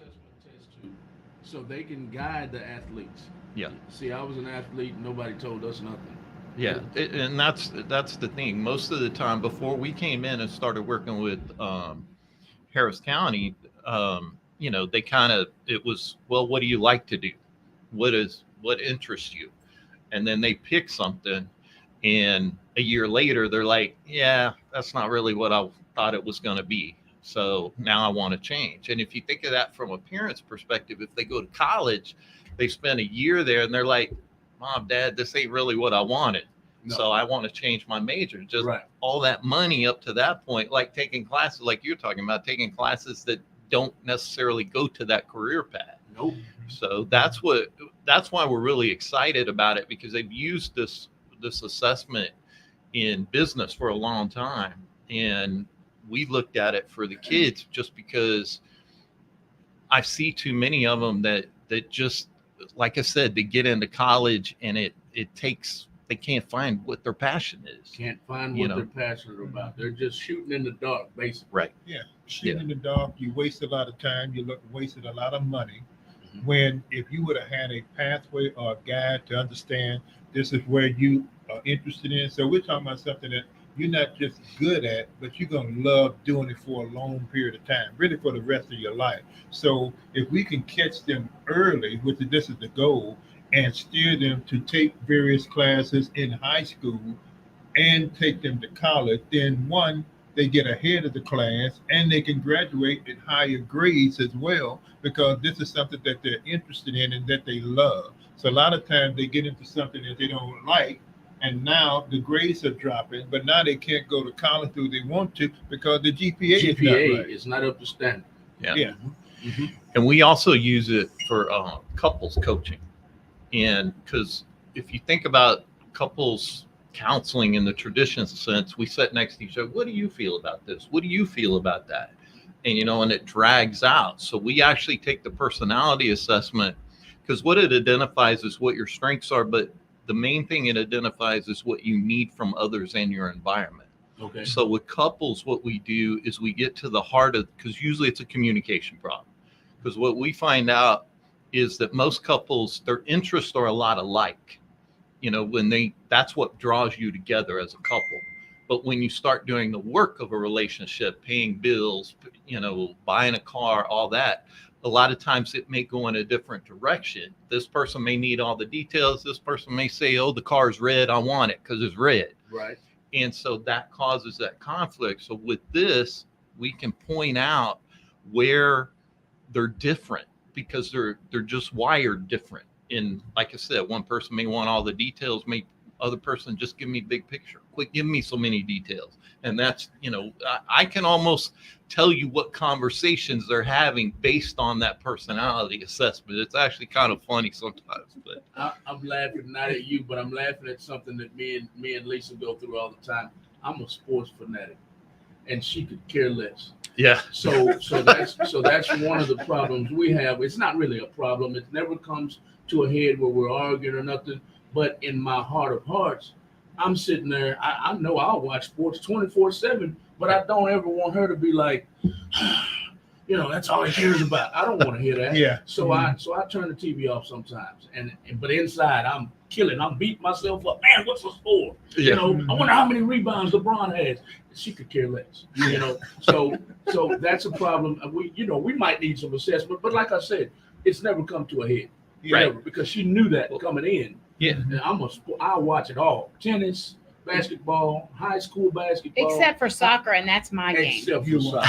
assessment test too, so they can guide the athletes. Yeah. See, I was an athlete, and nobody told us nothing. Yeah, and that's the thing. Most of the time, before we came in and started working with Harris County, they kind of it was, well, what do you like to do? What interests you? And then they pick something, and a year later they're like, yeah, that's not really what I thought it was going to be. So now I want to change. And if you think of that from a parent's perspective, if they go to college, they spend a year there and they're like, Mom, Dad, this ain't really what I wanted. No. So I want to change my major. Just Right. all that money up to that point, like taking classes, like you're talking about, taking classes that don't necessarily go to that career path. Nope. So that's why we're really excited about it, because they've used this assessment in business for a long time, and we looked at it for the kids just because I see too many of them that just, like I said, they get into college and it takes, they can't find what their passion is. Can't find what they're passionate about. They're just shooting in the dark, basically. Right. Yeah, shooting in the dark. You waste a lot of time. You wasted a lot of money. When if you would have had a pathway or a guide to understand this is where you are interested in. So we're talking about something that you're not just good at, but you're going to love doing it for a long period of time, really for the rest of your life. So if we can catch them early, this is the goal, and steer them to take various classes in high school and take them to college, then one, they get ahead of the class and they can graduate at higher grades as well, because this is something that they're interested in and that they love. So a lot of times they get into something that they don't like, and now the grades are dropping, but now they can't go to college though they want to because the GPA is not up to standard. Yeah. Mm-hmm. And we also use it for couples coaching. And because if you think about couples counseling in the traditional sense, we sit next to each other. What do you feel about this? What do you feel about that? And, and it drags out. So we actually take the personality assessment, because what it identifies is what your strengths are, but the main thing it identifies is what you need from others and your environment. Okay. So with couples, what we do is we get to the heart of, because usually it's a communication problem. Because what we find out is that most couples, their interests are a lot alike. That's what draws you together as a couple. But when you start doing the work of a relationship, paying bills, buying a car, all that, a lot of times it may go in a different direction. This person may need all the details. This person may say, oh, the car's red, I want it because it's red. Right. And so that causes that conflict. So with this, we can point out where they're different, because they're just wired different. And like I said, one person may want all the details, other person just give me big picture. Quit giving me so many details. And that's, I can almost tell you what conversations they're having based on that personality assessment. It's actually kind of funny sometimes. But I'm laughing not at you, but I'm laughing at something that me and Lisa go through all the time. I'm a sports fanatic, and she could care less. Yeah. So that's one of the problems we have. It's not really a problem. It never comes to a head where we're arguing or nothing. But in my heart of hearts, I'm sitting there. I know I'll watch sports 24/7, but I don't ever want her to be like, that's all he cares about. I don't want to hear that. Yeah. So I turn the TV off sometimes, but inside I'm killing. I'm beating myself up. Man, what's the score? Yeah. I wonder how many rebounds LeBron has. She could care less. So that's a problem. We might need some assessment, but like I said, it's never come to a head. Right. Never, because she knew that coming in. Yeah. And I'll watch it all. Tennis, basketball, high school basketball. Except for soccer, and that's my game. Except for soccer.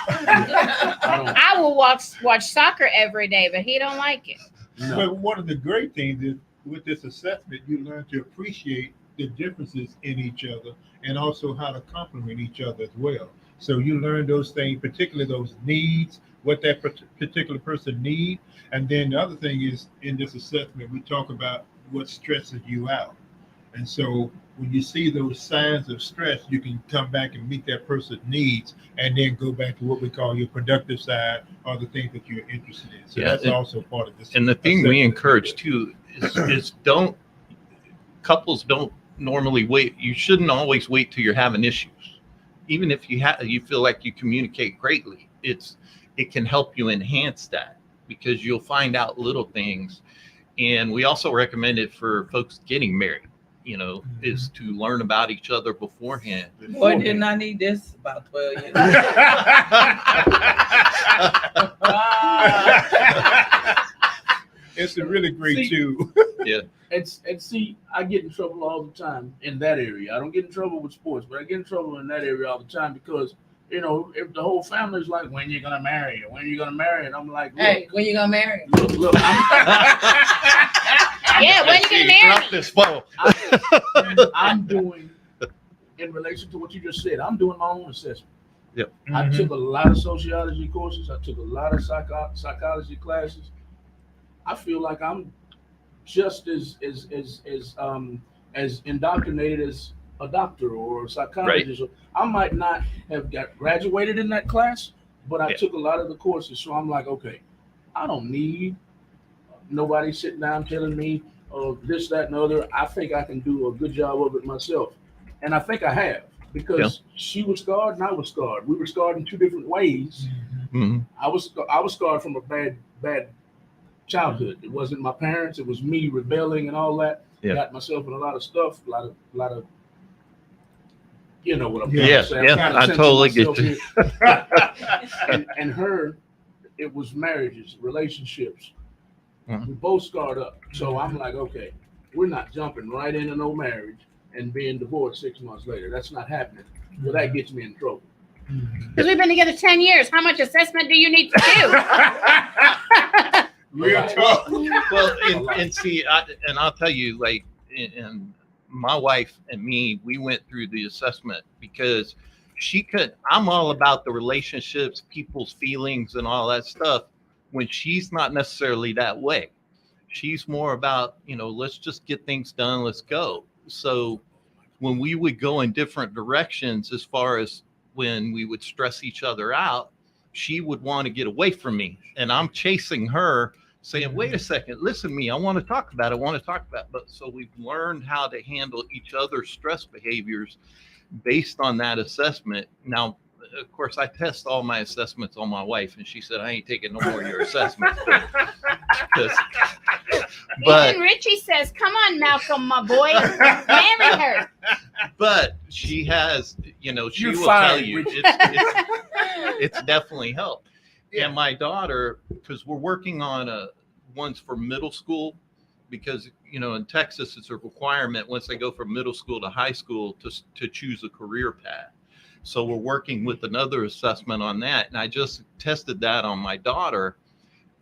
I will watch soccer every day, but he don't like it. No. But one of the great things is with this assessment, you learn to appreciate the differences in each other and also how to complement each other as well. So you learn those things, particularly those needs, what that particular person needs. And then the other thing is, in this assessment, we talk about what stresses you out. And so when you see those signs of stress, you can come back and meet that person's needs and then go back to what we call your productive side or the things that you're interested in. So that's also part of this. And the thing we encourage too is couples don't normally wait. You shouldn't always wait till you're having issues. Even if you feel like you communicate greatly, it can help you enhance that. because you'll find out little things. And we also recommend it for folks getting married, is to learn about each other beforehand. Boy, didn't I need this about 12 years. It's a really great tool. And see, I get in trouble all the time in that area. I don't get in trouble with sports, but I get in trouble in that area all the time because, if the whole family is like, when you gonna marry? When you gonna marry? And I'm like, look, Hey, when you gonna marry? look, Yeah, when you gonna marry? Drop this phone. I'm doing, in relation to what you just said, I'm doing my own assessment. Yep. I took a lot of sociology courses. I took a lot of psychology classes. I feel like I'm just as indoctrinated as a doctor or a psychologist. Right. I might not have got graduated in that class, but I Yeah. took a lot of the courses. So I'm like, okay, I don't need nobody sitting down telling me this, that, and the other. I think I can do a good job of it myself. And I think I have, because she was scarred and I was scarred. We were scarred in two different ways. Mhm. I was scarred from a bad childhood. It wasn't my parents. It was me rebelling and all that. Yeah. Got myself in a lot of stuff, a lot of you know what I'm Yeah. trying Yeah, to say. I'm yeah, trying to I censor totally get myself here. and her, it was marriages, relationships. Mhm. We both scarred up. So I'm like, okay, we're not jumping right into no marriage and being divorced 6 months later. That's not happening. Well, that gets me in trouble. Because we've been together 10 years. How much assessment do you need to do? Real talk. Well, and see, I'll tell you, like, and my wife and me, we went through the assessment because I'm all about the relationships, people's feelings and all that stuff, when she's not necessarily that way. She's more about, let's just get things done, let's go. So when we would go in different directions, as far as when we would stress each other out, she would want to get away from me, and I'm chasing her, saying, wait a second, listen to me, I want to talk about it. But so we've learned how to handle each other's stress behaviors based on that assessment. Now, of course, I test all my assessments on my wife, and she said, I ain't taking no more of your assessments. But Even Richie says, come on, Malcolm, my boy. Marry her. but she has, she You're will fine, tell you Richie. it's definitely helped. Yeah. And my daughter, because we're working on ones for middle school, because in Texas it's a requirement once they go from middle school to high school to choose a career path. So we're working with another assessment on that, and I just tested that on my daughter.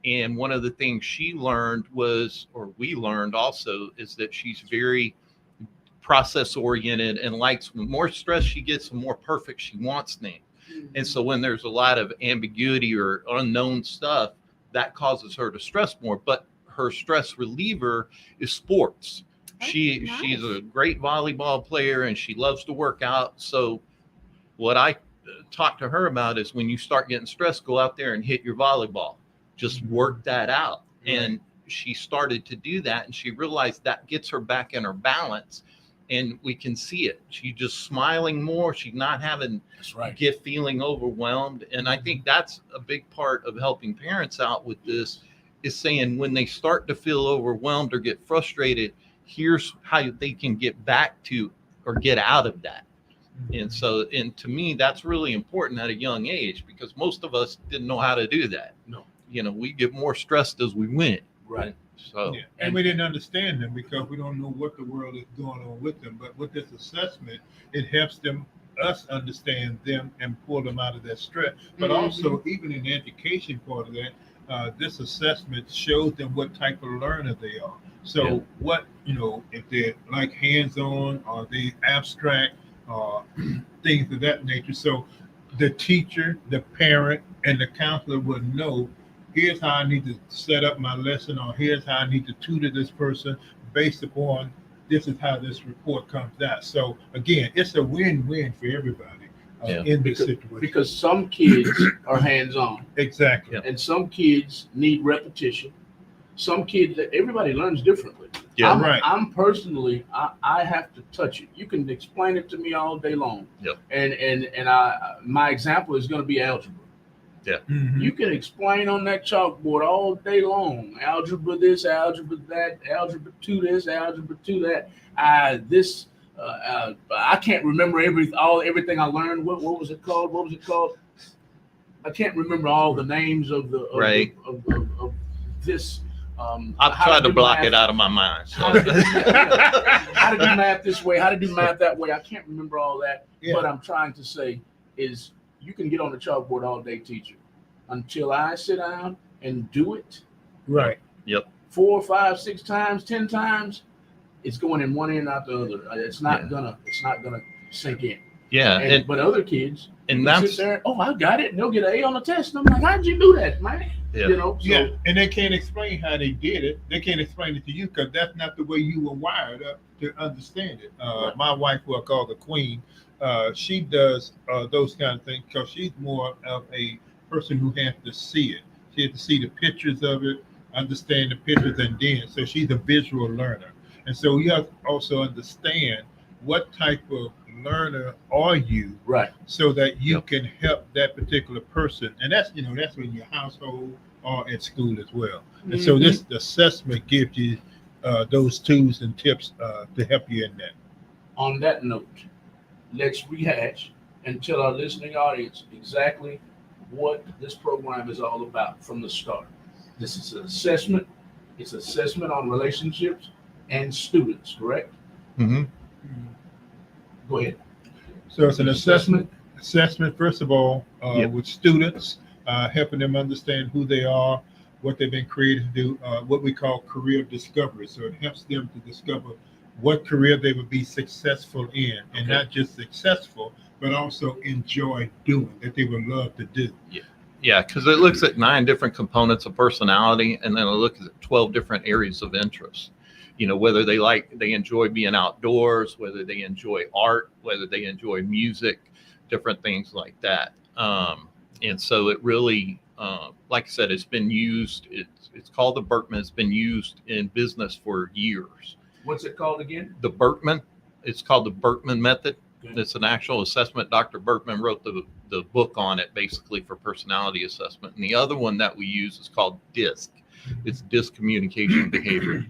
And one of the things she learned we learned also, is that she's very process oriented and likes, the more stress she gets, the more perfect she wants things. And so when there's a lot of ambiguity or unknown stuff, that causes her to stress more. But her stress reliever is sports. She's a great volleyball player, and she loves to work out. So what I talk to her about is, when you start getting stressed, go out there and hit your volleyball. Just work that out. And she started to do that, and she realized that gets her back in her balance. And we can see it. She's just smiling more. She's not having That's right. feeling overwhelmed. And I think that's a big part of helping parents out with this, is saying, when they start to feel overwhelmed or get frustrated, here's how they can get back to or get out of that. And so, and to me, that's really important at a young age, because most of us didn't know how to do that. No. We get more stressed as we went. Right. So Yeah. And we didn't understand them because we don't know what the world is going on with them. But with this assessment, it helps us understand them and pull them out of that stress. But also, even in the education part of that, this assessment shows them what type of learner they are. So what, if they're like hands-on, or they abstract, things of that nature. So the teacher, the parent, and the counselor would know, here's how I need to set up my lesson, or here's how I need to tutor this person based upon this is how this report comes out. So again, it's a win-win for everybody in this situation. Because some kids are hands-on, Exactly. Yep. and some kids need repetition. Some kids, everybody learns differently. Yeah. Right. I'm personally, I have to touch it. You can explain it to me all day long. Yep. And my example is going to be algebra. Mhm. You can explain on that chalkboard all day long. Algebra this, algebra that, algebra to this, algebra to that. I can't remember everything I learned. What was it called? What was it called? I can't remember all the names of the Right. of this. I've how tried to do block math- it out of my mind. So. How to do math this way? How to do math that way? I can't remember all that. Yeah. What I'm trying to say is, you can get on the chalkboard all day, teacher, until I sit down and do it Right. 4, 5, 6 times, 10 times. It's going in one ear and out the other. It's not Yeah. gonna sink in. Yeah, And, but other kids, and you can that's sit there. Oh, I got it. And they'll get an A on the test. And I'm like, how'd you do that, man? Yeah. You know. So, Yeah, and they can't explain how they did it. They can't explain it to you because that's not the way you were wired up to understand it. Right. My wife, who I call the queen, she does those kind of things because she's more of a person who has to see it. She has to see the pictures of it, understand the pictures, and then so she's a visual learner. And so you have to also understand what type of learner are you, right. so that you Yep. can help that particular person. And that's that's in your household or at school as well. And so Mm-hmm. this assessment gives you those tools and tips to help you in that. On that note, let's rehash and tell our listening audience exactly what this program is all about from the start. This is an assessment. It's assessment on relationships and students, correct? Mhm. Go ahead. So it's an assessment first of all, Yep. with students, helping them understand who they are, what they've been created to do, what we call career discovery. So it helps them to discover what career they would be successful in, and Okay. not just successful, but also enjoy doing, that they would love to do. Yeah, because it looks at 9 different components of personality, and then it looks at 12 different areas of interest. You know, whether they enjoy being outdoors, whether they enjoy art, whether they enjoy music, different things like that. And so it really, like I said, it's been used. It's called the Berkman. It's been used in business for years. What's it called again? The Berkman. It's called the Berkman method. Okay. It's an actual assessment. Dr. Berkman wrote the book on it, basically, for personality assessment. And the other one that we use is called DISC. It's DISC communication behavior.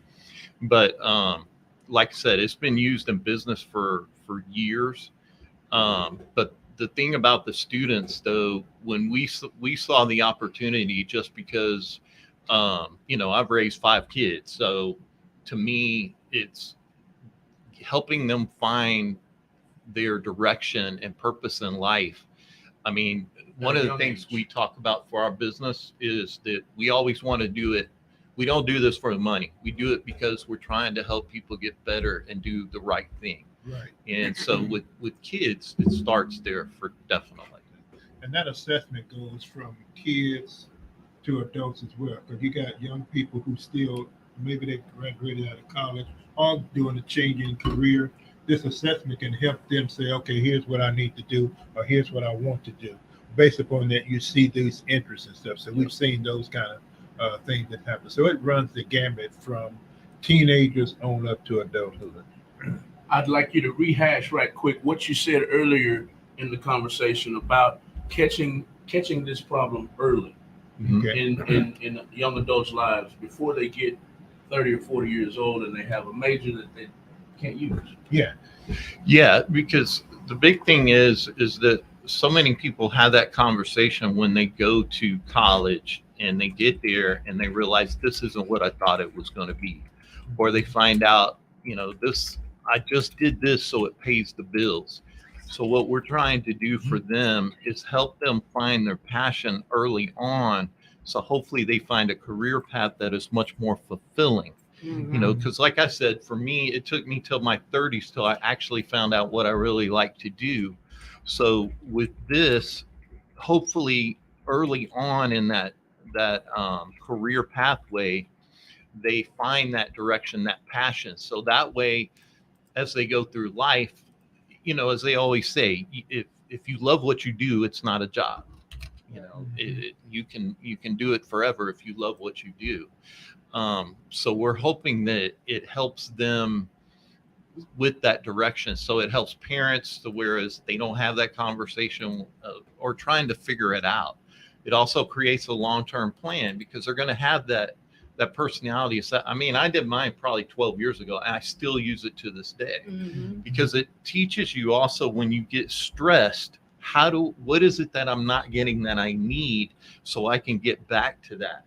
But like I said, it's been used in business for years. But the thing about the students, though, when we saw the opportunity, just because, I've raised 5 kids. So to me, it's helping them find their direction and purpose in life. I mean, one of the young things age. we talk about for our business is that we always want to do it. We don't do this for the money. We do it because we're trying to help people get better and do the right thing. Right. And so with kids, it starts there for definitely. And that assessment goes from kids to adults as well, because you got young people who still, maybe they graduated out of college, or doing a change in career. This assessment can help them say, okay, here's what I need to do, or here's what I want to do. Based upon that, you see these interests and stuff. So we've seen those kind of things that happen. So it runs the gamut from teenagers on up to adulthood. I'd like you to rehash right quick what you said earlier in the conversation about catching this problem early Mhm. Okay. in young adults' lives before they get 30 or 40 years old and they have a major that they can't use. Yeah. Yeah, because the big thing is that so many people have that conversation when they go to college and they get there and they realize this isn't what I thought it was going to be, or they find out, I just did this so it pays the bills. So what we're trying to do for them is help them find their passion early on. So hopefully they find a career path that is much more fulfilling. Because like I said, for me, it took me till my 30s till I actually found out what I really like to do. So with this, hopefully early on in that career pathway, they find that direction, that passion. So that way, as they go through life, as they always say, if you love what you do, it's not a job. You can do it forever if you love what you do. So we're hoping that it helps them with that direction. So it helps parents to whereas they don't have that conversation or trying to figure it out. it also creates a long-term plan because they're going to have that personality. I mean, I did mine probably 12 years ago, and I still use it to this day because it teaches you also when you get stressed, what is it that I'm not getting that I need so I can get back to that?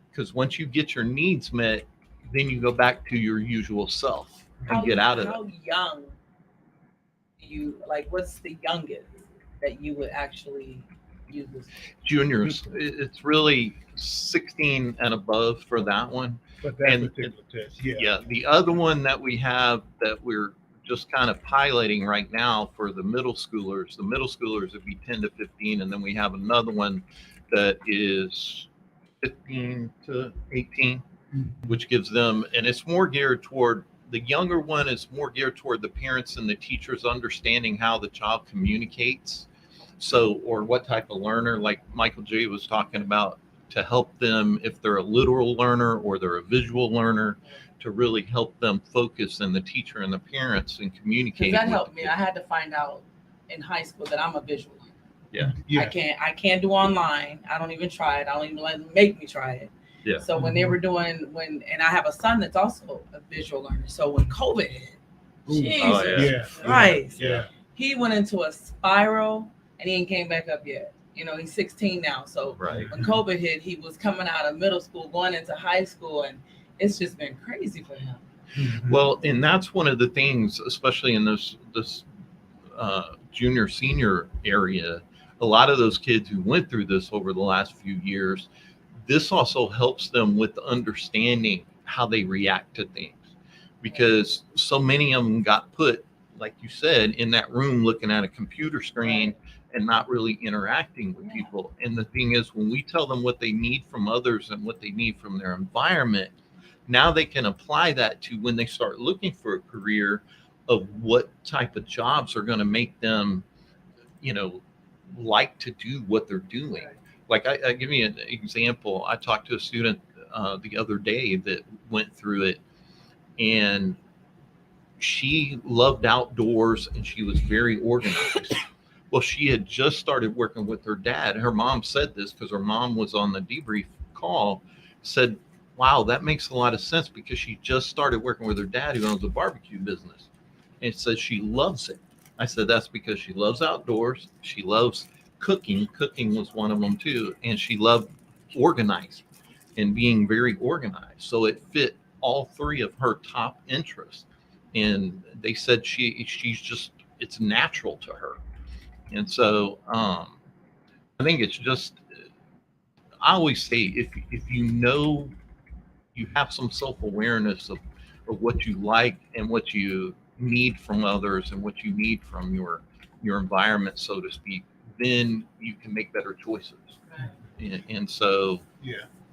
Because once you get your needs met, then you go back to your usual self and get out of it. How young what's the youngest that you would actually use this? Juniors, it's really 16 and above for that one. But that particular test, Yeah, the other one that we have that we're just kind of piloting right now for the middle schoolers would be 10 to 15, and then we have another one that is 15 to 18, which gives them, and it's more geared toward, the younger one is more geared toward the parents and the teachers understanding how the child communicates. So, or what type of learner, like Michael J was talking about, to help them if they're a literal learner or they're a visual learner, to really help them focus, and the teacher and the parents and communicate. That helped me. I had to find out in high school that I'm a visual learner. Yeah. I can't do online. I don't even try it. I don't even let them make me try it. Yeah. So when they were doing and I have a son that's also a visual learner. So when COVID hit, Jesus Christ, he went into a spiral and he ain't came back up yet. You know, he's 16 now. So when COVID hit, he was coming out of middle school, going into high school, and it's just been crazy for him. Well, and that's one of the things, especially in this junior senior area, a lot of those kids who went through this over the last few years, this also helps them with understanding how they react to things, because so many of them got put, like you said, in that room looking at a computer screen and not really interacting with people. And the thing is, when we tell them what they need from others and what they need from their environment, now they can apply that to when they start looking for a career of what type of jobs are going to make them, like to do what they're doing. Like I give you an example. I talked to a student the other day that went through it, and she loved outdoors and she was very organized. Well, she had just started working with her dad. Her mom said this because her mom was on the debrief call, said, wow, that makes a lot of sense, because she just started working with her dad who owns a barbecue business. And it says she loves it. I said, that's because she loves outdoors. She loves cooking. Cooking was one of them too. And she loved organizing and being very organized. So it fit all three of her top interests. And they said she's just, it's natural to her. And so I think it's just, I always say, if you have some self-awareness of what you like and what you need from others and what you need from your environment, so to speak, then you can make better choices. And so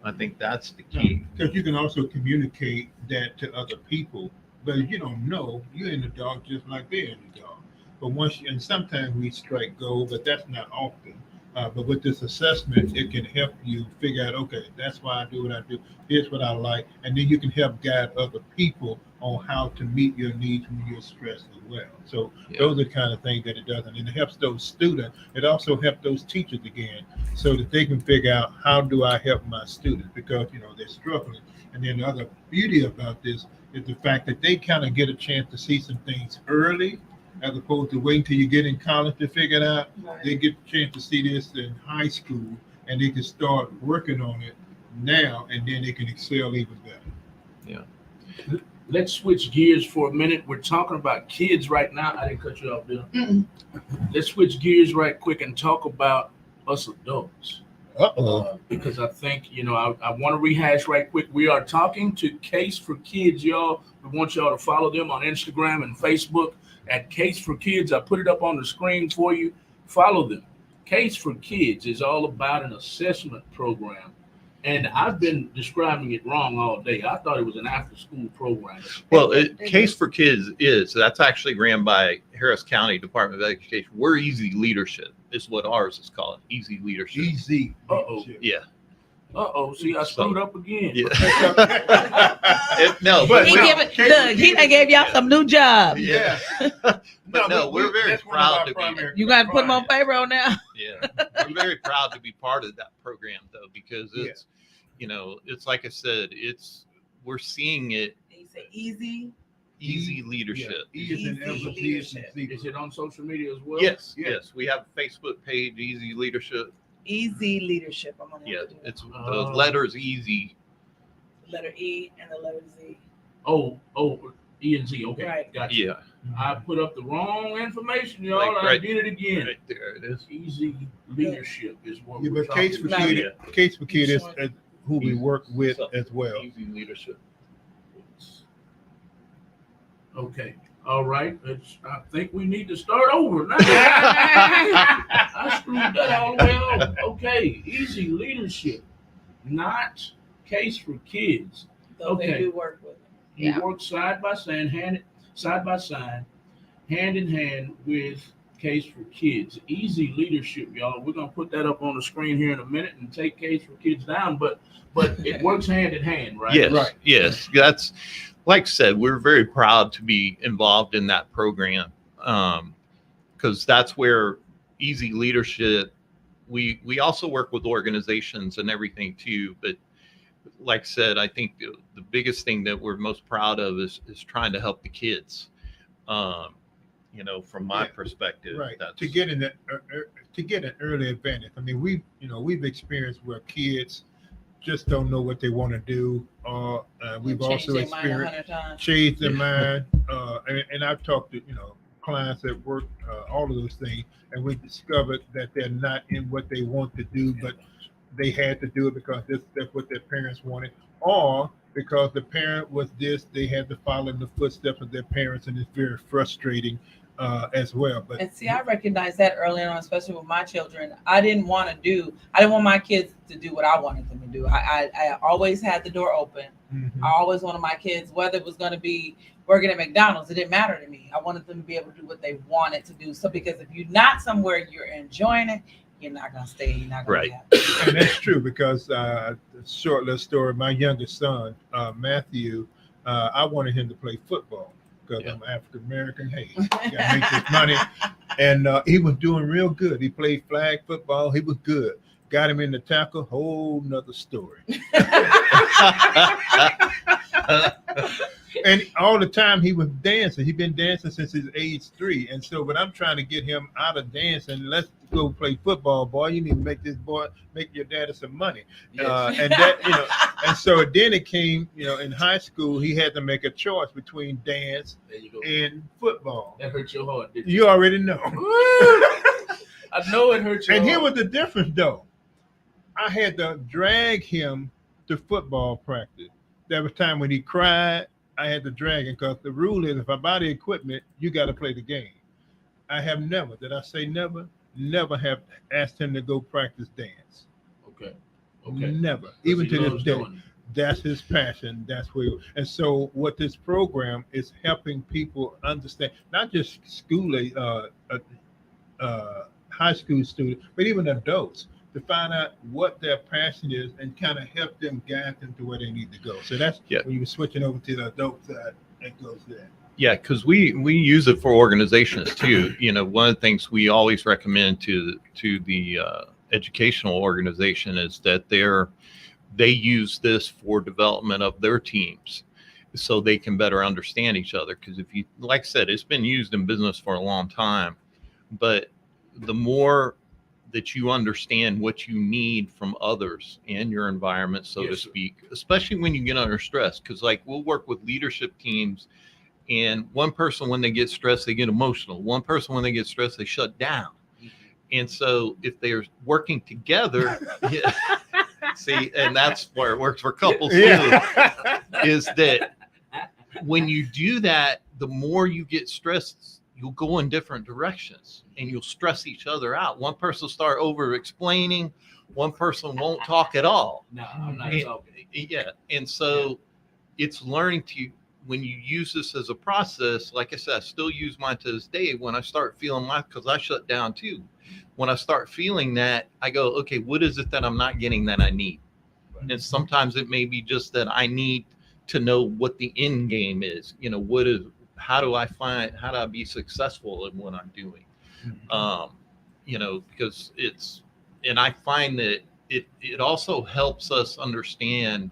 I think that's the key. Because you can also communicate that to other people, but if you don't know, you're in the dark just like they're in the dark. But and sometimes we strike gold, but that's not often. But with this assessment, it can help you figure out, okay, that's why I do what I do. Here's what I like. And then you can help guide other people on how to meet your needs when you're stressed as well. So those are the kind of things that it does. And it helps those students. It also helps those teachers again, so that they can figure out, how do I help my students? Because, they're struggling. And then the other beauty about this is the fact that they kind of get a chance to see some things early, as opposed to waiting till you get in college to figure it out. They get a chance to see this in high school, and they can start working on it now, and then they can excel even better. Let's switch gears for a minute. We're talking about kids right now. I didn't cut you off, Bill. Let's switch gears right quick and talk about us adults. Because I think, I want to rehash right quick. We are talking to Case for Kids, y'all. We want y'all to follow them on Instagram and Facebook at Case for Kids. I put it up on the screen for you. Follow them. Case for Kids is all about an assessment program. And I've been describing it wrong all day. I thought it was an after-school program. Well, Case for Kids that's actually ran by Harris County Department of Education. We're Easy Leadership is what ours is called. Easy Leadership. Easy. Yeah. Uh-oh, see, I screwed up again. Yeah. No, But He no, give it, look, he done gave y'all some new jobs. Yeah. But no, we're very that's one of proud our to be. primary You got to put them on clients. payroll now. Yeah, we're very proud to be part of that program though, because it's, it's like I said, we're seeing it He said easy. easy leadership. Yeah. E is in Easy Elvis, Z is in leadership. zebra. Is it on social media as well? Yes, Yeah. yes, we have a Facebook page, Easy Leadership. Easy leadership. I'm gonna Yeah, have to do that. it's the letters easy. Letter E and the letter Z. Oh, E and Z. Okay, Right. gotcha. Yeah, I put up the wrong information, y'all. Like, I right- did it again. right there it is. Easy leadership is what Yeah, we're but Case for talking No, Kid, Case for Kid is Sure. who we work with So, as well. Easy Leadership. Okay. All right. I think we need to start over now. I screwed that all the way up. Okay. Easy leadership, not Case for Kids. Though they Okay. do work with it. We Yeah. work side by side, hand in hand with Case for Kids. Easy leadership, y'all. We're gonna put that up on the screen here in a minute and take Case for Kids down, but it works hand in hand, right? Yes, Right. yes. That's like I said, we're very proud to be involved in that program, because that's where Easy Leadership. We also work with organizations and everything too, but like I said, I think the biggest thing that we're most proud of is trying to help the kids. From my Yeah, perspective, Right. That's, To get in that, to get an early advantage. I mean, we've experienced where kids just don't know what they want to do. We've Change also their mind experienced 100 times. change their mind. And I've talked to clients at work, all of those things, and we discovered that they're not in what they want to do, but they had to do it because that's what their parents wanted, or because the parent was this, they had to follow in the footsteps of their parents, and it's very frustrating as well. But And see, I recognize that early on, especially with my children. I didn't want my kids to do what I wanted them to do. I always had the door open. Mhm. I always wanted my kids, whether it was going to be working at McDonald's, it didn't matter to me. I wanted them to be able to do what they wanted to do. So because if you're not somewhere you're enjoying it, you're not going to stay. You're not going Right. to be happy. And that's true because short little story. My youngest son, Matthew, I wanted him to play football because Yeah. I'm African American. Hey, gotta make this money, and he was doing real good. He played flag football. He was good. Got him in the tackle. Whole nother story. And all the time he was dancing. He'd been dancing since his age 3. And so, but I'm trying to get him out of dancing. Let's go play football, boy. You need to make your daddy some money. Yes. And that, and so then it came, in high school, he had to make a choice between dance There you go. and football. That hurt your heart, didn't You already know. I know it hurt your And heart. here was the difference, though. I had to drag him to football practice. There was time when he cried, I had to drag him because the rule is if I buy the equipment, you got to play the game. I have never, did I say never? Never have asked him to go practice dance. Okay. Never. Even He to this loves day. doing That's his passion. That's where. And so what this program is helping people understand, not just high school students, but even adults, to find out what their passion is and kind of help them guide them to where they need to go. So that's when you were switching over to the adult side, it goes there. Yeah, because we use it for organizations too. One of the things we always recommend to the educational organization is that they use this for development of their teams, so they can better understand each other. Because if you, like I said, it's been used in business for a long time, but the more that you understand what you need from others in your environment, so to Yes, sir. speak, especially when you get under stress, because like we'll work with leadership teams. And one person, when they get stressed, they get emotional. One person, when they get stressed, they shut down. And so if they're working together, see, and that's where it works for couples too, is that when you do that, the more you get stressed, you'll go in different directions and you'll stress each other out. One person will start over explaining, one person won't talk at all. No, I'm not And- talking. Yeah. And so it's learning to, when you use this as a process, like I said, I still use mine to this day. When I start feeling because I shut down too. When I start feeling that, I go, okay, what is it that I'm not getting that I need? And sometimes it may be just that I need to know what the end game is. You know, how do I be successful in what I'm doing? You know, because and I find that it also helps us understand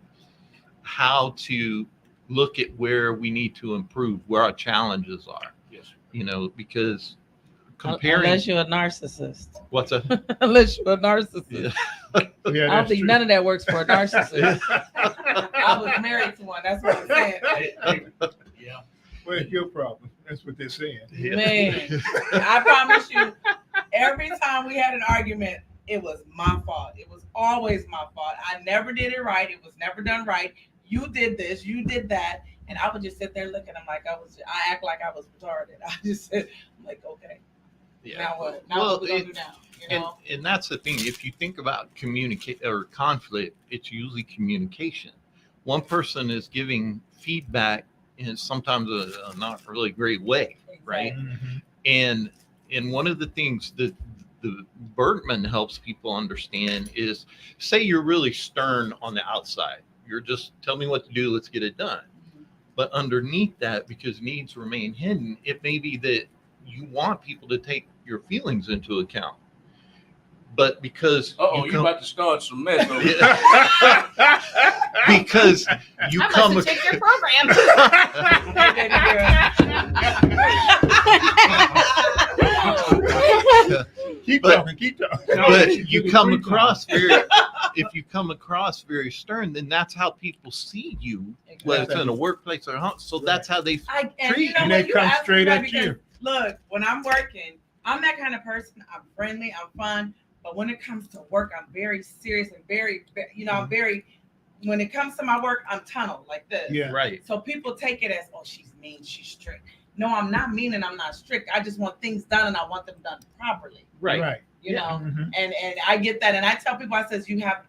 how to look at where we need to improve, where our challenges are. Yes. You know, because comparing. Unless you're a narcissist. What's that? Unless you're a narcissist. Yeah, I don't think none of that works for a narcissist. I was married to one. That's what I'm saying. Yeah. Well, it's your problem. That's what they're saying. Man, I promise you, every time we had an argument, it was my fault. It was always my fault. I never did it right. It was never done right. You did this, you did that. And I would just sit there looking. I'm like, I act like I was retarded. I just said, I'm like, okay, Yeah. now what? Now what we gonna do now? You know? And that's the thing. If you think about communicate or conflict, it's usually communication. One person is giving feedback in sometimes a not really great way, right? Mhm. And one of the things that the Bergman helps people understand is, say you're really stern on the outside. You're just tell me what to do, let's get it done. But underneath that, because needs remain hidden, it may be that you want people to take your feelings into account. But because You about to start some mess over here. because you I come must have checked your program. Keep But- talking, keep talking. but you come across if you come across very stern, then that's how people see you, whether it's in a workplace or home. So that's how they And you know And what? they You come asked me straight that at because, you. Look, when I'm working, I'm that kind of person. I'm friendly, I'm fun. But when it comes to work, I'm very serious and very, I'm very, when it comes to my work, I'm tunnel like this. Yeah. right. So people take it as, oh, she's mean, she's strict. No, I'm not mean and I'm not strict. I just want things done and I want them done properly. Right. You know, Mhm. and I get that. And I tell people, I says, you have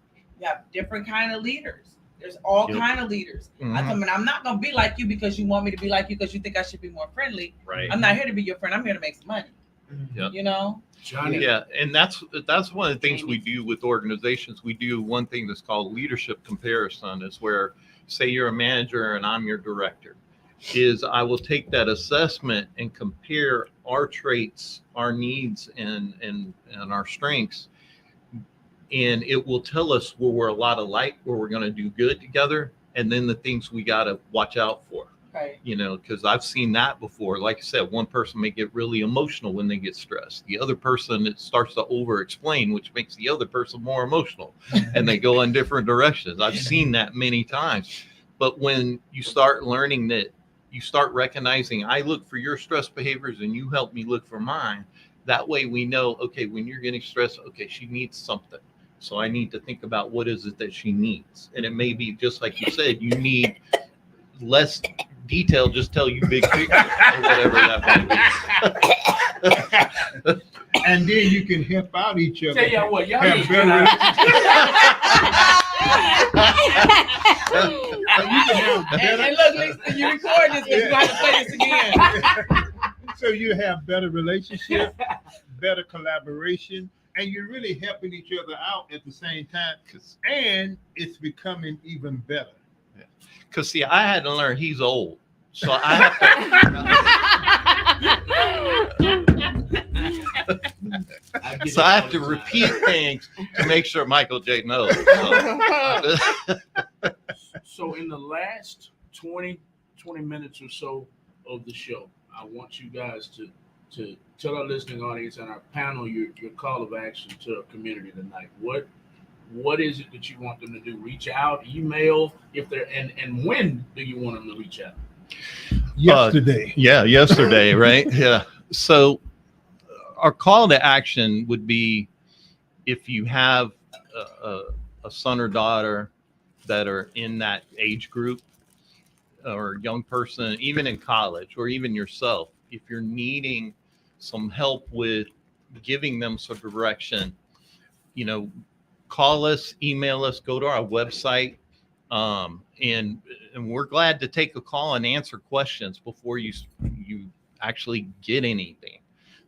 different kind of leaders. There's all Yep. kind of leaders. I Mhm. tell them, I'm not gonna be like you because you want me to be like you because you think I should be more friendly. Right. I'm not here to be your friend. I'm here to make some money. Yep. You know? Johnny. Yeah, and that's one of the things we do with organizations. We do one thing that's called leadership comparison, is where, say you're a manager and I'm your director, is I will take that assessment and compare our traits, our needs, and our strengths, and it will tell us where we're a lot alike, where we're going to do good together, and then the things we got to watch out for. Right. You know, because I've seen that before. Like I said, one person may get really emotional when they get stressed. The other person, it starts to over explain, which makes the other person more emotional, and they go in different directions. I've seen that many times. But when you start learning that, you start recognizing, I look for your stress behaviors and you help me look for mine. That way we know, okay, when you're getting stressed, okay, she needs something. So I need to think about what is it that she needs. And it may be just like you said, you need less detail, just tell you big picture or whatever that might be. And then you can help out each other. Tell y'all what, y'all Have need to better And look, Lisa, you record this because you have to play this again. So you have better relationship, better collaboration, and you're really helping each other out at the same time. And it's becoming even better. Because see, I had to learn he's old. So I have to repeat things to make sure Michael J knows. So in the last 20 minutes or so of the show, I want you guys to tell our listening audience and our panel your call of action to our community tonight. What is it that you want them to do? Reach out, email, if they're and when do you want them to reach out? Yesterday. Yesterday, right? Yeah. So our call to action would be, if you have a son or daughter that are in that age group, or a young person, even in college, or even yourself, if you're needing some help with giving them some direction, call us, email us, go to our website, and we're glad to take a call and answer questions before you actually get anything.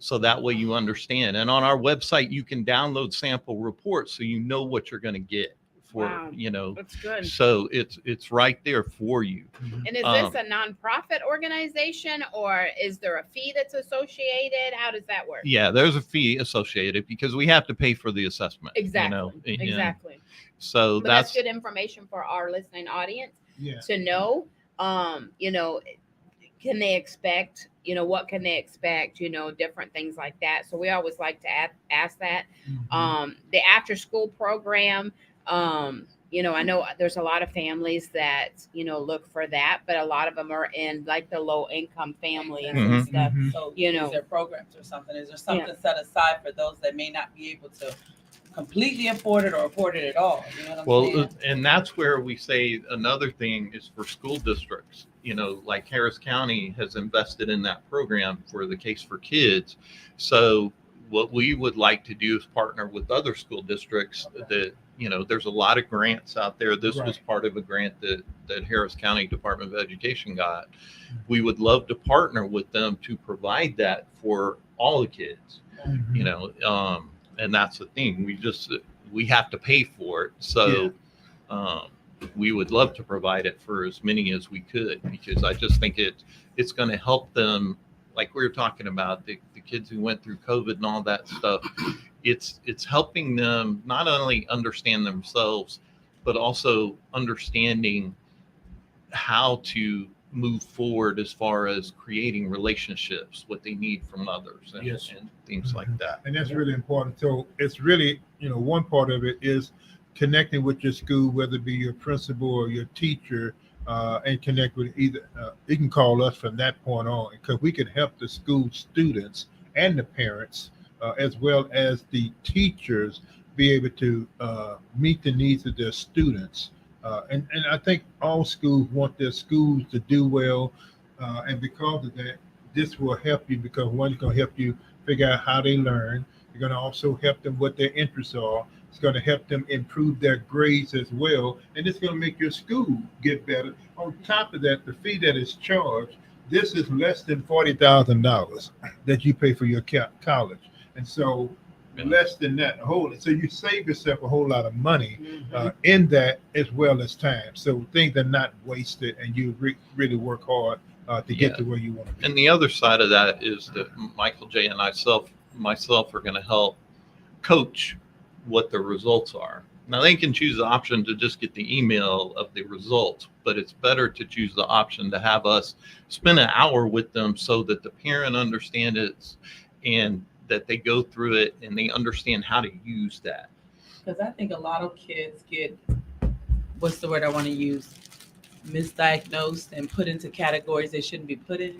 So that way you understand. And on our website, you can download sample reports so you know what you're going to get for, Wow. you know, That's good. so it's right there for you. And is this a nonprofit organization, or is there a fee that's associated? How does that work? Yeah, there's a fee associated because we have to pay for the assessment. Exactly. You know, and Exactly. so But that's good information for our listening audience Yeah. to know. You know, can they expect? You know, what can they expect? You know, different things like that. So we always like to ask that. The after school program. You know, I know there's a lot of families that, you know, look for that, but a lot of them are in like the low income families and Mhm. stuff. So, You know. is there programs or something? Is there something set aside for those that may not be able to completely afford it or afford it at all? You know what I'm well, saying? and that's where we say another thing is for school districts. You know, like Harris County has invested in that program for the Case for Kids. So what we would like to do is partner with other school districts that, you know, there's a lot of grants out there. This was Right. part of a grant that Harris County Department of Education got. We would love to partner with them to provide that for all the kids, you know, and that's the thing. We have to pay for it. So we would love to provide it for as many as we could, because I just think it's going to help them. Like we were talking about the kids who went through COVID and all that stuff. It's helping them not only understand themselves, but also understanding how to move forward as far as creating relationships, what they need from others, and, Yes. and things like that. And that's really important. So it's really, you know, one part of it is connecting with your school, whether it be your principal or your teacher, and connect with either. You can call us from that point on, because we can help the school students and the parents, as well as the teachers, be able to meet the needs of their students. And I think all schools want their schools to do well. And because of that, this will help you, because one's going to help you figure out how they learn. You're going to also help them what their interests are. It's going to help them improve their grades as well. And it's going to make your school get better. On top of that, the fee that is charged, this is less than $40,000 that you pay for your college. And so less than that, so you save yourself a whole lot of money in that, as well as time. So things are not wasted, and you really work hard to get to where you want to be. And the other side of that is that Michael J. and myself are going to help coach what the results are. Now they can choose the option to just get the email of the results, but it's better to choose the option to have us spend an hour with them so that the parent understands it, and that they go through it and they understand how to use that. Because I think a lot of kids get, what's the word I want to use, misdiagnosed and put into categories they shouldn't be put in,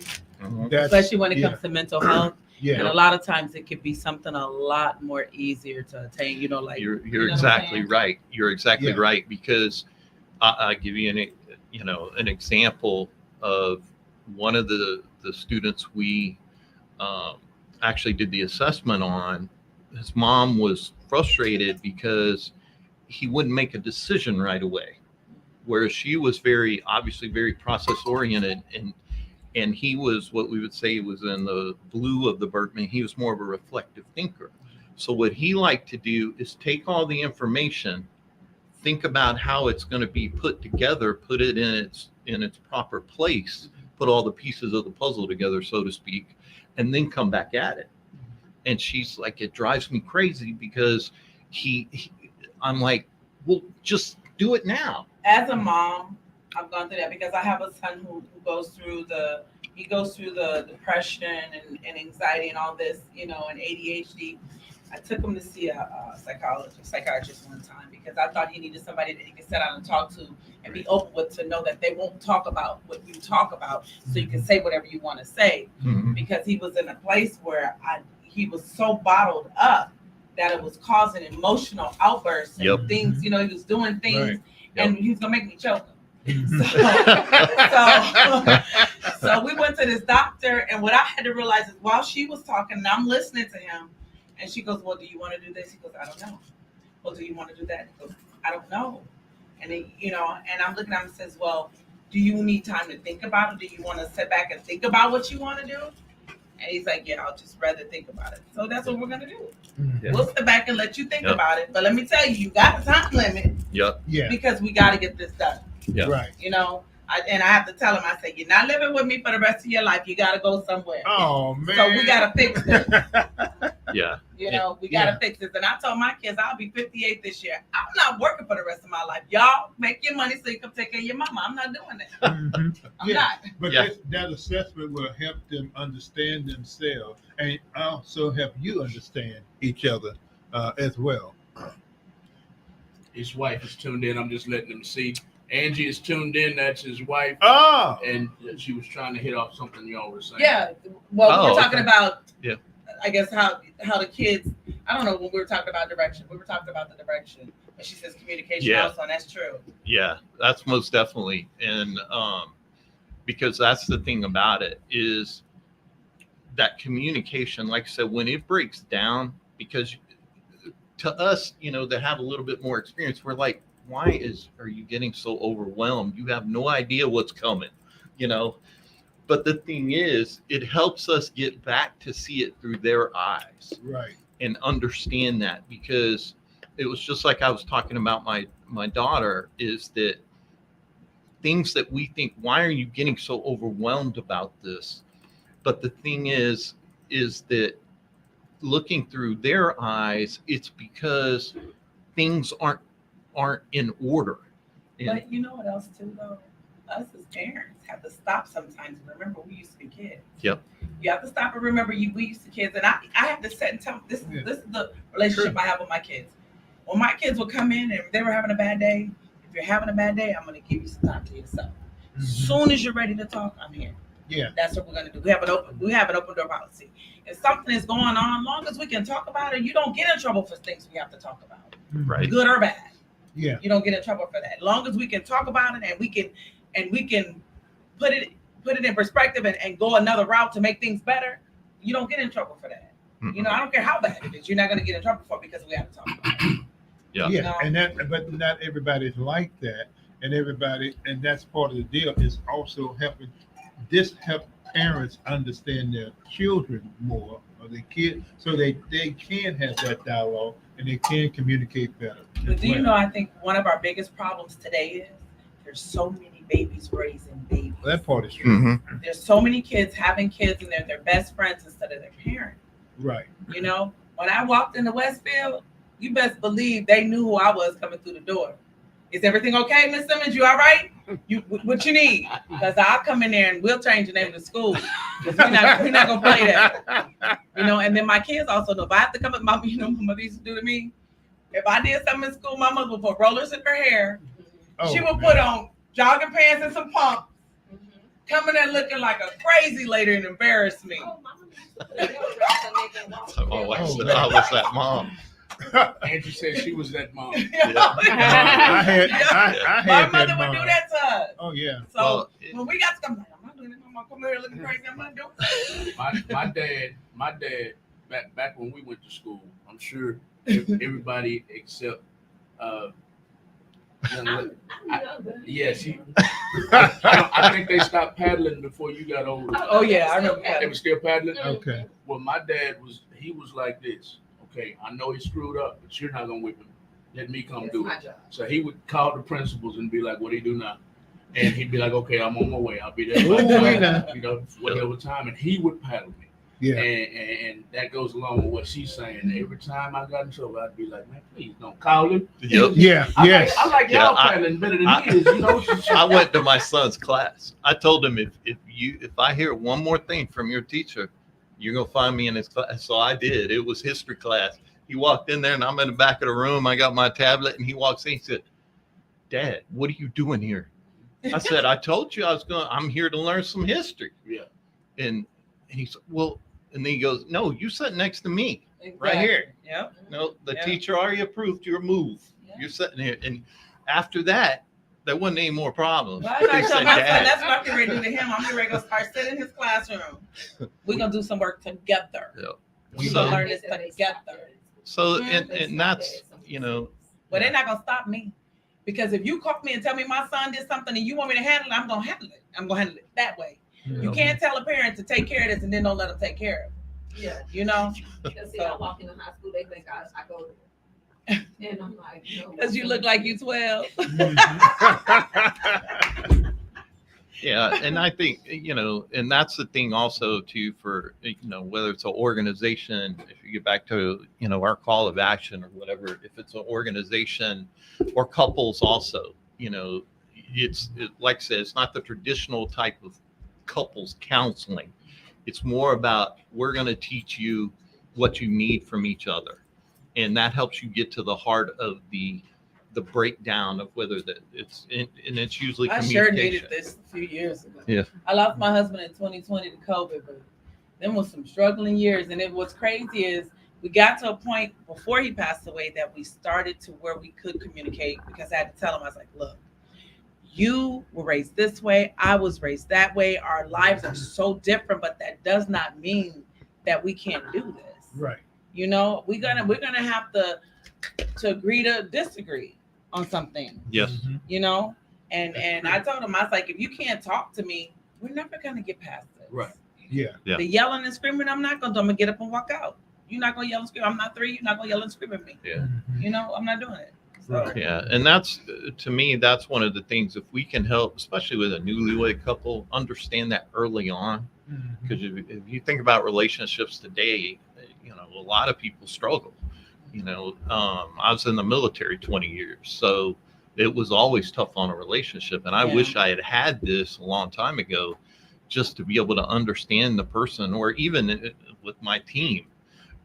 especially when it comes to mental health. And a lot of times it could be something a lot more easier to attain, you know, like You're you know exactly right. You're exactly right, because I'll give you an example of one of the students we actually did the assessment on. His mom was frustrated because he wouldn't make a decision right away, whereas she was obviously very process oriented, and he was what we would say was in the blue of the Berkman. He was more of a reflective thinker. So what he liked to do is take all the information, think about how it's going to be put together, put it in its proper place, put all the pieces of the puzzle together, so to speak, and then come back at it. And she's like, it drives me crazy because I'm like, well, just do it now. As a mom, I've gone through that because I have a son who goes through the depression and anxiety and all this, you know, and ADHD. I took him to see a psychiatrist one time because I thought he needed somebody that he could sit down and talk to and be open with, to know that they won't talk about what you talk about, so you can say whatever you want to say. Because he was in a place where he was so bottled up that it was causing emotional outbursts and things, you know, he was doing things and he was gonna make me choke him. So we went to this doctor, and what I had to realize is while she was talking and I'm listening to him, and she goes, well, do you want to do this? He goes, I don't know. Well, do you want to do that? He goes, I don't know. And then, you know, and I'm looking at him and says, well, do you need time to think about it? Do you want to sit back and think about what you want to do? And he's like, yeah, I'll just rather think about it. So that's what we're gonna do. Yeah. We'll sit back and let you think Yep. about it. But let me tell you, you got a time limit Yep. Yeah, because we got to get this done. Yeah. right. You know, and I have to tell him, I say, you're not living with me for the rest of your life. You got to go somewhere. Oh man. So we got to fix this. Yeah. You know, we got to fix this. And I told my kids, I'll be 58 this year. I'm not working for the rest of my life. Y'all make your money so you can take care of your mama. I'm not doing that. Mhm. I'm Yeah. not. But Yeah. that assessment will help them understand themselves and also help you understand each other as well. His wife is tuned in. I'm just letting them see. Angie is tuned in. That's his wife. Oh, And she was trying to hit off something y'all were saying. Yeah. Well, Oh, we're talking okay. about, Yeah. I guess, how the kids, I don't know, when we were talking about direction, we were talking about the direction. But she says communication Yeah. also, and that's true. Yeah, that's most definitely. And because that's the thing about it is that communication, like I said, when it breaks down, because to us, you know, that have a little bit more experience, we're like, why are you getting so overwhelmed? You have no idea what's coming, you know? But the thing is, it helps us get back to see it through their eyes right. and understand that, because it was just like I was talking about my daughter, is that things that we think, why are you getting so overwhelmed about this? But the thing is that looking through their eyes, it's because things aren't in order. And But you know what else too, though? Us as parents have to stop sometimes and remember we used to be kids. Yep. You have to stop and remember we used to kids, and I have to sit and tell this Yeah. this is the relationship I have with my kids. When my kids would come in and they were having a bad day, if you're having a bad day, I'm gonna give you some time to yourself. Mhm. Soon as you're ready to talk, I'm here. Yeah. That's what we're gonna do. We have an open door policy. If something is going on, long as we can talk about it, you don't get in trouble for things we have to talk about, right. good or bad. Yeah. You don't get in trouble for that. As long as we can talk about it and we can put it in perspective and go another route to make things better, you don't get in trouble for that. You know, I don't care how bad it is, you're not going to get in trouble for it because we have to talk about it. Yeah. Yeah. No. And but not everybody's like that. And that's part of the deal is also help parents understand their children more, or their kids, so they can have that dialogue and they can communicate better. But do you know, I think one of our biggest problems today is there's so many babies raising babies. Well, that part is true. Mm-hmm. There's so many kids having kids and they're their best friends instead of their parents. Right. You know, when I walked into Westfield, you best believe they knew who I was coming through the door. Is everything okay, Miss Simmons? You all right? What you need? Because I'll come in there and we'll change the name of the school. Because we're not gonna play that. You know, and then my kids also know if I have to come up, my mother used to do to me. If I did something in school, my mother would put rollers in her hair. Oh, She would man. put on jogging pants and some pumps, coming there looking like a crazy lady and embarrass me. So my wife Oh, said, man. I was that mom. Angie said she was that mom. I had My that mother would mom. do that to us. Oh yeah. So Well, when we got to come, I'm not doing it. I'm gonna come here looking crazy. I'm not doing it. My dad, back when we went to school, I'm sure everybody except yes, I think they stopped paddling before you got older. Oh yeah, I remember They that. were still paddling. Okay. Well, my dad he was like this. Okay, I know he screwed up, but you're not gonna whip him. Let me come do it. So he would call the principals and be like, "What do you do now?" And he'd be like, "Okay, I'm on my way. I'll be there by Ooh, wait time, now. you know, whatever time." And he would paddle me. Yeah. And that goes along with what she's saying. Every time I got in trouble, I'd be like, "Man, please don't call him." Yep. Yeah. Yes. I like Yeah, y'all paddling better than he is. You know. I went to my son's class. I told him if I hear one more thing from your teacher, you're gonna find me in his class. So I did. It was history class. He walked in there and I'm in the back of the room. I got my tablet and he walks in. He said, "Dad, what are you doing here?" I said, "I told you I'm here to learn some history." Yeah. And he said, "Well," and then he goes, "No, you sat next to me right here. Yep. No, the Yeah. teacher already approved your move. Yeah. You're sitting here." And after that, there wasn't any more problems. Well, But I he told said, my son, "Dad." that's what I'm getting ready to do to him. I'm getting ready to go start sitting in his classroom. We're gonna do some work together. We're So- gonna learn this together. So, and that's, you know, But they're not gonna stop me. Because if you call me and tell me my son did something and you want me to handle it, I'm gonna handle it. I'm gonna handle it that way. You can't tell a parent to take care of this and then don't let them take care of it. Yeah. You know, Because see, I walk into high school, they think I go there. And I'm like, no. because you look like you 12. Yeah, and I think, and that's the thing also too for, whether it's an organization, if you get back to, our call of action or whatever, if it's an organization or couples also, like I said, it's not the traditional type of couples counseling. It's more about, we're going to teach you what you need from each other. And that helps you get to the heart of the breakdown of whether that it's and it's usually I sure communication. needed this a few years ago. Yeah. I lost my husband in 2020 to COVID, but them was some struggling years. And what's crazy is we got to a point before he passed away that we started to where we could communicate, because I had to tell him, I was like, look, you were raised this way, I was raised that way. Our lives are so different, but that does not mean that we can't do this. Right. We're gonna have to agree to disagree on something. Yes. And I told him, I was like, if you can't talk to me, we're never gonna get past this. Right. Yeah. Yeah. The yelling and screaming, I'm not gonna do. I'm gonna get up and walk out. You're not gonna yell and scream. I'm not 3. You're not gonna yell and scream at me. Yeah. I'm not doing it. So, Yeah, and that's, to me, that's one of the things, if we can help, especially with a newlywed couple, understand that early on. Because if you think about relationships today, a lot of people struggle. I was in the military 20 years, so it was always tough on a relationship. And I wish I had this a long time ago, just to be able to understand the person, or even with my team,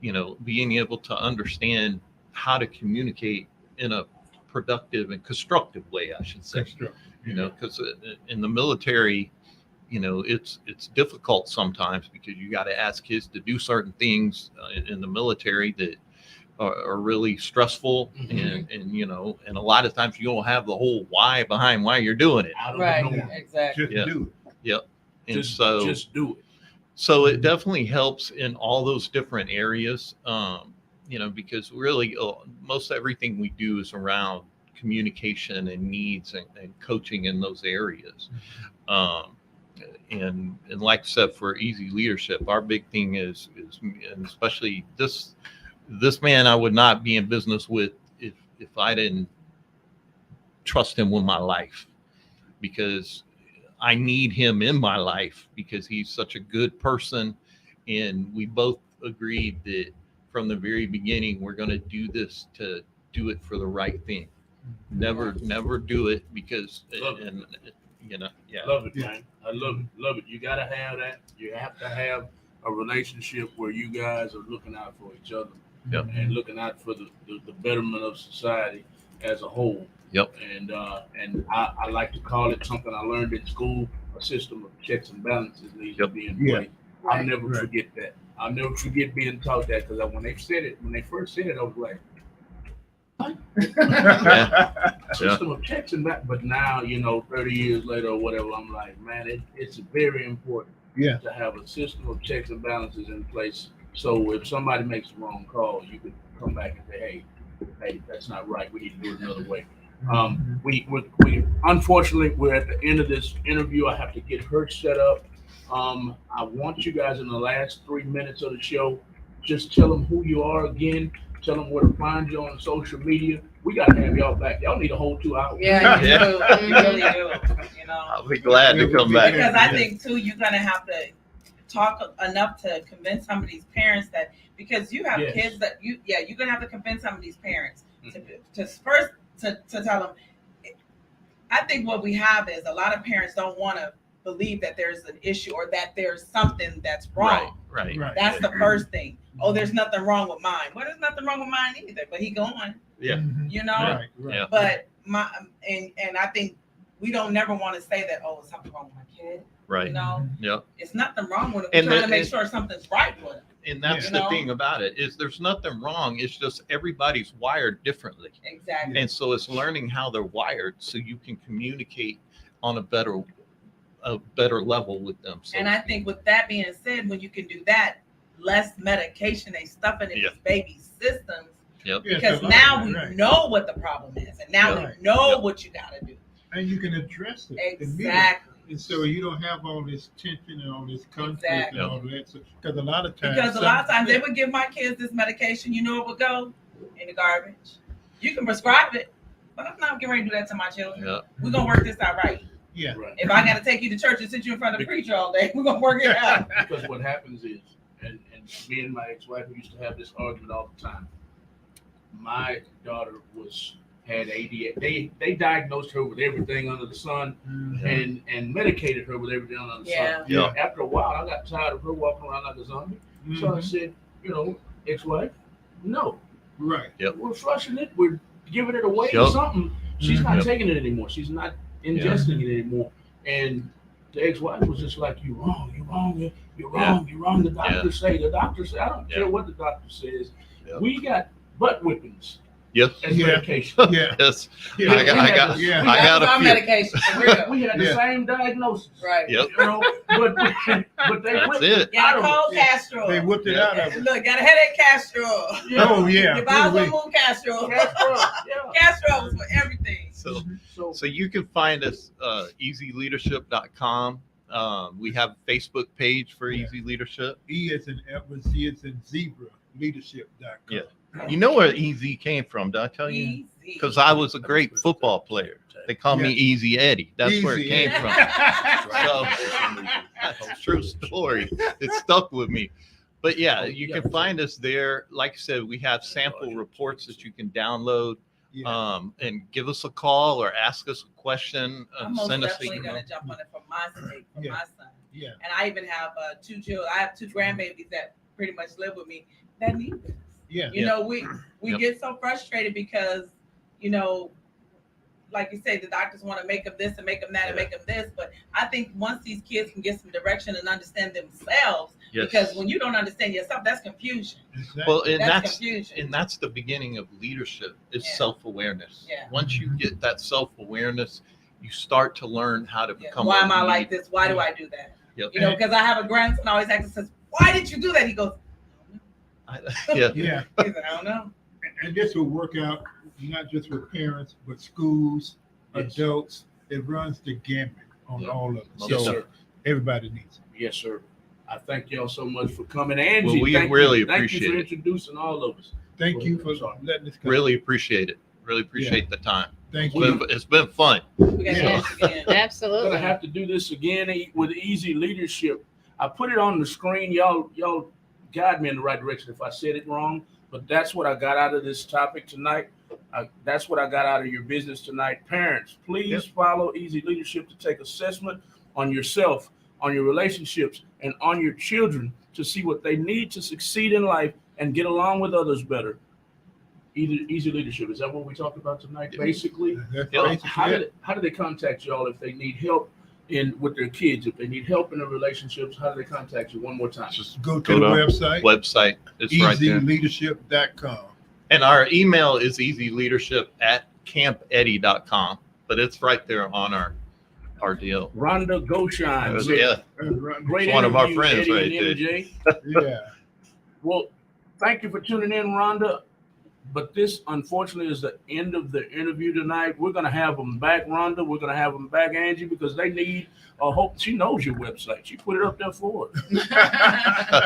being able to understand how to communicate in a productive and constructive way, I should say. Because in the military, it's difficult sometimes, because you got to ask kids to do certain things in the military that are really stressful. And and a lot of times you don't have the whole why behind why you're doing it. Out of right, the norm. exactly. Just do it. And Just do it. so it definitely helps in all those different areas, because really most everything we do is around communication and needs and coaching in those areas. And like I said, for Easy Leadership, our big thing is and especially this man, I would not be in business with if I didn't trust him with my life, because I need him in my life, because he's such a good person. And we both agreed that from the very beginning, we're going to do this to do it for the right thing. Never do it because, Love it. and yeah. Love it, man. I love it. Love it. You got to have that. You have to have a relationship where you guys are looking out for each other. Yep. And looking out for the betterment of society as a whole. Yep. And I like to call it something I learned in school, a system of checks and balances needs to be in place. I'll never forget that. I'll never forget being taught that, because when they first said it, I was like, what? System of checks and balances. But now, 30 years later or whatever, I'm like, man, it's very important to have a system of checks and balances in place. So if somebody makes the wrong call, you could come back and say, hey, that's not right. We need to do it another way. We unfortunately, we're at the end of this interview. I have to get her set up. I want you guys in the last 3 minutes of the show, just tell them who you are again. Tell them where to find you on social media. We got to have y'all back. Y'all need a whole 2 hours. Yeah, you do. You really do. I'll be glad to come back. Because I think too, you're gonna have to talk enough to convince some of these parents that, because you have kids that you're gonna have to convince some of these parents to first tell them. I think what we have is a lot of parents don't want to believe that there's an issue or that there's something that's wrong. Right. That's the first thing. Oh, there's nothing wrong with mine. Well, there's nothing wrong with mine either, but he going. Yeah. Right. Yeah. But and I think we don't never want to say that, oh, something wrong with my kid. Right. Yeah. It's nothing wrong with it. We're trying to make sure something's right with him. And that's the thing about it, is there's nothing wrong. It's just everybody's wired differently. Exactly. And so it's learning how they're wired so you can communicate on a better level with them. So, and I think with that being said, when you can do that, less medication they stuffing in these babies' systems. Yep. Because now we know what the problem is, and now we know what you got to do. And you can address it. Exactly. And so you don't have all this tension and all this conflict Exactly. and all that. Because a lot of times, Because a lot of times they would give my kids this medication, you know it would go in the garbage. You can prescribe it, but I'm not getting ready to do that to my children. Yeah. We're gonna work this out right. yeah, Right. If I gotta take you to church and sit you in front of the preacher all day, we're gonna work it out. Because what happens is, and me and my ex-wife used to have this argument all the time. My daughter had ADHD. They diagnosed her with everything under the sun and medicated her with everything under the Yeah. sun. Yeah. After a while, I got tired of her walking around like a zombie. So I said, ex-wife, no, right. we're flushing it. We're giving it away or Yep. something. She's not Yep. taking it anymore. She's not ingesting it anymore. And the ex-wife was just like, you're wrong. The doctor say, I don't care what the doctor says. Yeah. We got butt whippings Yes. as Yeah. medication. Yeah, Yes. yeah. I got That a was our few. medication for real. We had the Yeah. same diagnosis. Right. Yep. But they That's whipped it. Got a I cold castor. They whipped it out of it. Look, got a headache castor. Oh yeah. Your bowels Really. don't move castor. Yeah. Castor was for everything. So you can find us easyleadership.com. We have a Facebook page for Yeah. Easy Leadership. E as in Edward, Z as in zebra, leadership.com. Yeah. You know where Easy came from, did I tell you? Easy. Because I was a great football player. They call me Easy Eddie. That's where it Easy came Eddie. from. So that's a true story. It stuck with me. But yeah, you can find us there. Like I said, we have sample reports that you can download. Yeah. And give us a call or ask us a question. I'm most Send us an definitely email. gonna jump on it for my sake, for Yeah. my son. Yeah. And I even have 2 children. I have 2 grandbabies that pretty much live with me that need this. Yeah. You know, we Yep. get so frustrated because, like you say, the doctors want to make them this and make them that and make them this. But I think once these kids can get some direction and understand themselves, Yes. because when you don't understand yourself, that's confusion. Exactly. Well, and That's that's confusion. the beginning of leadership is Yeah. self-awareness. Yeah. Once you get that self-awareness, you start to learn how to Yeah. become. Why a am I like leader. this? Why do I do that? Yep. Because I have a grandson always asks, says, "Why did you do that?" He goes, Yeah. Yeah. he said, "I don't know." And this will work out not just with parents, but schools, Yes. adults. It runs the gambit on Yeah. all of them. Yes, So sir. everybody needs it. Yes, sir. I thank y'all so much for coming. Angie, Well, we thank really you. Thank you appreciate for it. introducing all of us. Thank you for Sorry. letting us come. Really appreciate it. Really appreciate the time. Thank It's you. been fun. We got to Yeah. do this again. We're Absolutely. gonna have to do this again with Easy Leadership. I put it on the screen. Y'all guide me in the right direction if I said it wrong. But that's what I got out of this topic tonight. That's what I got out of your business tonight. Parents, please follow Easy Leadership to take assessment on yourself, on your relationships, and on your children to see what they need to succeed in life and get along with others better. Easy Leadership. Is that what we talked about tonight? Yeah. Basically, That's Yeah. basically how it. do they contact y'all if they need help with their kids? If they need help in their relationships, how do they contact you? One more time. Just Go to Go the to our website, website. It's right there. easyleadership.com. And our email is easyleadership@campeddie.com. But it's right there on our deal. Rhonda Goshine. Yeah. Great One of our interview, friends Eddie right and there. MJ. Yeah. Well, thank you for tuning in, Rhonda. But this, unfortunately, is the end of the interview tonight. We're going to have them back, Rhonda. We're going to have them back, Angie, because they need a hope. She knows your website. She put it up there for us.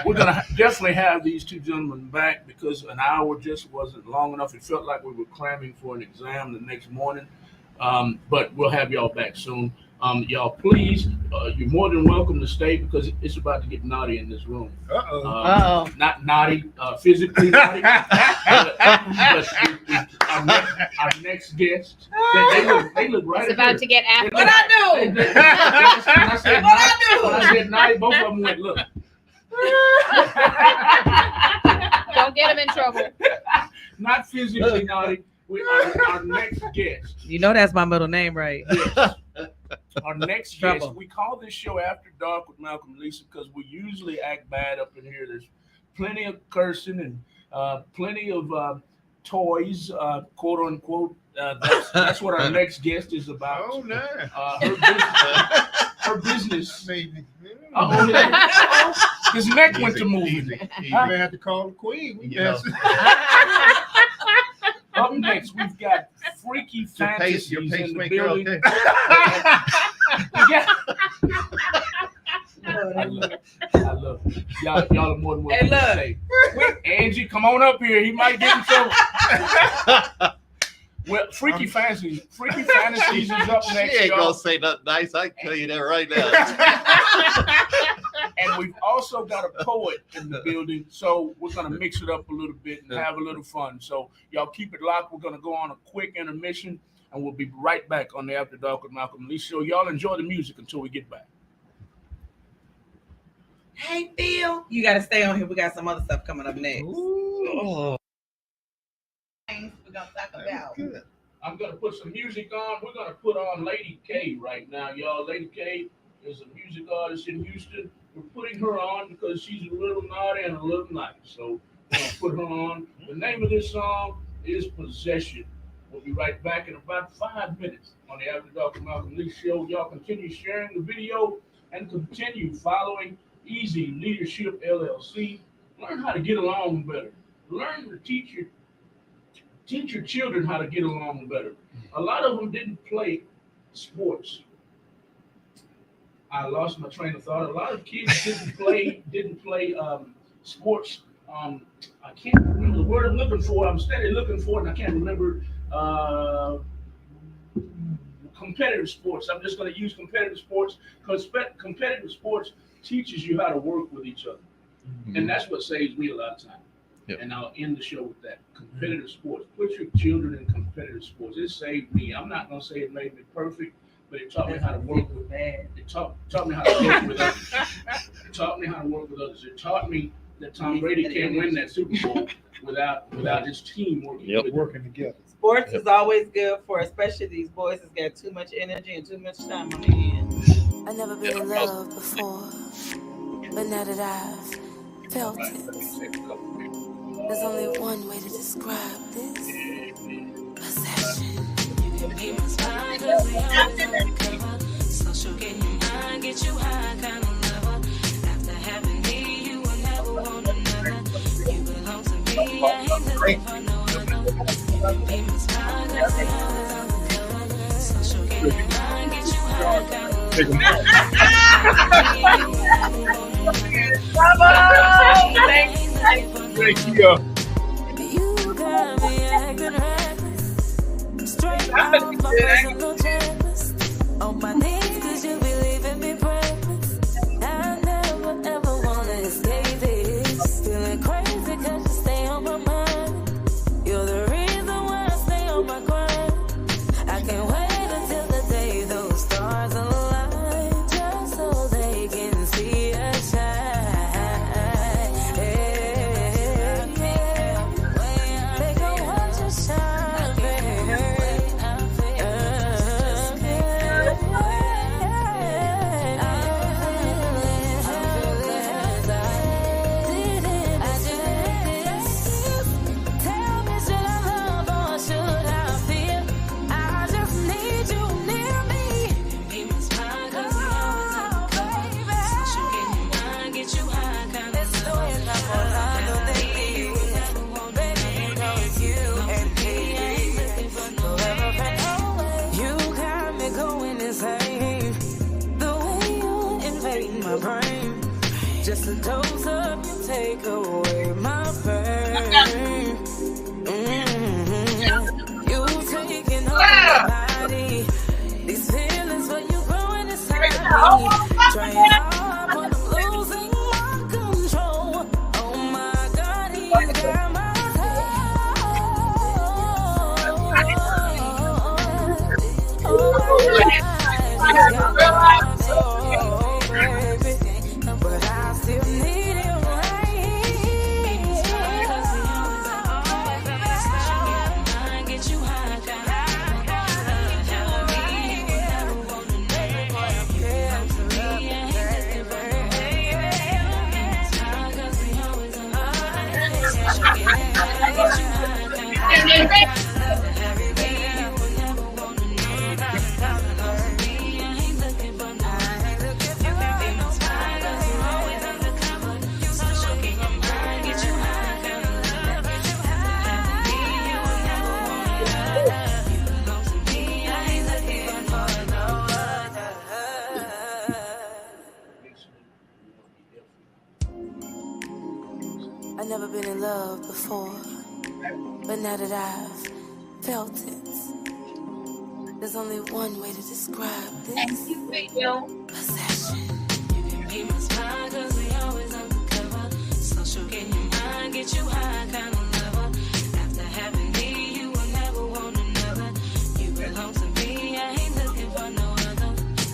We're going to definitely have these 2 gentlemen back because an hour just wasn't long enough. It felt like we were cramming for an exam the next morning. But we'll have y'all back soon. Y'all, please, you're more than welcome to stay because it's about to get naughty in this room. Uh-oh. Uh-oh. Not naughty, physically naughty, but our next guest, they look right It's at about her. to get after. What I do? When I said What I naughty, do? when I said naughty, both of them went, look. Don't get him in trouble. Not physically naughty. Our next guest. You know that's my middle name, right? Our next Trouble. guest, we call this show After Dark with Malcolm and Lisa because we usually act bad up in here. There's plenty of cursing and plenty of toys, quote unquote. That's what our next guest is about. Oh, nice. Her business. Maybe. His neck went to moving. Easy. You may have to call the queen. You know. Up next, we've got Freaky Your Fantasies in the pacemaker, building. okay? I love it. Y'all are more than Hey, welcome to say. Angie, come on up here. He might get in trouble. Well, Freaky Fantasies is up She next, ain't y'all. gonna say nothing nice. I can tell you that right now. And we've also got a poet in the building, so we're gonna mix it up a little bit and have a little fun. So y'all keep it locked. We're gonna go on a quick intermission, and we'll be right back on the After Dark with Malcolm Lee Show. Y'all enjoy the music until we get back. Hey, Phil. You got to stay on here. We got some other stuff coming up next. Things we're going to talk about. I'm gonna put some music on. We're gonna put on Lady K right now, y'all. Lady K is a music artist in Houston. We're putting her on because she's a little naughty and a little nice. So we're gonna put her on. The name of this song is Possession. We'll be right back in about 5 minutes on the After Dark with Malcolm Lee Show. Y'all continue sharing the video and continue following Easy Leadership LLC. Learn how to get along better. Learn to teach your children how to get along better. A lot of them didn't play sports. I lost my train of thought. A lot of kids didn't play sports. I can't remember the word I'm looking for. I'm steadily looking for it, and I can't remember competitive sports. I'm just going to use competitive sports because competitive sports teaches you how to work with each other. And that's what saves me a lot of time. Yep. And I'll end the show with that. Competitive sports. Put your children in competitive sports. It saved me. I'm not going to say it made me perfect, but it taught me how to work with It taught me how to work with others. It taught me how to work with others. It taught me that Tom Brady can't win that Super Bowl without his team Working together. Sports is always good for, especially these boys that's got too much energy and too much time on their hands. I've never been in love before, but now that I've felt it, there's only one way to describe this: possession. You can be my spy, cause we always undercover. Social get your mind, get you high, kind of lover. After having me, you will never want another. You belong to me, I ain't looking for no other. You can be my spy, cause we always undercover. Social get your mind, get you high, kind of lover. Bravo! Thank you. Thank you. You got me acting reckless. Straight off my personal checklist. On my knees, cause you be leaving me breathless. I never ever wanna escape this. Feeling crazy cause you stay on my mind. You're the reason why I stay on my grind. I can't wait until the day those stars align, just so they can see us shine. Just a dose of you take away my pain. You taking over my body. These feelings for you growing inside me. Trying hard, but I'm losing my control. Oh my God, he's got my soul. Oh my God, he's got my soul. But I still need him right. love before, but now that I've felt it, there's only one way to describe this possession. You can be my spy, cause we always undercover. Social get your mind, get you high, kind of lover. After having me, you will never want another. You belong to me, I ain't looking for no other.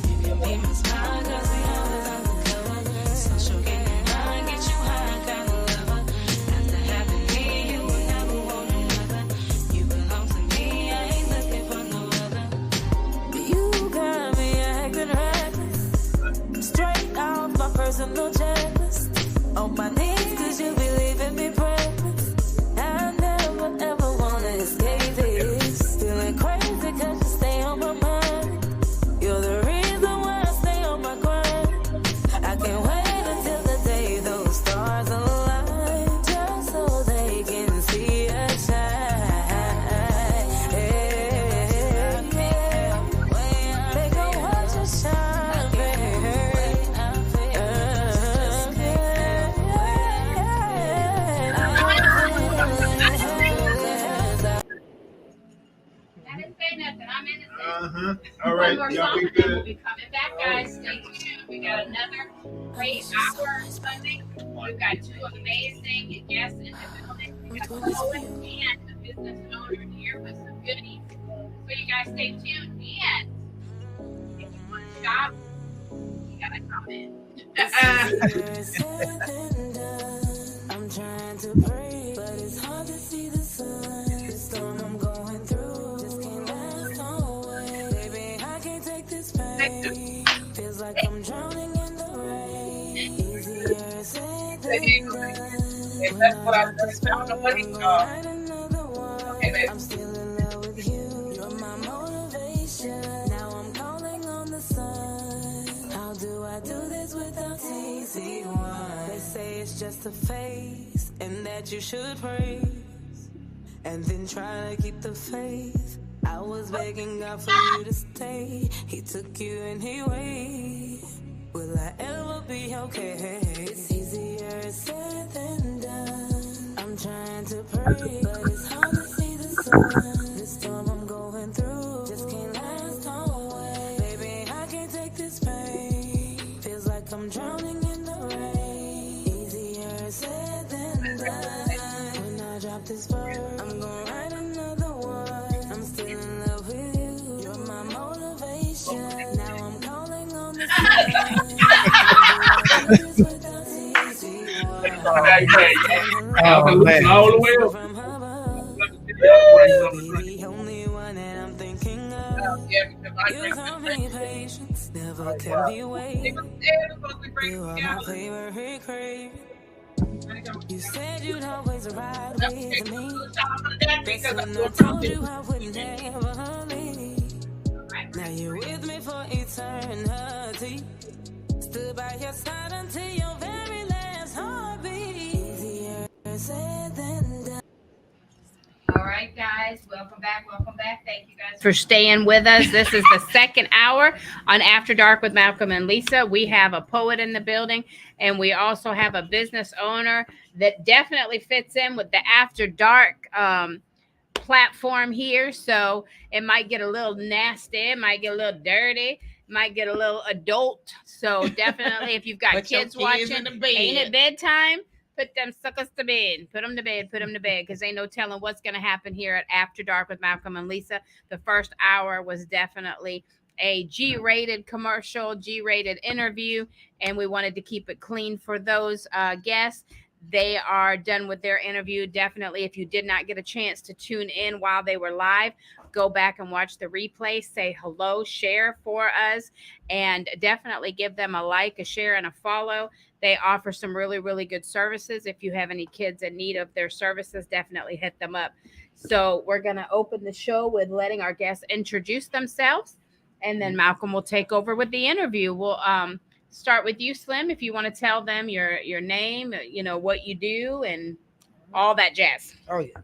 You can be my spy, cause we always undercover. Social get your mind, get you high, kind of lover. After having me, you will never want another. You belong to me, I ain't looking for no other. You got me acting reckless, straight off my personal checklist. On my knees, cause you be leaving me breathless. I never ever wanna escape this. Feeling crazy cause you stay on my mind. You're the reason why I stay on my grind. I can't wait until the day those stars align, just so they can see us shine. They gon' watch us shine, baby. I didn't say nothing. I'm innocent. All right, One more y'all song, be and then we'll good. be coming back, guys. Stay tuned. We got another great hour Sunday. We've got two amazing guests in the building. We got a poet and a business owner here with some goodies. So you guys stay tuned. And if you want to shop, you gotta come in. I'm trying to pray, but it's hard to see the sun. The storm I'm going through just can't last always. Baby, I can't take this pain. Feels like I'm drowning in the rain. Easier said than done. When I drop this ball, I'm gonna write another one. I'm still in love with you. You're my motivation. Now I'm calling on the sun. How do I do this without easy one? They say it's just a phase and that you should praise and then try to keep the faith. I was begging God for you to stay. He took you and he waited. Will I ever be okay? It's easier said than done. I'm trying to pray, but it's hard to see the sun. This storm I'm going through just can't last always. Baby, I can't take this pain. Feels like I'm drowning in the rain. Easier said than done. When I drop this verse, I'm gonna write another one. I'm still in love with you. You're my motivation. Now I'm calling on the sun. I've been listening all the way up. The only one that I'm thinking of. You taught me patience, never can be waited. You are my favorite crave. You said you'd always ride with me. That's when I told you I would never leave. Now you're with me for eternity. Stood by your side until your very last heartbeat. Easier said than done. All right, guys, welcome back. Thank you guys for staying with us. This is the second hour on After Dark with Malcolm and Lisa. We have a poet in the building, and we also have a business owner that definitely fits in with the After Dark platform here. So it might get a little nasty, it might get a little dirty, might get a little adult. So definitely, if you've got kids watching, ain't it bedtime? Put them suckers to bed. Put them to bed. Because ain't no telling what's going to happen here at After Dark with Malcolm and Lisa. The first hour was definitely a G-rated commercial, G-rated interview, and we wanted to keep it clean for those guests. They are done with their interview. Definitely, if you did not get a chance to tune in while they were live, go back and watch the replay. Say hello, share for us, and definitely give them a like, a share, and a follow. They offer some really, really good services. If you have any kids in need of their services, definitely hit them up. So we're going to open the show with letting our guests introduce themselves, and then Malcolm will take over with the interview. We'll start with you, Slim, if you want to tell them your name, what you do, and all that jazz. Oh, yeah.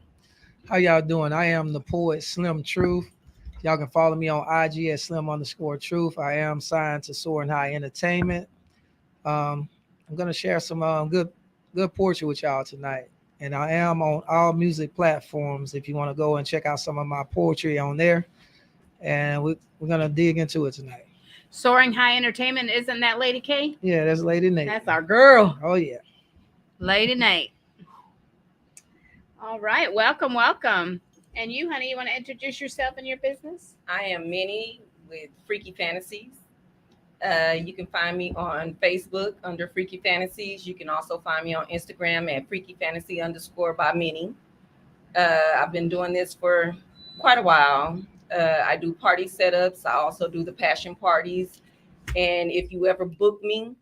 How y'all doing? I am the poet Slim Truth. Y'all can follow me on IG at Slim_Truth. I am signed to Soaring High Entertainment. I'm going to share some good poetry with y'all tonight. And I am on all music platforms if you want to go and check out some of my poetry on there. And we're going to dig into it tonight. Soaring High Entertainment, isn't that Lady K? Yeah, that's Lady Nate. That's our girl, Oh, yeah. Lady Nate. All right, welcome, welcome. And you, honey, you want to introduce yourself and your business? I am Minnie with Freaky Fantasies. You can find me on Facebook under Freaky Fantasies. You can also find me on Instagram at freakyfantasy_by Minnie. I've been doing this for quite a while. I do party setups. I also do the passion parties. And if you ever book me,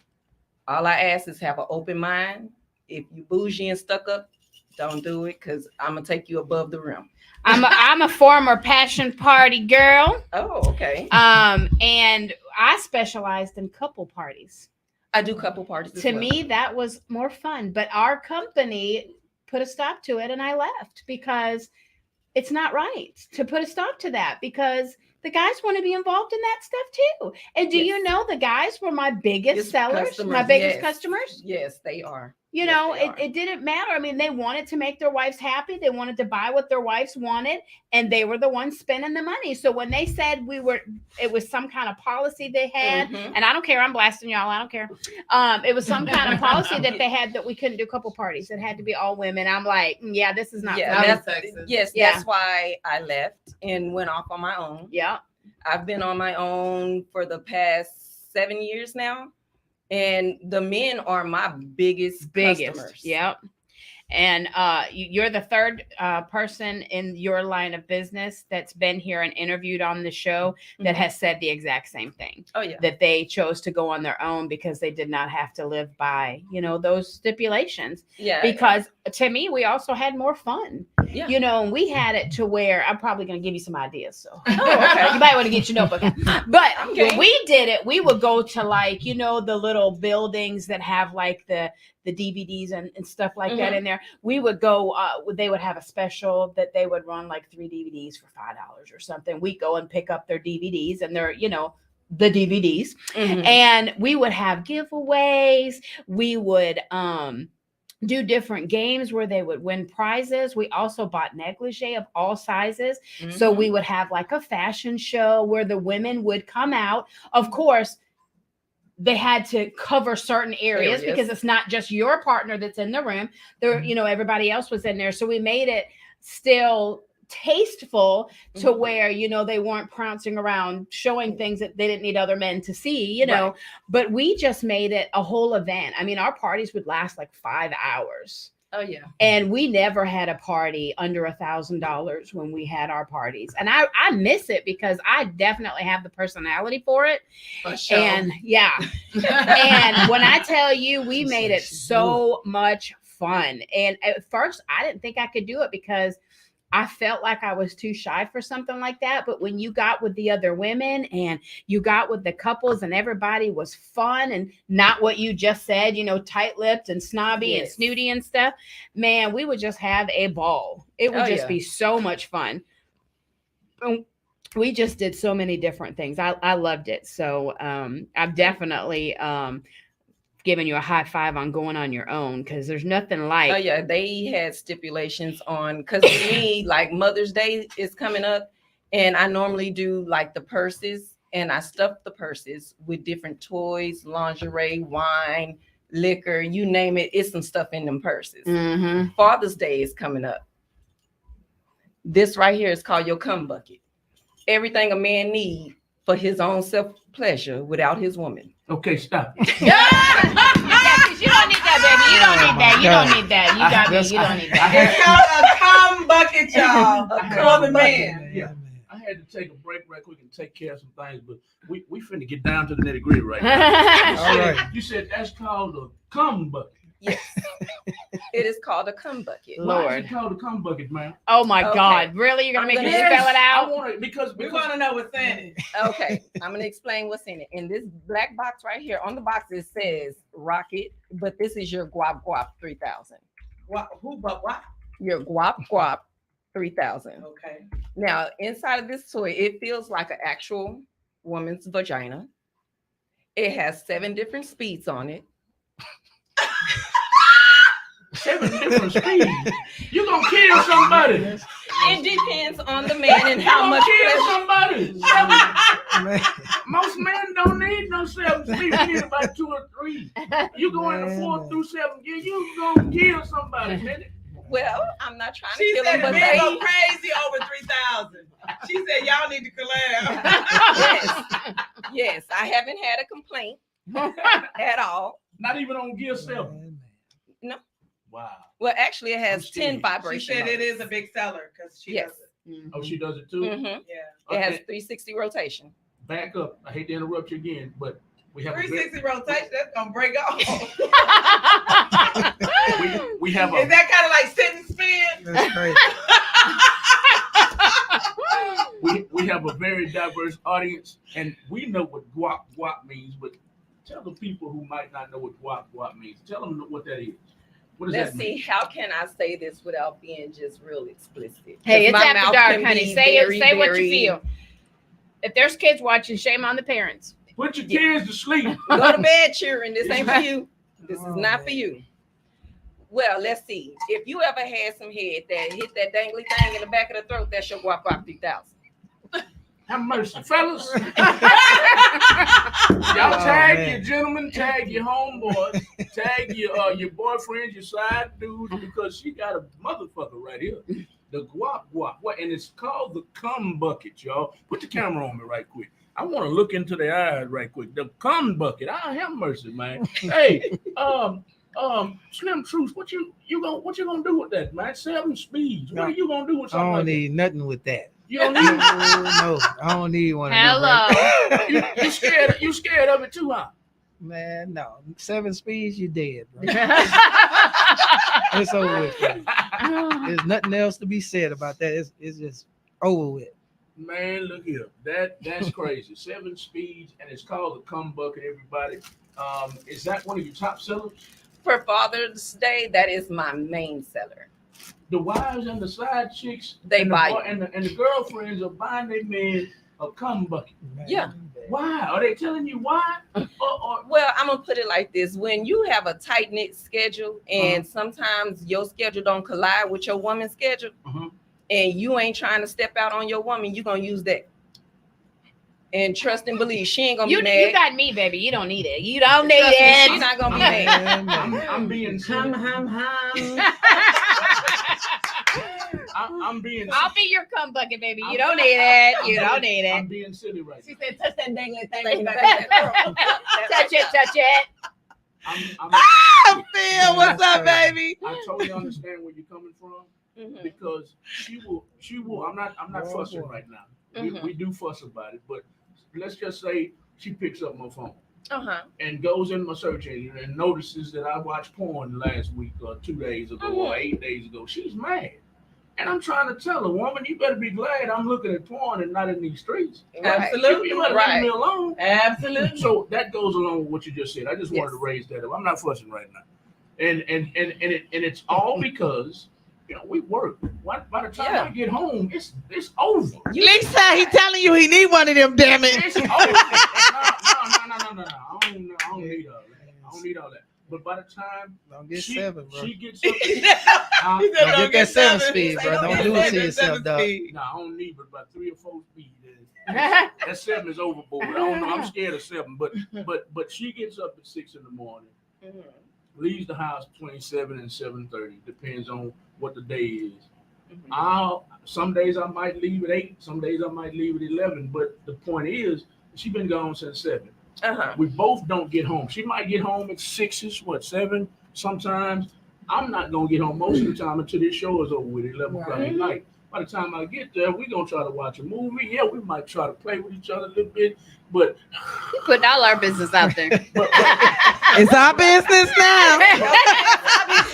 all I ask is have an open mind. If you bougie and stuck up, don't do it, because I'm going to take you above the rim. I'm a former passion party girl. Oh, okay. And I specialized in couple parties. I do couple parties as To well. me, that was more fun. But our company put a stop to it, and I left because it's not right to put a stop to that, because the guys want to be involved in that stuff too. And do you know the guys were my biggest Yes, sellers, customers, my biggest yes. customers? Yes, they are. You Yes, know, they are. it didn't matter. I mean, they wanted to make their wives happy. They wanted to buy what their wives wanted, and they were the ones spending the money. So when they said it was some kind of policy they had, Mhm. and I don't care, I'm blasting y'all, I don't care. It was some kind of policy that they had that we couldn't do couple parties. It had to be all women. I'm like, yeah, this is not Yeah, fair. yes, Yeah. that's why I left and went off on my own. Yeah. I've been on my own for the past 7 years now, and the men are my biggest customers. Yep. And you're the third person in your line of business that's been here and interviewed on the show that Mhm. has said the exact same thing, Oh yeah. that they chose to go on their own because they did not have to live by, those stipulations. Yeah. Because to me, we also had more fun. Yeah. And we had it to where I'm probably going to give you some ideas. So Oh, okay. you might want to get your notebook out. But Okay. when we did it, we would go to the little buildings that have like the DVDs and stuff like that in there. We would go, they would have a special that they would run like 3 DVDs for $5 or something. We go and pick up their DVDs, and they're, the DVDs. Mhm. And we would have giveaways. We would do different games where they would win prizes. We also bought negligee of all sizes. So Mhm. we would have like a fashion show where the women would come out. Of course, they had to cover certain areas because it's not just your partner that's in the room. There, everybody else was in there. So we made it still tasteful to where, they weren't prancing around showing things that they didn't need other men to see, Right. but we just made it a whole event. I mean, our parties would last like 5 hours. Oh yeah. And we never had a party under $1,000 when we had our parties. And I miss it because I definitely have the personality for it. For sure. And yeah. And when I tell you, we made it so much fun. And at first, I didn't think I could do it because I felt like I was too shy for something like that. But when you got with the other women and you got with the couples and everybody was fun and not what you just said, tight-lipped and snobby and snooty and stuff, man, we would just have a ball. It would just be so much fun. We just did so many different things. I loved it. So I've definitely giving you a high five on going on your own, because there's nothing like. Oh yeah, they had stipulations on, because to me, like Mother's Day is coming up, and I normally do like the purses, and I stuff the purses with different toys, lingerie, wine, liquor, you name it. It's some stuff in them purses. Mm-hmm. Father's Day is coming up. This right here is called your cum bucket. Everything a man needs for his own self-pleasure without his woman. Okay, stop. You don't need that, baby. You don't need that. You don't need that. You got me. You don't need that. It's called a cum bucket, y'all. For the man. Yeah. I had to take a break right quick and take care of some things, but we finna get down to the nitty gritty right now. All right. You said that's called a cum bucket. Yes. It is called a cum bucket. Why is Lord. it called a cum bucket, man? Oh my Okay. God. Really? You're going to I'm make me gonna- spell it I out? want it because We want to know what's in it. Okay, I'm gonna explain what's in it. In this black box right here, on the box it says Rocket, but this is your Guap Guap 3000. What? Who? But what? Your Guap Guap 3000. Okay. Now, inside of this toy, it feels like an actual woman's vagina. It has 7 different speeds on it. 7 different speeds. You gonna kill somebody. It depends on the man and how You much gonna kill pleasure. somebody. Man, Most men don't need no 7 speeds. We need about 2 or 3. You go in the 4 through 7 gear, you gonna kill somebody, man. Well, I'm not trying to She kill said him, but men go they. crazy over 3,000. She said y'all need to collab. Yes, yes, I haven't had a complaint at all. Not even on gear 7. Wow. Well, actually, it I'm has 10 scared. She vibration. said it is a big seller because she Yes. does it. Oh, she does it too? Mm-hmm. Yeah. It has Okay, 360 rotation. back up. I hate to interrupt you again, but we have a 360 rotation, that's gonna break off. we have Is a that kind of like sit and spin? that's crazy. we have a very diverse audience, and we know what guap means, but tell the people who might not know what guap means. Tell them what that is. What does Let's that see, mean? how can I say this without being just real explicit? Hey, 'Cause it's my after mouth dark, can honey. be Say it. very, Say what you very- feel. If there's kids watching, shame on the parents. Put your kids to sleep. Go to bed, children. This ain't for you. This is Oh, not man. for you. Well, let's see. If you ever had some head that hit that dangly thing in the back of the throat, that's your guap 3000. Have mercy, fellas. Y'all Oh, tag man. your gentlemen, tag your homeboys, tag your boyfriends, your side dudes, because she got a motherfucker right here. The guap. What? And it's called the cum bucket, y'all. Put the camera on me right quick. I want to look into their eyes right quick. The cum bucket. I have mercy, man. Hey, Slim Truth, what you gonna do with that, man? 7 speeds. What are you gonna do with I something don't like that? need nothing with that. You don't need. No, I don't need one. of them, Hello. You scared of it too, huh? Man, no. 7 speeds, you dead, bro. It's over with. Bro. There's nothing else to be said about that. It's just over with. Man, look here. That's crazy. 7 speeds, and it's called the cum bucket, everybody. Is that one of your top sellers? For Father's Day, that is my main seller. The wives and the side chicks, They and buy the, it. and the girlfriends are buying their men a cum bucket. Man, Yeah. Why? Are they telling you why? Or Well, I'm gonna put it like this: when you have a tight knit schedule, and sometimes your schedule don't collide with your woman's schedule, Uh-huh. and you ain't trying to step out on your woman, you gonna use that. And trust and believe, she ain't gonna You be mad. got me, baby. You don't need it. You don't need Trust me, she it. not gonna be mad. Man, I'm being silly. hum. I'm being I'll be your cum bucket, baby. You don't need it. You don't need I'm it. being silly right now. said, touch that dangly Touch thing. it. I'm Phil, what's up, baby? I totally understand where you're coming from. Mhm. Because she will. I'm not Oh, fussing boy. right now. We, Mhm. we do fuss about it, but let's just say she picks up my phone Uh-huh. and goes in my search engine and notices that I watched porn last week or 2 days ago or 8 days ago. She's mad. And I'm trying to tell her, woman, you better be glad I'm looking at porn and not in these streets. Absolutely. You better leave me alone. Absolutely. So that goes along with what you just said. I just wanted to Yes. raise that up. I'm not fussing right now. And it's all because we work. By the time I get home, it's over. Lisa, he telling you he need one of them, damn it. It's over. No. I don't need all that. I don't need all that. But by the time don't get she 7, bro. she gets up, He I, said, Don't get that 7 He speed, said, bro. Don't do it to yourself, dog. no, I don't need but about 3 or 4 speed. That 7 is overboard. I don't know. I'm scared of 7, but she gets up at 6 in the morning. Mhm. Leaves the house between 7 and 7:30. Depends on what the day is. Mhm. Some days I might leave at 8. Some days I might leave at 11. But the point is, she's been gone since 7. Uh-huh. We both don't get home. She might get home at 6, 7 sometimes. I'm not gonna get home most of the time until this show is over with at 11 o'clock at night. By the time I get there, we're gonna try to watch a movie. Yeah, we might try to play with each other a little bit, but Putting all our business out there. It's our business now.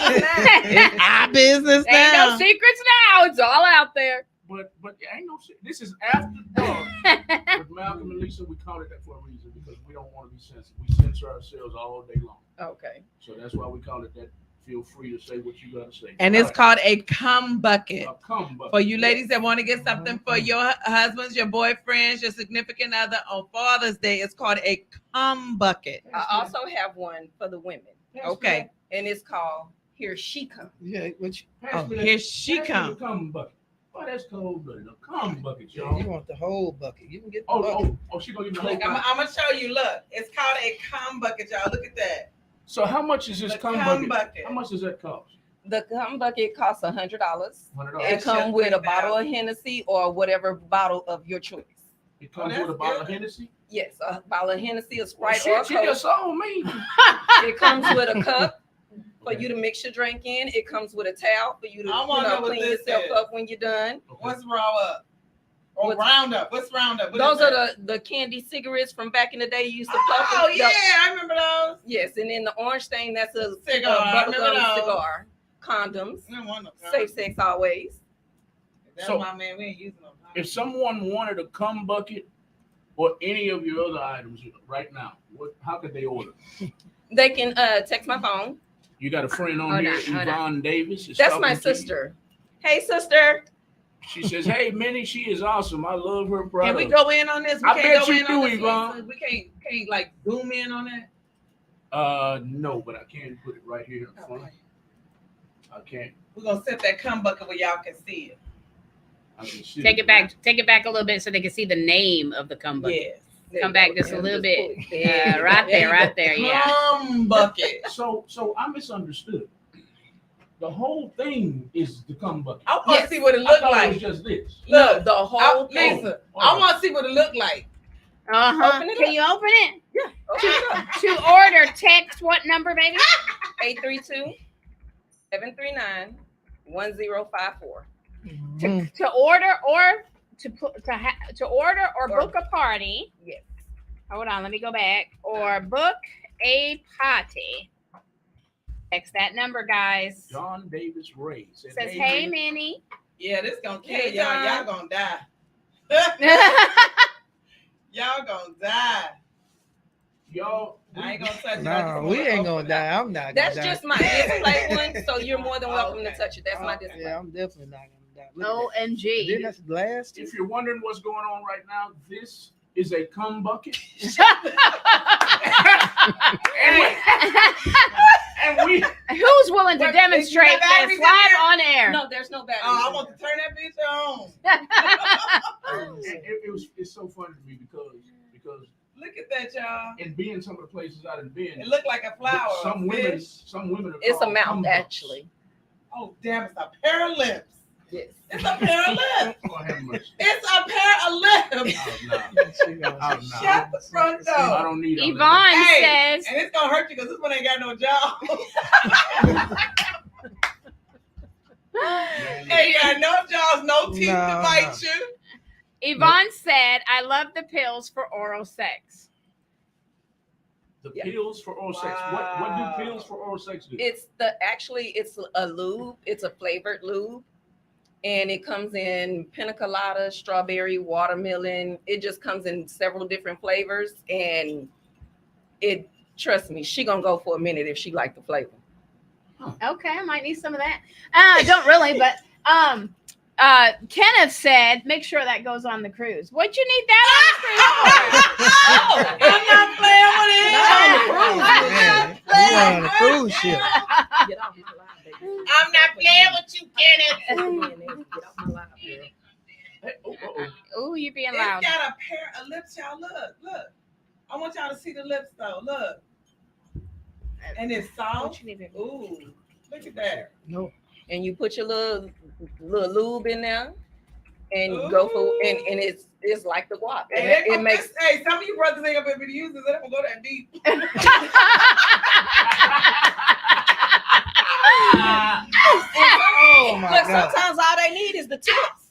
It's our business Ain't no now. secrets now. It's all out there. but ain't no shit. This is after dark. With Malcolm and Lisa, we call it that for a reason because we don't want to be censored. We censor ourselves all day long. Okay. So that's why we call it that. Feel free to say what you gotta say. And it's called a cum bucket. a cum bucket. For you ladies that want to get something for your husbands, your boyfriends, your significant other on Father's Day, it's called a cum bucket. I also have one for the women, Okay. and it's called Here she comes. Yeah, which Pass me that- Here she pass me come. the cum bucket. Oh, that's cold blooded. A cum bucket, you y'all. want the whole bucket. You can get the Oh, bucket. she gonna give me the whole Look, I'm bucket. gonna show you. Look, it's called a cum bucket, y'all. Look at that. So how much is this The cum cum bucket? bucket. How much does that cost? The cum bucket costs $100. $100. It It's comes just with a bottle of $3,000. Hennessy or whatever bottle of your choice. It comes that's with a bottle of good. Hennessy. Yes, a bottle of Hennessy, a Well, Sprite, or a shit, you Coke. just sold me. It comes with a cup for you to mix your drink in. It comes with a towel for you to I wanna know what clean this yourself is. up when you're done. Okay. What's Roundup? Or What's- Roundup? What's Roundup? What Those is are that? the candy cigarettes from back in the day. You used to puff Oh them. yeah, I remember those. Yes, and then the orange thing, that's a Cigar, I remember bubblegum those. cigar. Condoms. We don't want no Safe sex always. That's So- my man. We ain't using them. If someone wanted a cum bucket or any of your other items right now, how could they order? They can text my phone. You got a friend on Hold here, on, hold Yvonne Davis. is That's talking my to you. sister. Hey, sister. She says, "Hey, Minnie, she is awesome. I love her product." Can we go in on this? We I can't bet go you in do, on this Yvonne. one, so we can't like zoom in on that. No, but I can put it right here in front. I can't. We're gonna set that cum bucket where y'all can see it. I can see Take it back a little bit so they can see the name of the cum bucket. Yes. There Come you back go. just a little bit. Yeah, Right there, yeah. Cum bucket. So I misunderstood. The whole thing is the cum bucket. I want to Yes. see what it I look thought like. it was just this. No, the whole thing. Listen, I want to see what it look like. Uh-huh. Open it Can up. you open it? Okay. To order, text what number, baby? 832-739-1054. Mhm. To order or to order or Or- book a party. Yes. Hold on, let me go back. Or book a party. Text that number, guys. John Davis Ray said, Says, hey, Minnie." Minnie. Yeah, this gonna kill Hey, y'all. John. Y'all gonna die. Y'all gonna die. Y'all, I ain't gonna touch it. I No, just we wanna ain't open gonna it die. up. I'm not gonna That's die. just my display one, so you're more than welcome Okay. to touch it. That's my Okay. display. Yeah, I'm definitely not gonna die. Look at that. OMG. Then that's glass. too? if you're wondering what's going on right now, this is a cum bucket. And we Who's willing to What, demonstrate is that this batteries in live there? on air? No, there's no battery. Oh, I want to turn that bitch on. it's so funny to me because Look at that, y'all. in being some of the places I've been, It looked like a flower. some a women, fish. some women are It's a called cum mouth, bucks. actually. Oh, damn, it's a pair of lips. Yes. It's a pair of lips. Lord have mercy. It's a pair of lips. Oh, no. She gonna- Oh, no. Shut the front I door. don't need all that. Yvonne Hey, says, And it's gonna hurt you because this one ain't got no jaw. Hey, you got no jaws, no teeth No, to bite you. Yvonne said, I love the pills for oral sex. The Yeah. pills for oral sex. What Wow. do pills for oral sex do? It's it's a lube. It's a flavored lube. And it comes in pina colada, strawberry, watermelon. It just comes in several different flavors. And trust me, she gonna go for a minute if she like the flavor. Okay, I might need some of that. Don't really, but Kenneth said, make sure that goes on the cruise. What you need that I'm not playing with it. Man, you on a cruise ship. Get off my live, baby. I'm not playing with you, Kenneth. Get off my live, girl. Hey, oh. Oh, you being It's loud. got a pair of lips, y'all. Look. I want y'all to see the lips, though. Look. And it's What soft. you need? Ooh, look at that. No. And you put your little lube in there, and you go for and it's like the guap. Hey, It makes some of you brothers ain't gonna be able to use this. They don't go that deep. Oh my look. God. Sometimes all they need is the tips.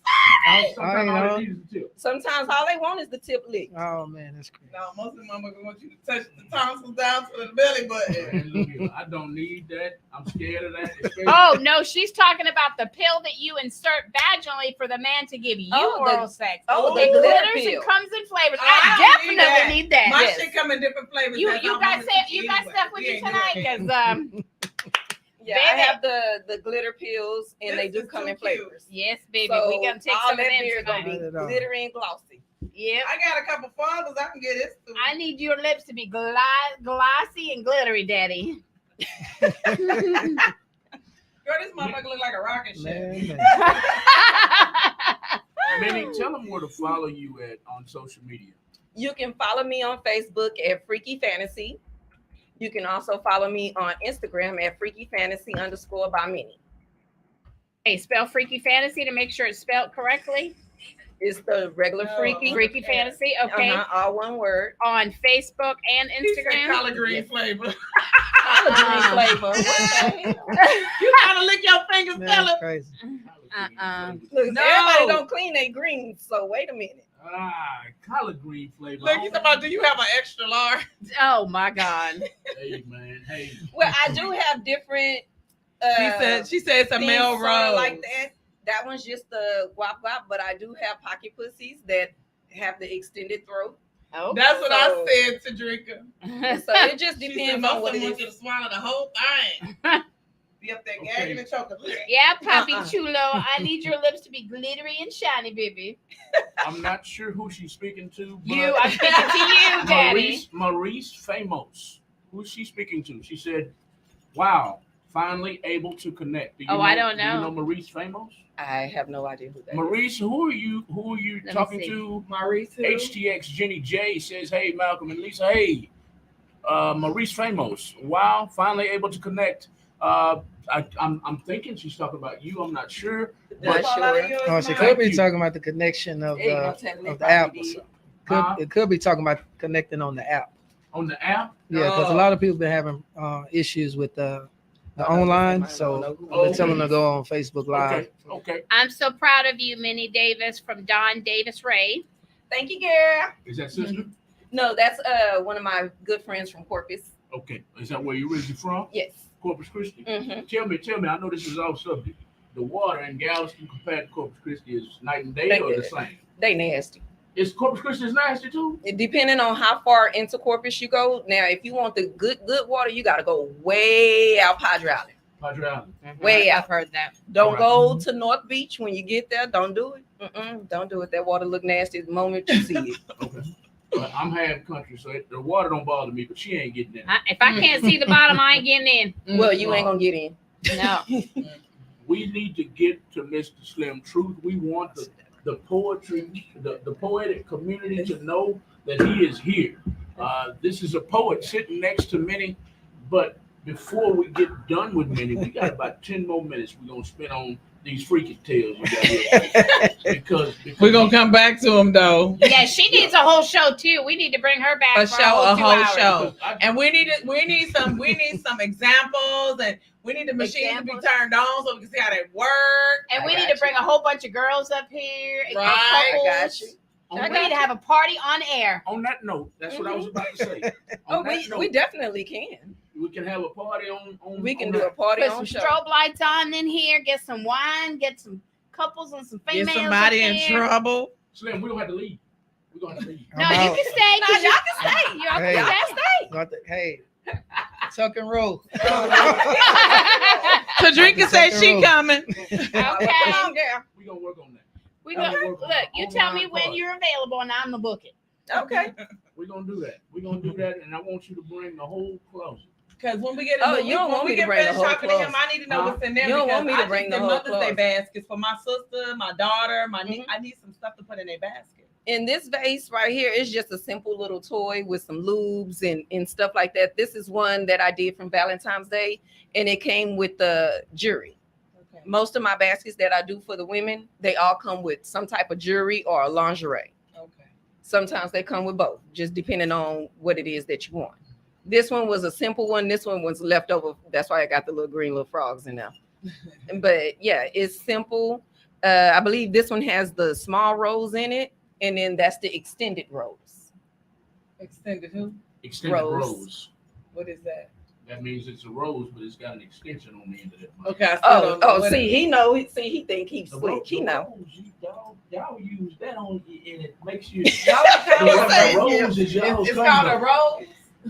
Sometimes I all know. I need is a tip. Sometimes all they want is the tip lick. Oh man, that's crazy. No, most of them motherfuckers want you to touch the tonsils down to the belly button. Man, look here, I don't need that. I'm scared of that. Especially- Oh, no, she's talking about the pill that you insert vaginally for the man to give you Oh, the- oral sex. oh, it the glitter glitters pill. and comes in flavors. I I don't definitely need that. need that. My Yes. shit come in different flavors. You That's all got I'm gonna teach you got anyway. stuff with We you ain't tonight doing because Yeah, I Baby. have the glitter pills, and they This do is come too in cute. flavors. yes, baby, So we gonna take all some of that them beer gonna tonight. be Not at all. glittery and glossy. Yep. I got a couple fathers I can get this to. I need your lips to be glossy and glittery, Daddy. Girl, this motherfucker look like a rocket ship. Man. Minnie, tell them where to follow you at on social media. You can follow me on Facebook at Freaky Fantasy. You can also follow me on Instagram at Freaky Fantasy _ by Minnie. Hey, spell Freaky Fantasy to make sure it's spelled correctly. It's the regular Freaky. Freaky Fantasy, okay. All one word. On Facebook and Instagram. Collard green flavor. Collard green flavor. What the hell? You gotta lick your fingers, Man, fella. that's crazy. Look, No. everybody don't clean their greens, so wait a minute. Collard green flavor. Look, you talking about, do you have an extra large? Oh my God. Hey, man. Hey. Well, I do have different. She said it's a things male sorta rose. like that. That one's just the guap guap, but I do have pocket pussies that have the extended throat. Oh. That's what So- I said to Drinker. So it just She said depends most on what of it them want you is. to swallow the whole thing. Be up there gagging and choking. Yeah, Papi Chulo. I need your lips to be glittery and shiny, baby. I'm not sure who she's speaking to. But You, I'm speaking to you, Daddy. Maurice Famos. Who's she speaking to? She said, "Wow, finally able to connect." Do you I don't Do you know. know Maurice Famos? I have no idea who that is. Maurice, who are you? Who are you Let me talking see. to? Maurice, who? HTX Jenny J says, "Hey, Malcolm and Lisa. Hey, Maurice Famos. Wow, finally able to connect." I'm thinking she's talking about you. I'm not sure. Not That's all sure. out of yours, Oh, she mine. could be Thank you. talking about the connection of There you go, the Taylor. of the app or Probably something. Huh? It could be talking about connecting on the app. On the app. Yeah, because a Oh. lot of people been having issues with the online, so Oh, they're telling them okay. to go on Facebook Live. Okay. I'm so proud of you, Minnie Davis from Don Davis Ray. Thank you, girl. Is that sister? No, that's one of my good friends from Corpus. Okay. Is that where you originally from? Yes. Corpus Christi. Mm-hmm. Tell me. I know this is off subject. The water in Galveston compared to Corpus Christi is night and day They or the good. same? They nasty. Is Corpus Christi is nasty too? It depending on how far into Corpus you go. Now, if you want the good water, you got to go way out Padre Island. Padre Island. Way I've out. heard that. Don't Alright. go to North Beach when you get there. Don't do it. Don't do it. That water look nasty the moment you see it. Okay. I'm half country, so the water don't bother me, but she ain't getting in. If I can't see the bottom, I ain't getting in. Well, you ain't gonna get in. No. We need to get to Mr. Slim Truth. We want the poetry, the poetic community to know that he is here. This is a poet sitting next to Minnie, but before we get done with Minnie, we got about 10 more minutes we're going to spend on these freaky tales you got here. because We're gonna come back to him though. Yeah, she needs a whole show too. We need to bring her back A for show, a 2 whole hours. show. I- And we need some examples, and we need the machines to be Examples. turned on so we can see how they work. And we I need got to bring a whole bunch of girls up here. And Right. I couples. got you. on, We that, need to have a party on air. on that note, that's what I was about to say. Oh, On that we note, definitely can. we can have a party on We can on do a that. party Put on some show. strobe lights on in here. Get some wine. Get some couples and some Get females. somebody up in there. trouble. Slim, we don't have to leave. We're going to leave. No, I'm you out. can stay. No, 'Cause y'all can stay. Y'all Hey. can stay. Got the- Hey, tuck and roll. Tadrika said she coming. Okay. Come on, girl. We're going to work on that. We I'm go. gonna work Look, on you online tell me when party. you're available, and I'm the book it. Okay. We're going to do that. We're going to do that, and I want you to bring the whole closet. Because when we get Oh, when you don't when want we me to get bring the finished whole talking to him, closet. I need to know what's in there. You don't because want me to I bring just the did whole Mother's Day closet. baskets for my sister, my daughter, my niece. Mhm. I need some stuff to put in their basket. In this vase right here, it's just a simple little toy with some lubes and stuff like that. This is one that I did from Valentine's Day, and it came with the jewelry. Okay. Most of my baskets that I do for the women, they all come with some type of jewelry or lingerie. Okay. Sometimes they come with both, just depending on what it is that you want. This one was a simple one. This one was leftover. That's why I got the little green little frogs in there. But yeah, it's simple. I believe this one has the small rose in it, and then that's the extended rose. Extended who? Extended Rose. rose. What is that? That means it's a rose, but it's got an extension on the end of it. Okay. I still Oh, don't know oh, what see, it- he know. See, he think he's The slick. He the know. rose, y'all use that on, and it makes you. Y'all the conversation. rose is y'all It's cum called a dump. rose.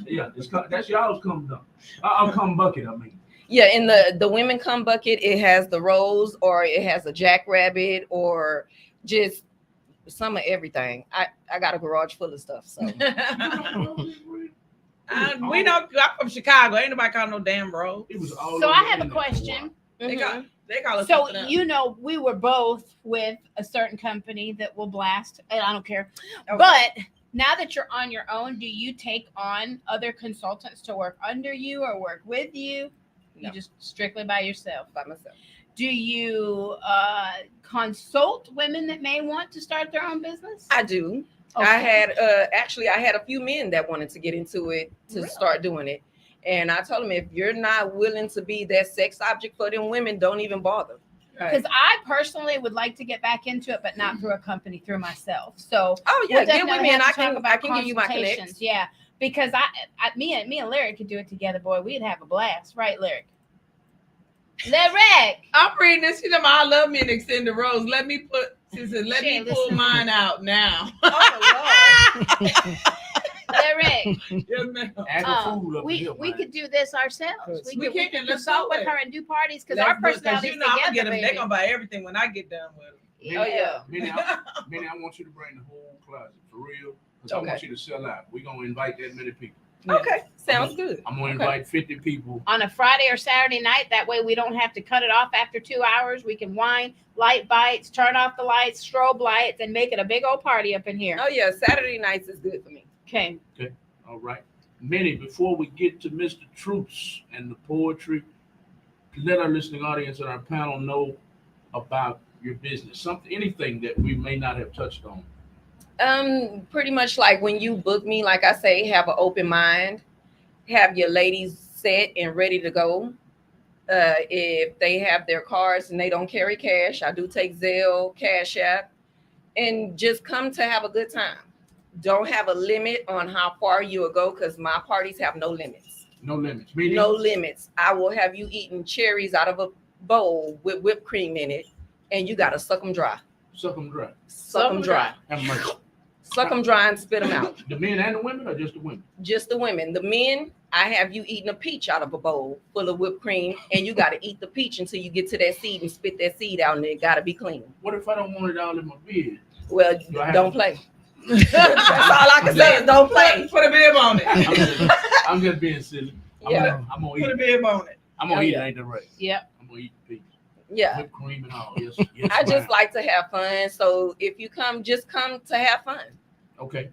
Yeah, that's y'all's cum dump. I'll cum bucket. I mean, Yeah, in the women cum bucket, it has the rose, or it has a jackrabbit, or just some of everything. I got a garage full of stuff. So We know I'm from Chicago. Ain't nobody call no damn rose. it was all. So over I the have a internet for while. question. They call us So something else. you know, we were both with a certain company that will blast, and I don't care. Okay. But now that you're on your own, do you take on other consultants to work under you or work with you? No. You just strictly by yourself. by myself. Do you consult women that may want to start their own business? I do. Okay. I had a few men that wanted to get into it to Really? start doing it. And I told them, if you're not willing to be that sex object for them women, don't even bother. Because I personally would like to get back into it, but not through a company, through myself. So Oh yeah, we'll get with definitely me and have I to talk about can give you my consultations. connects. Yeah, because me and Larry could do it together, boy. We'd have a blast, right, Larry? Larry, I'm reading this. You know, I love me and extend the rose. Let me she said, let me Shit, pull listen. mine out now. Oh Larry. Yes, ma'am. Agri-food up We here, we man. could do this ourselves. We we can. could Let's consult do with it. her and do parties because Let's our do it, 'cause personalities you know I'm gonna get together, them. They're baby. gonna buy everything when I get done with them. Yeah. Minnie, I want you to bring the whole closet for real. Because I Okay. want you to sell out. We're gonna invite that many people. Lord. Okay, sounds good. I'm gonna Okay. invite 50 people. On a Friday or Saturday night. That way we don't have to cut it off after 2 hours. We can wine, light bites, turn off the lights, strobe lights, and make it a big old party up in here. Oh yeah, Saturday nights is good for me. Okay. All right. Minnie, before we get to Mr. Truths and the poetry, let our listening audience and our panel know about your business. Anything that we may not have touched on. Pretty much like when you book me, like I say, have an open mind, have your ladies set and ready to go. If they have their cards and they don't carry cash, I do take Zelle, Cash App, and just come to have a good time. Don't have a limit on how far you will go because my parties have no limits. No limits. Meaning, No limits. I will have you eating cherries out of a bowl with whipped cream in it, and you gotta suck them dry. suck them dry. Suck them dry. Have mercy. Suck them dry and spit them out. The men and the women, or just the women? Just the women. The men, I have you eating a peach out of a bowl full of whipped cream, and you got to eat the peach until you get to that seed and spit that seed out, and it got to be clean. What if I don't want it all in my beard? Well, Do I have don't to- play. That's all I can say is don't play. Put a bib on it. I'm just being silly. Yeah. I'm gonna Put a eat. bib on it. I'm gonna Oh, eat. yeah. Ain't that right? Yep. I'm gonna eat the peach. Yeah. Whipped cream and all. Yes. Yes. I just ma'am. like to have fun. So if you come, just come to have fun. Okay.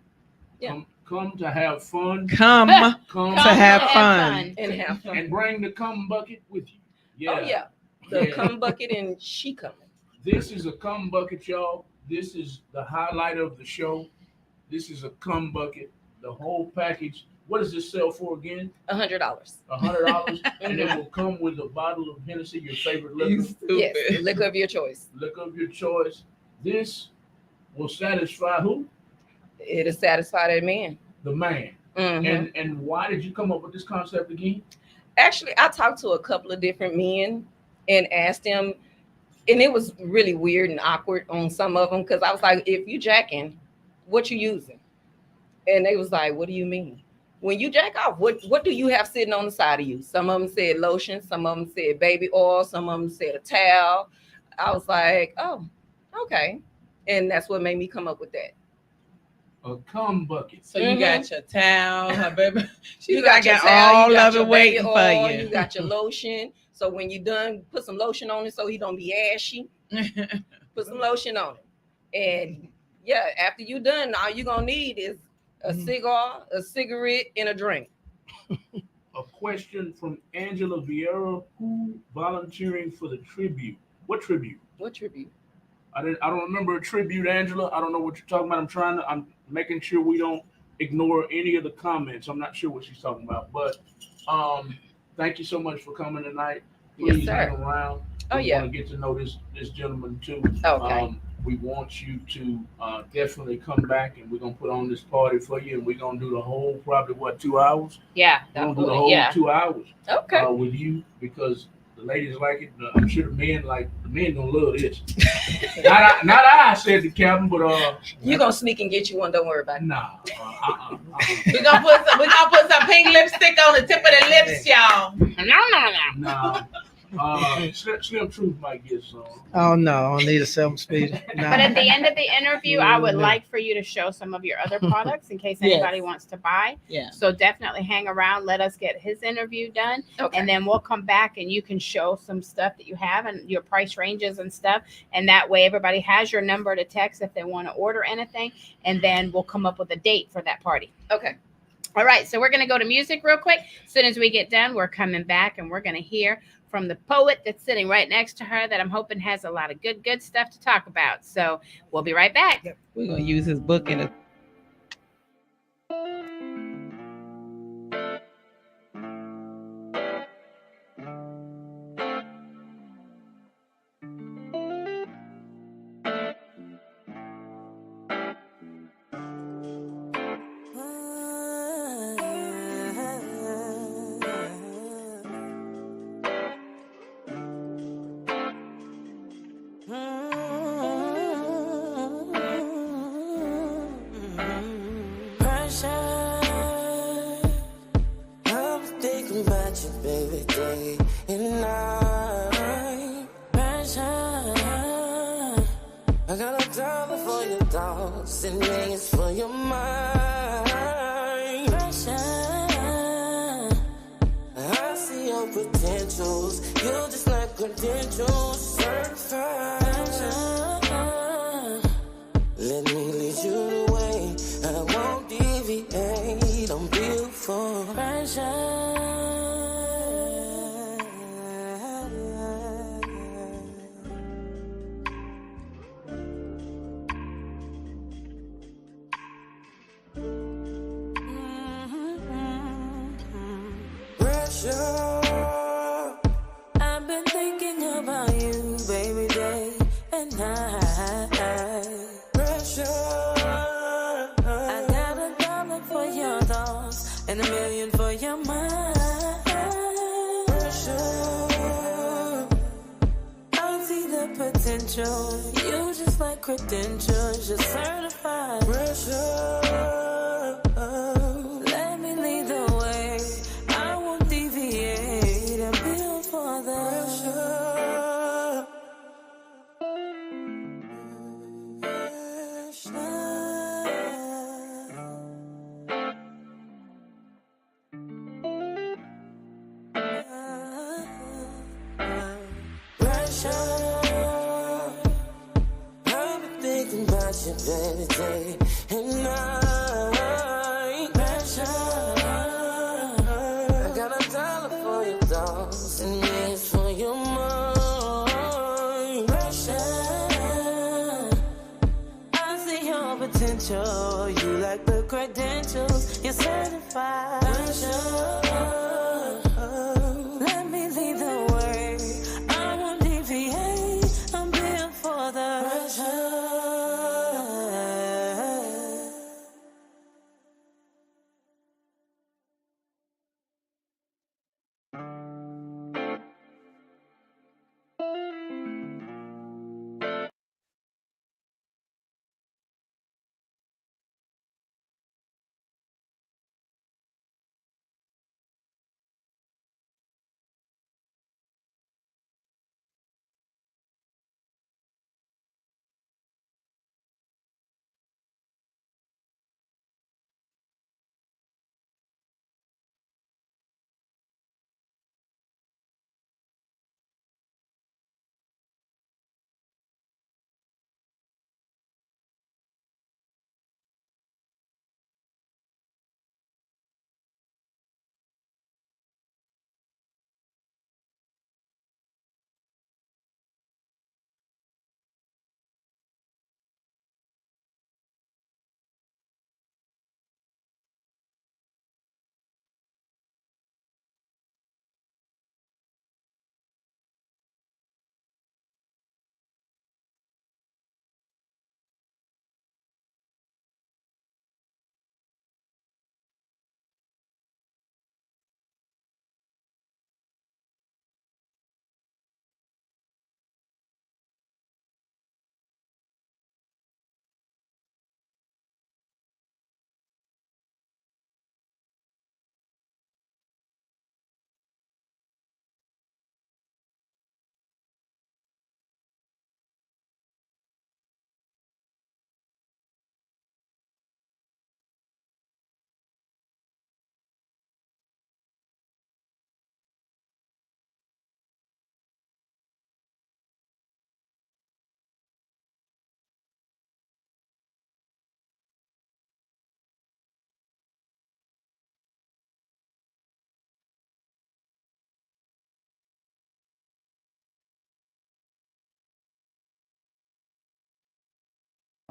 Yeah. Come to have fun. Come. Come Come To have fun. And have fun. and bring the cum bucket with you. Yeah. Oh, yeah. The Yeah. cum bucket and she coming. This is a cum bucket, y'all. This is the highlight of the show. This is a cum bucket. The whole package. What does this sell for again? $100. $100, and it will come with a bottle of Hennessy, your favorite liquor, You stupid. Yes. Liquor of your choice. liquor of your choice. This will satisfy who? It'll satisfy that man. The man. Mhm. And why did you come up with this concept again? Actually, I talked to a couple of different men and asked them, and it was really weird and awkward on some of them because I was like, if you jacking, what you using? And they was like, what do you mean? When you jack off, what do you have sitting on the side of you? Some of them said lotion, some of them said baby oil, some of them said a towel. I was like, oh, okay. And that's what made me come up with that. A cum bucket. So you got your towel, her baby. She's You got your got towel, all you got of your it waiting baby for oil, you. You got your lotion. So when you're done, put some lotion on it so he don't be ashy. Put some lotion on it. And yeah, after you done, all you gonna need is a cigar, a cigarette, and a drink. A question from Angela Vieira, who volunteering for the tribute. What tribute? What tribute? I don't remember a tribute, Angela. I don't know what you're talking about. I'm making sure we don't ignore any of the comments. I'm not sure what she's talking about, but thank you so much for coming tonight. Yes, Please sir. hang around. Oh, We yeah. want to get to know this gentleman too. Okay. We want you to definitely come back, and we're gonna put on this party for you, and we're gonna do the whole probably 2 hours. Yeah. We're gonna do the whole Yeah. 2 hours Okay. with you because the ladies like it. I'm sure the men gonna love this. not I said the captain, but You gonna sneak and get you one, don't worry about it. nah. We're gonna put some pink lipstick on the tip of the lips, y'all. No. Nah. Slim Truth might get some. Oh no, I don't need a 7-speed. Nah. But at the end of the interview, I would Yeah. like for you to show some of your other products in case Yes. anybody wants to buy. Yeah. So definitely hang around. Let us get his interview done. Okay. And then we'll come back and you can show some stuff that you have and your price ranges and stuff. And that way everybody has your number to text if they want to order anything. And then we'll come up with a date for that party. Okay. All right. So we're going to go to music real quick. As soon as we get done, we're coming back and we're going to hear from the poet that's sitting right next to her that I'm hoping has a lot of good stuff to talk about. So we'll be right back. We're gonna use his book in a I'm thinking about you, baby, day and night. Pressure. I got $1 for your thoughts and millions for your mind. Pressure. I see your potentials. You just like credentials. Certified. Let me lead you the way. I won't deviate. I'm built for pressure. Pressure. I've been thinking about you, baby, day and night. Pressure. I got $1 for your thoughts and $1 million for your mind. Pressure. I see the potential. You just like credentials. You're certified. Pressure. Let me lead the way. I won't deviate. I'm built for the pressure. I've been thinking about you, baby, day and night. Pressure. I got $1 for your thoughts and millions for your mind. Pressure. I see your potential. You like the credentials. You're certified. Pressure. Let me lead the way. I won't deviate. I'm built for the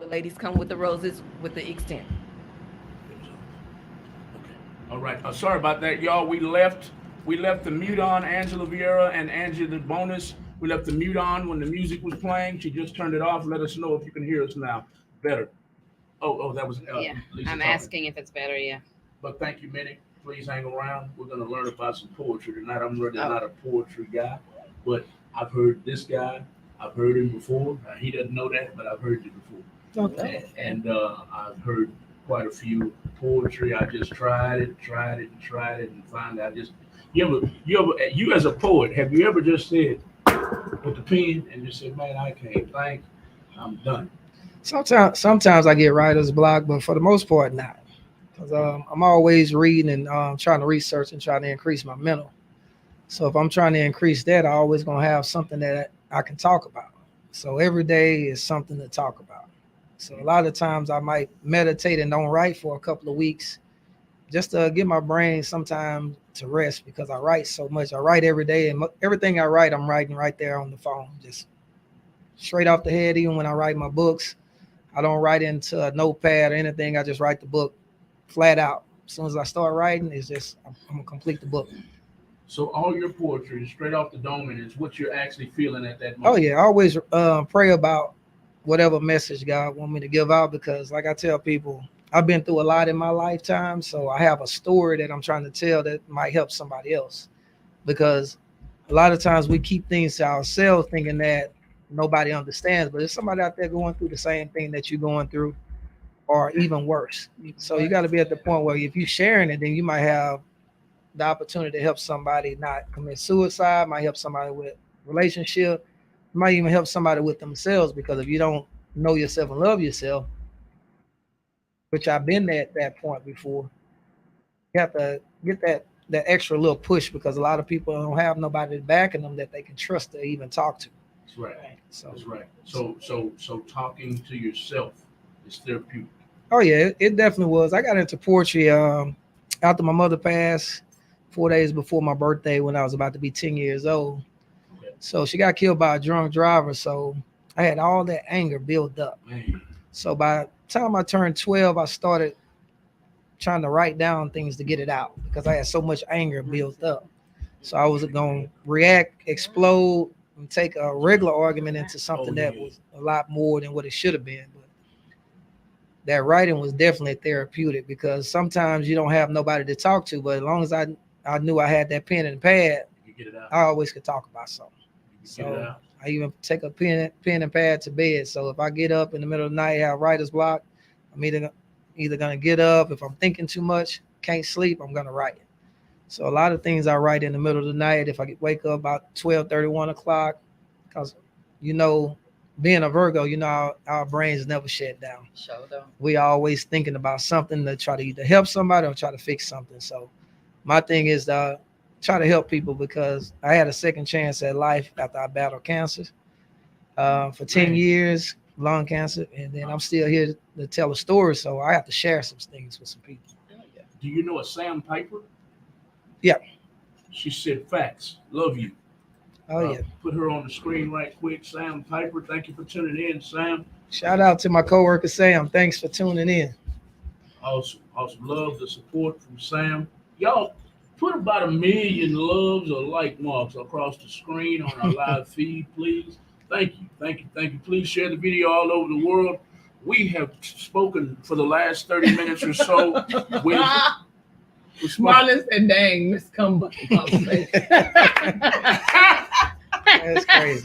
ladies come with the roses with the extent. Okay. All right. Sorry about that, y'all. We left the mute on Angela Vieira and Angela Bonus. We left the mute on when the music was playing. She just turned it off. Let us know if you can hear us now. Better. Oh, that was Yeah, Lisa I'm talking. asking if it's better. Yeah. But thank you, Minnie. Please hang around. We're going to learn about some poetry tonight. I'm really not a poetry guy, but I've heard this guy. I've heard him before. He doesn't know that, but I've heard it before. Okay. And I've heard quite a few poetry. I just tried it, and finally I just. You as a poet, have you ever just said with the pen and just said, "Man, I can't think. I'm done." Sometimes I get writer's block, but for the most part, not. Because I'm always reading and trying to research and trying to increase my mental. So if I'm trying to increase that, I always gonna have something that I can talk about. So every day is something to talk about. So a lot of times I might meditate and don't write for a couple of weeks, just to get my brain sometime to rest, because I write so much. I write every day, and everything I write, I'm writing right there on the phone, just straight off the head. Even when I write my books, I don't write into a notepad or anything. I just write the book flat out. As soon as I start writing, it's just I'm gonna complete the book. So all your poetry is straight off the dome, and it's what you're actually feeling at that moment. Oh yeah, I always pray about whatever message God want me to give out, because like I tell people, I've been through a lot in my lifetime, so I have a story that I'm trying to tell that might help somebody else. Because a lot of times we keep things to ourselves thinking that nobody understands, but there's somebody out there going through the same thing that you're going through, or even worse. So you got to be at the point where if you're sharing it, then you might have the opportunity to help somebody not commit suicide, might help somebody with relationship, might even help somebody with themselves. Because if you don't know yourself and love yourself, which I've been at that point before, you have to get that extra little push, because a lot of people don't have nobody backing them that they can trust to even talk to. That's right. So That's right. So talking to yourself is therapeutic. oh yeah, it definitely was. I got into poetry after my mother passed, 4 days before my birthday, when I was about to be 10 years old. Okay. So she got killed by a drunk driver. So I had all that anger built up. Man. So by the time I turned 12, I started trying to write down things to get it out, because I had so much anger built up. So I was going to react, explode, and take a regular argument into something that was a lot more than what it should have been. But that writing was definitely therapeutic, because sometimes you don't have nobody to talk to, but as long as I knew I had that pen and pad, You get it out. I always could talk about something. You get it out. I even take a pen and pad to bed. So if I get up in the middle of the night, have writer's block, I'm either gonna get up. If I'm thinking too much, can't sleep, I'm gonna write it. So a lot of things I write in the middle of the night. If I wake up about 12:30, 1 o'clock, because being a Virgo, our brains never shut down. Show them. We always thinking about something to try to either help somebody or try to fix something. So my thing is to try to help people, because I had a second chance at life after I battled cancer for 10 years, lung cancer, and then I'm still here to tell a story. So I have to share some things with some people. Do you know a Sam Piper? Yeah. She said facts. Love you. Oh yeah. Put her on the screen right quick. Sam Piper. Thank you for tuning in, Sam. Shout out to my coworker Sam. Thanks for tuning in. Awesome. Love the support from Sam. Y'all put about 1 million loves or like marks across the screen on our live feed, please. Thank you. Please share the video all over the world. We have spoken for the last 30 minutes or so with Marlon said, dang, Miss Cumber. That's crazy.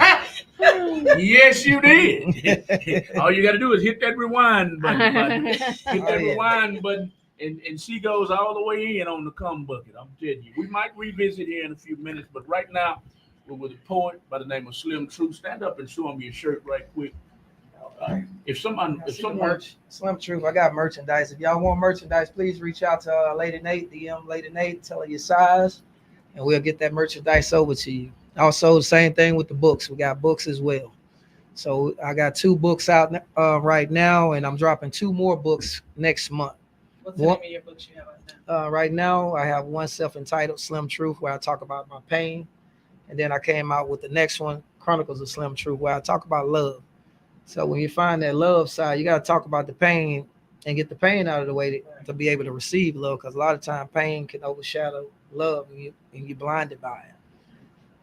Yes, you did. All you got to do is hit that rewind button. buddy. Hit that rewind button, and she goes all the way in on the cum bucket. I'm telling you. We might revisit here in a few minutes, but right now we're with a poet by the name of Slim Truth. Stand up and show him your shirt right quick. If someone, Slim Truth, I got merchandise. If y'all want merchandise, please reach out to Lady Nate, DM Lady Nate, tell her your size, and we'll get that merchandise over to you. Also, the same thing with the books. We got books as well. So I got 2 books out right now, and I'm dropping 2 more books next month. What's the name of your books you have right now? Right now, I have one self-entitled Slim Truth, where I talk about my pain. And then I came out with the next one, Chronicles of Slim Truth, where I talk about love. So when you find that love side, you got to talk about the pain and get the pain out of the way to be able to receive love. Because a lot of time pain can overshadow love, and you're blinded by it.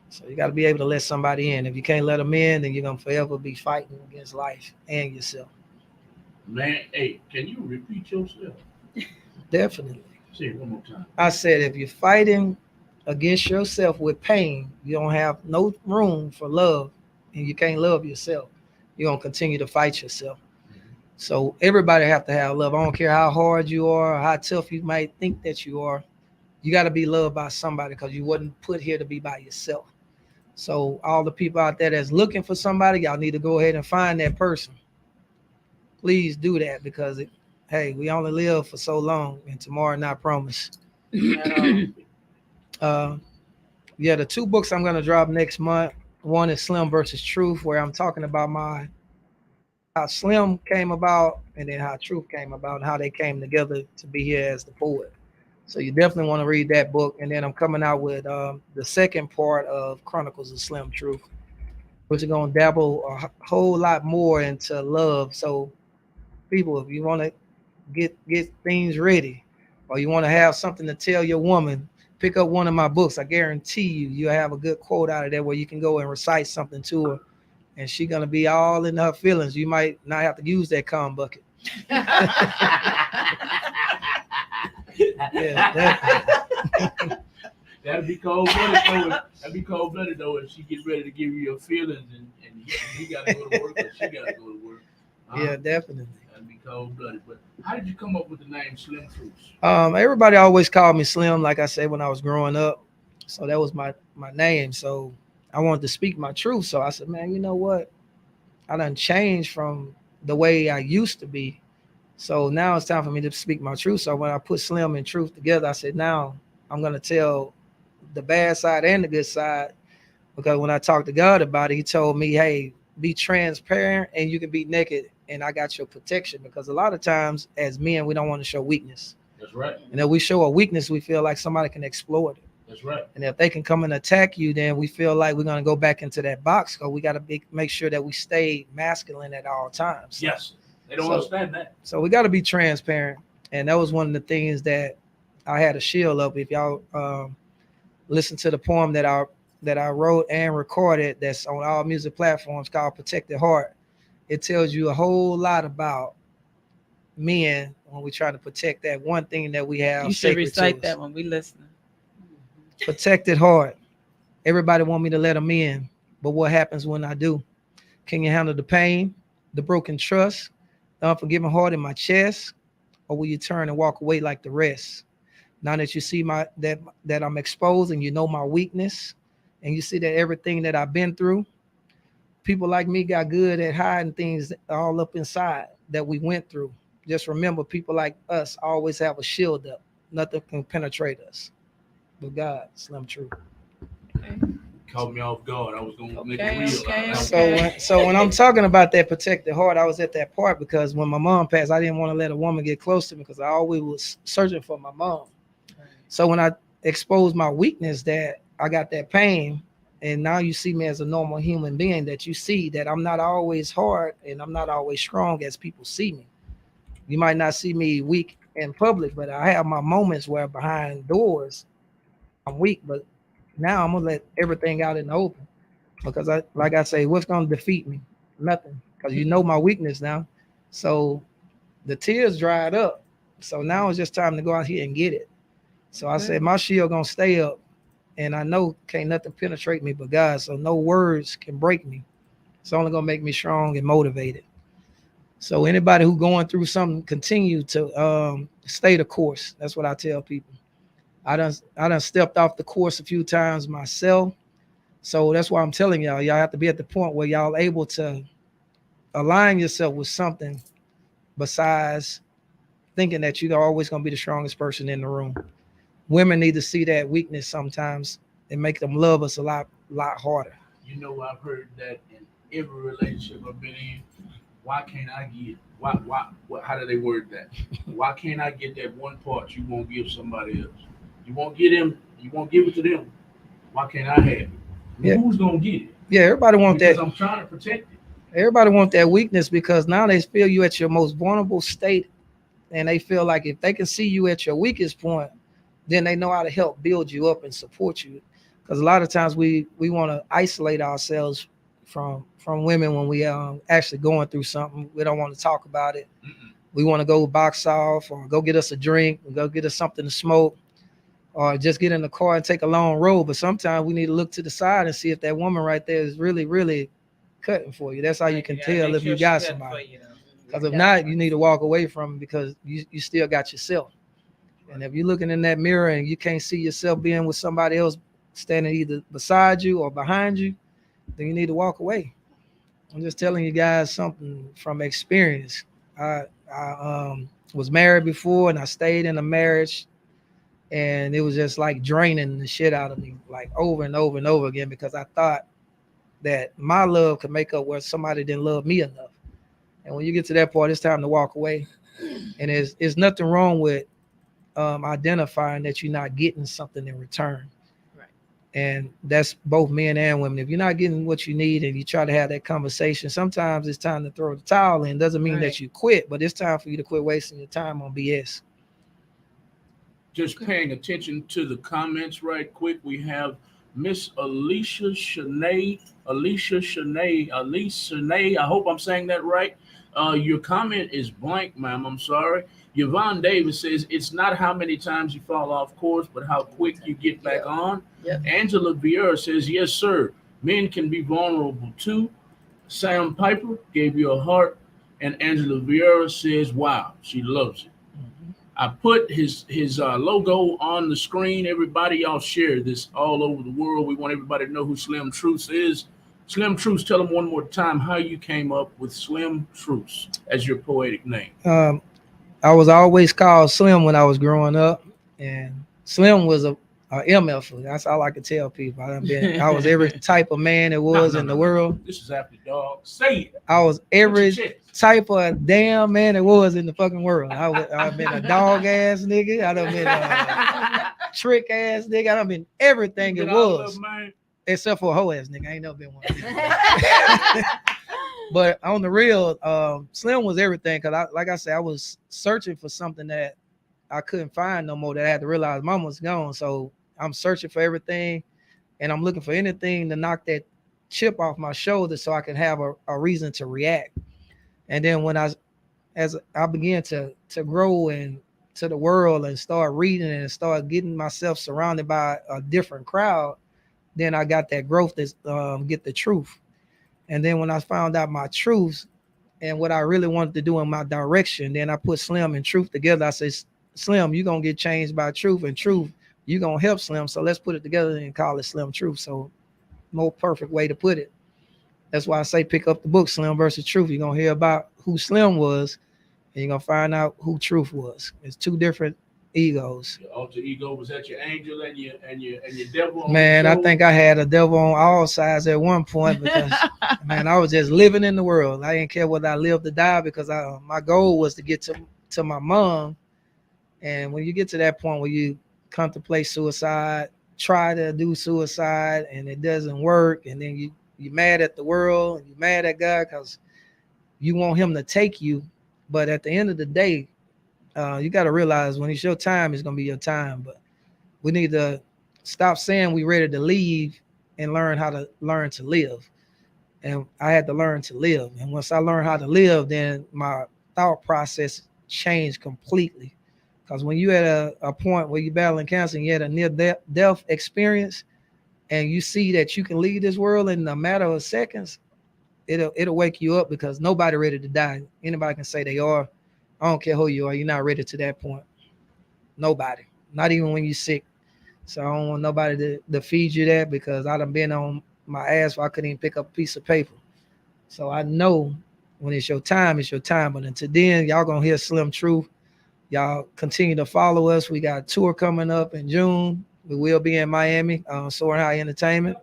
So you got to be able to let somebody in. If you can't let them in, then you're gonna forever be fighting against life and yourself. Man, hey, can you repeat yourself? Definitely. Say it one more time. I said, if you're fighting against yourself with pain, you don't have no room for love, and you can't love yourself. You're gonna continue to fight yourself. So everybody have to have love. I don't care how hard you are, or how tough you might think that you are. You got to be loved by somebody, because you wasn't put here to be by yourself. So all the people out there that's looking for somebody, y'all need to go ahead and find that person. Please do that, because hey, we only live for so long, and tomorrow not promised. Yeah, the 2 books I'm gonna drop next month. One is Slim versus Truth, where I'm talking about how Slim came about, and then how Truth came about, and how they came together to be here as the poet. So you definitely want to read that book. And then I'm coming out with the second part of Chronicles of Slim Truth, which is going to dabble a whole lot more into love. So people, if you want to get things ready, or you want to have something to tell your woman, pick up one of my books. I guarantee you'll have a good quote out of there where you can go and recite something to her, and she's going to be all in her feelings. You might not have to use that cum bucket. Yeah, That'd be cold-blooded though. That'd be cold-blooded though if she gets ready to give you your feelings, and you gotta go to work, or she gotta go to work. yeah, definitely. That'd be cold-blooded. But how did you come up with the name Slim Truth? Everybody always called me Slim, like I said, when I was growing up. So that was my name. So I wanted to speak my truth. So I said, man, you know what? I done changed from the way I used to be. So now it's time for me to speak my truth. So when I put Slim and Truth together, I said, now I'm going to tell the bad side and the good side. Because when I talked to God about it, he told me, hey, be transparent and you can be naked, and I got your protection. Because a lot of times as men, we don't want to show weakness. That's right. And if we show a weakness, we feel like somebody can exploit it. That's right. And if they can come and attack you, then we feel like we're going to go back into that box, because we got to make sure that we stay masculine at all times. So, Yes. They don't understand that. So we got to be transparent. And that was one of the things that I had a shield up. If y'all listen to the poem that I wrote and recorded, that's on all music platforms, called Protected Heart, it tells you a whole lot about men when we try to protect that one thing that we have. You should recite that when we listening. Protected heart. Everybody want me to let them in, but what happens when I do? Can you handle the pain, the broken trust, the unforgiving heart in my chest, or will you turn and walk away like the rest? Now that you see that I'm exposed, and you know my weakness, and you see that everything that I've been through, people like me got good at hiding things all up inside that we went through. Just remember, people like us always have a shield up. Nothing can penetrate us. But God, Slim Truth. Okay. Caught me off guard. I was gonna make Okay, it real. okay. So when I'm talking about that protected heart, I was at that part because when my mom passed, I didn't want to let a woman get close to me, because I always was searching for my mom. So when I exposed my weakness, that I got that pain, and now you see me as a normal human being, that you see that I'm not always hard and I'm not always strong as people see me. You might not see me weak in public, but I have my moments where behind doors I'm weak, but now I'm gonna let everything out in the open, because like I say, what's gonna defeat me? Nothing, because you know my weakness now. So the tears dried up. So now it's just time to go out here and get it. So I said, my shield gonna stay up, and I know can't nothing penetrate me but God. So no words can break me. It's only gonna make me strong and motivated. So anybody who going through something, continue to stay the course. That's what I tell people. I done stepped off the course a few times myself. So that's why I'm telling y'all have to be at the point where y'all able to align yourself with something besides thinking that you're always going to be the strongest person in the room. Women need to see that weakness sometimes and make them love us a lot harder. You know, I've heard that in every relationship I've been in. Why can't I get? Why? How do they word that? Why can't I get that one part you won't give somebody else? You won't get them. You won't give it to them. Why can't I have it? Yeah. Who's gonna get it? Yeah, everybody want because that. I'm trying to protect it. Everybody want that weakness because now they feel you at your most vulnerable state, and they feel like if they can see you at your weakest point, then they know how to help build you up and support you. Because a lot of times we want to isolate ourselves from women when we actually going through something. We don't want to talk about it. We want to go box off or go get us a drink, or go get us something to smoke, or just get in the car and take a long road. But sometimes we need to look to the side and see if that woman right there is really, really cutting for you. That's how you can tell if you got somebody. Because if not, you need to walk away from it because you still got yourself. And if you're looking in that mirror and you can't see yourself being with somebody else standing either beside you or behind you, then you need to walk away. I'm just telling you guys something from experience. I was married before and I stayed in a marriage, and it was just like draining the shit out of me, like over and over and over again, because I thought that my love could make up where somebody didn't love me enough. And when you get to that point, it's time to walk away. And there's nothing wrong with identifying that you're not getting something in return. Right. And that's both men and women. If you're not getting what you need and you try to have that conversation, sometimes it's time to throw the towel in. Doesn't mean that you quit, but it's time for you to quit wasting your time on BS. Just paying attention to the comments right quick. We have Miss Alicia Shanae. I hope I'm saying that right. Your comment is blank, ma'am. I'm sorry. Yvonne Davis says it's not how many times you fall off course, but how quick you get back on. Yep. Angela Vieira says, yes, sir. Men can be vulnerable too. Sam Piper gave you a heart. And Angela Vieira says, wow, she loves it. I put his logo on the screen. Everybody, y'all share this all over the world. We want everybody to know who Slim Truth is. Slim Truth, tell them one more time how you came up with Slim Truth as your poetic name. I was always called Slim when I was growing up, and Slim was a MF. That's all I could tell people. I was every type of man there was in the world. This is after dog. Say it. I was every type of damn man there was in the fucking world. I've been a dog ass nigga. I done been a trick ass nigga. I done been everything it was. Except for a hoe ass nigga. I ain't never been one. But on the real, Slim was everything. Cause like I said, I was searching for something that I couldn't find no more, that I had to realize mom was gone. So I'm searching for everything, and I'm looking for anything to knock that chip off my shoulder so I can have a reason to react. And then as I began to grow into the world and start reading and start getting myself surrounded by a different crowd, then I got that growth to get the truth. And then when I found out my truth and what I really wanted to do in my direction, then I put Slim and Truth together. I said, Slim, you're going to get changed by truth, and truth, you're going to help Slim. So let's put it together and call it Slim Truth. So more perfect way to put it. That's why I say pick up the book, Slim versus Truth. You're going to hear about who Slim was, and you're going to find out who Truth was. It's two different egos. Your alter ego, was that your angel and your devil? Man, I think I had a devil on all sides at one point because man, I was just living in the world. I didn't care whether I lived or died because my goal was to get to my mom. And when you get to that point where you contemplate suicide, try to do suicide, and it doesn't work, and then you're mad at the world, and you're mad at God because you want him to take you. But at the end of the day, you got to realize when it's your time, it's going to be your time. But we need to stop saying we're ready to leave and learn to live. And I had to learn to live. And once I learned how to live, then my thought process changed completely. Because when you at a point where you're battling cancer and you had a near-death experience, and you see that you can leave this world in a matter of seconds, it'll wake you up, because nobody ready to die. Anybody can say they are. I don't care who you are. You're not ready to that point. Nobody. Not even when you're sick. So I don't want nobody to feed you that, because I done been on my ass where I couldn't even pick up a piece of paper. So I know when it's your time, it's your time. But until then, y'all going to hear Slim Truth. Y'all continue to follow us. We got a tour coming up in June. We will be in Miami, Soaring High Entertainment.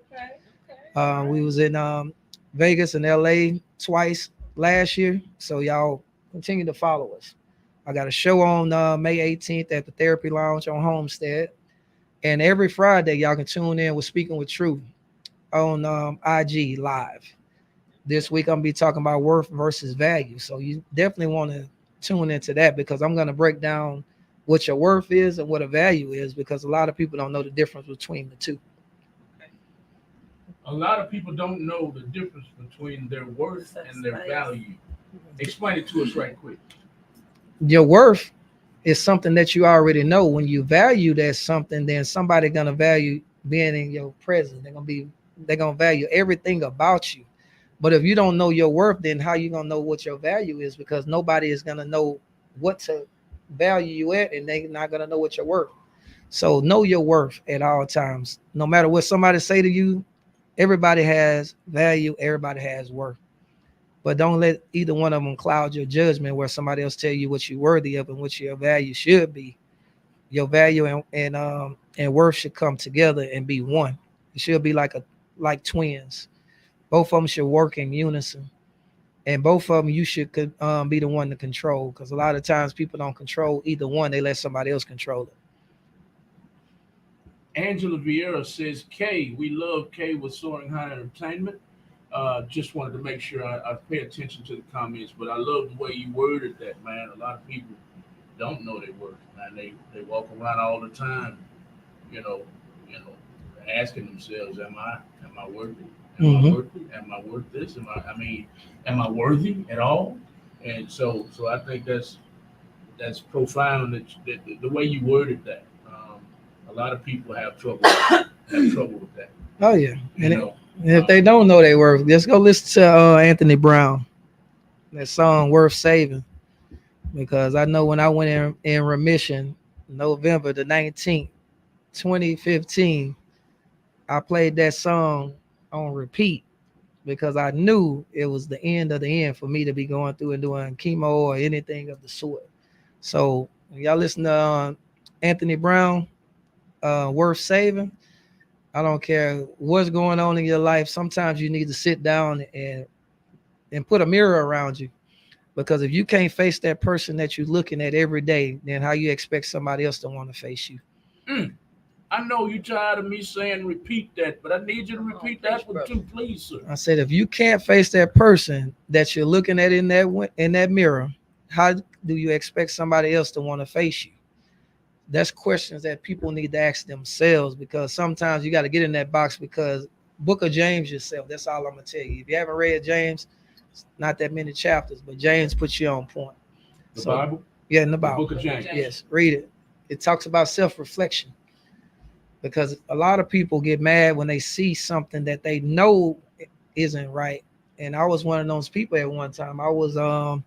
Okay. We was in Vegas and LA twice last year. So y'all continue to follow us. I got a show on May 18th at the Therapy Lounge on Homestead. And every Friday, y'all can tune in with Speaking with Truth on IG Live. This week I'm gonna be talking about worth versus value. So you definitely want to tune into that, because I'm gonna break down what your worth is and what a value is, because a lot of people don't know the difference between the two. A lot of people don't know the difference between their worth and their value. Explain it to us right quick. Your worth is something that you already know. When you value that something, then somebody gonna value being in your presence. They're gonna value everything about you. But if you don't know your worth, then how you gonna know what your value is? Because nobody is gonna know what to value you at, and they're not gonna know what you're worth. So know your worth at all times. No matter what somebody say to you, everybody has value, everybody has worth. But don't let either one of them cloud your judgment, where somebody else tell you what you're worthy of and what your value should be. Your value and worth should come together and be one. It should be like twins. Both of them should work in unison, and both of them you should be the one to control. Because a lot of times people don't control either one; they let somebody else control it. Angela Vieira says, K, we love K with Soaring High Entertainment. Just wanted to make sure I pay attention to the comments, but I love the way you worded that, man. A lot of people don't know their worth, man. They walk around all the time, you know, asking themselves, am I worthy? Am I worthy? Am I worth this? Am I worthy at all? And so I think that's profound, that the way you worded that. A lot of people have trouble with that. Oh yeah, You know, and if they don't know their worth, just go listen to Anthony Brown. That song "Worth Saving," because I know when I went in remission, November the 19th, 2015, I played that song on repeat, because I knew it was the end of the end for me to be going through and doing chemo or anything of the sort. So when y'all listen to Anthony Brown, Worth Saving, I don't care what's going on in your life. Sometimes you need to sit down and put a mirror around you, because if you can't face that person that you're looking at every day, then how you expect somebody else to want to face you? I know you tired of me saying repeat that, but I need you to repeat that one too, please, sir. I said, if you can't face that person that you're looking at in that mirror, how do you expect somebody else to want to face you? That's questions that people need to ask themselves, because sometimes you got to get in that box, because Book of James yourself. That's all I'm gonna tell you. If you haven't read James, it's not that many chapters, but James puts you on point. The Bible? Yeah, in the The Bible. Book of James. Yes, read it. It talks about self-reflection, because a lot of people get mad when they see something that they know isn't right. And I was one of those people at one time. I was a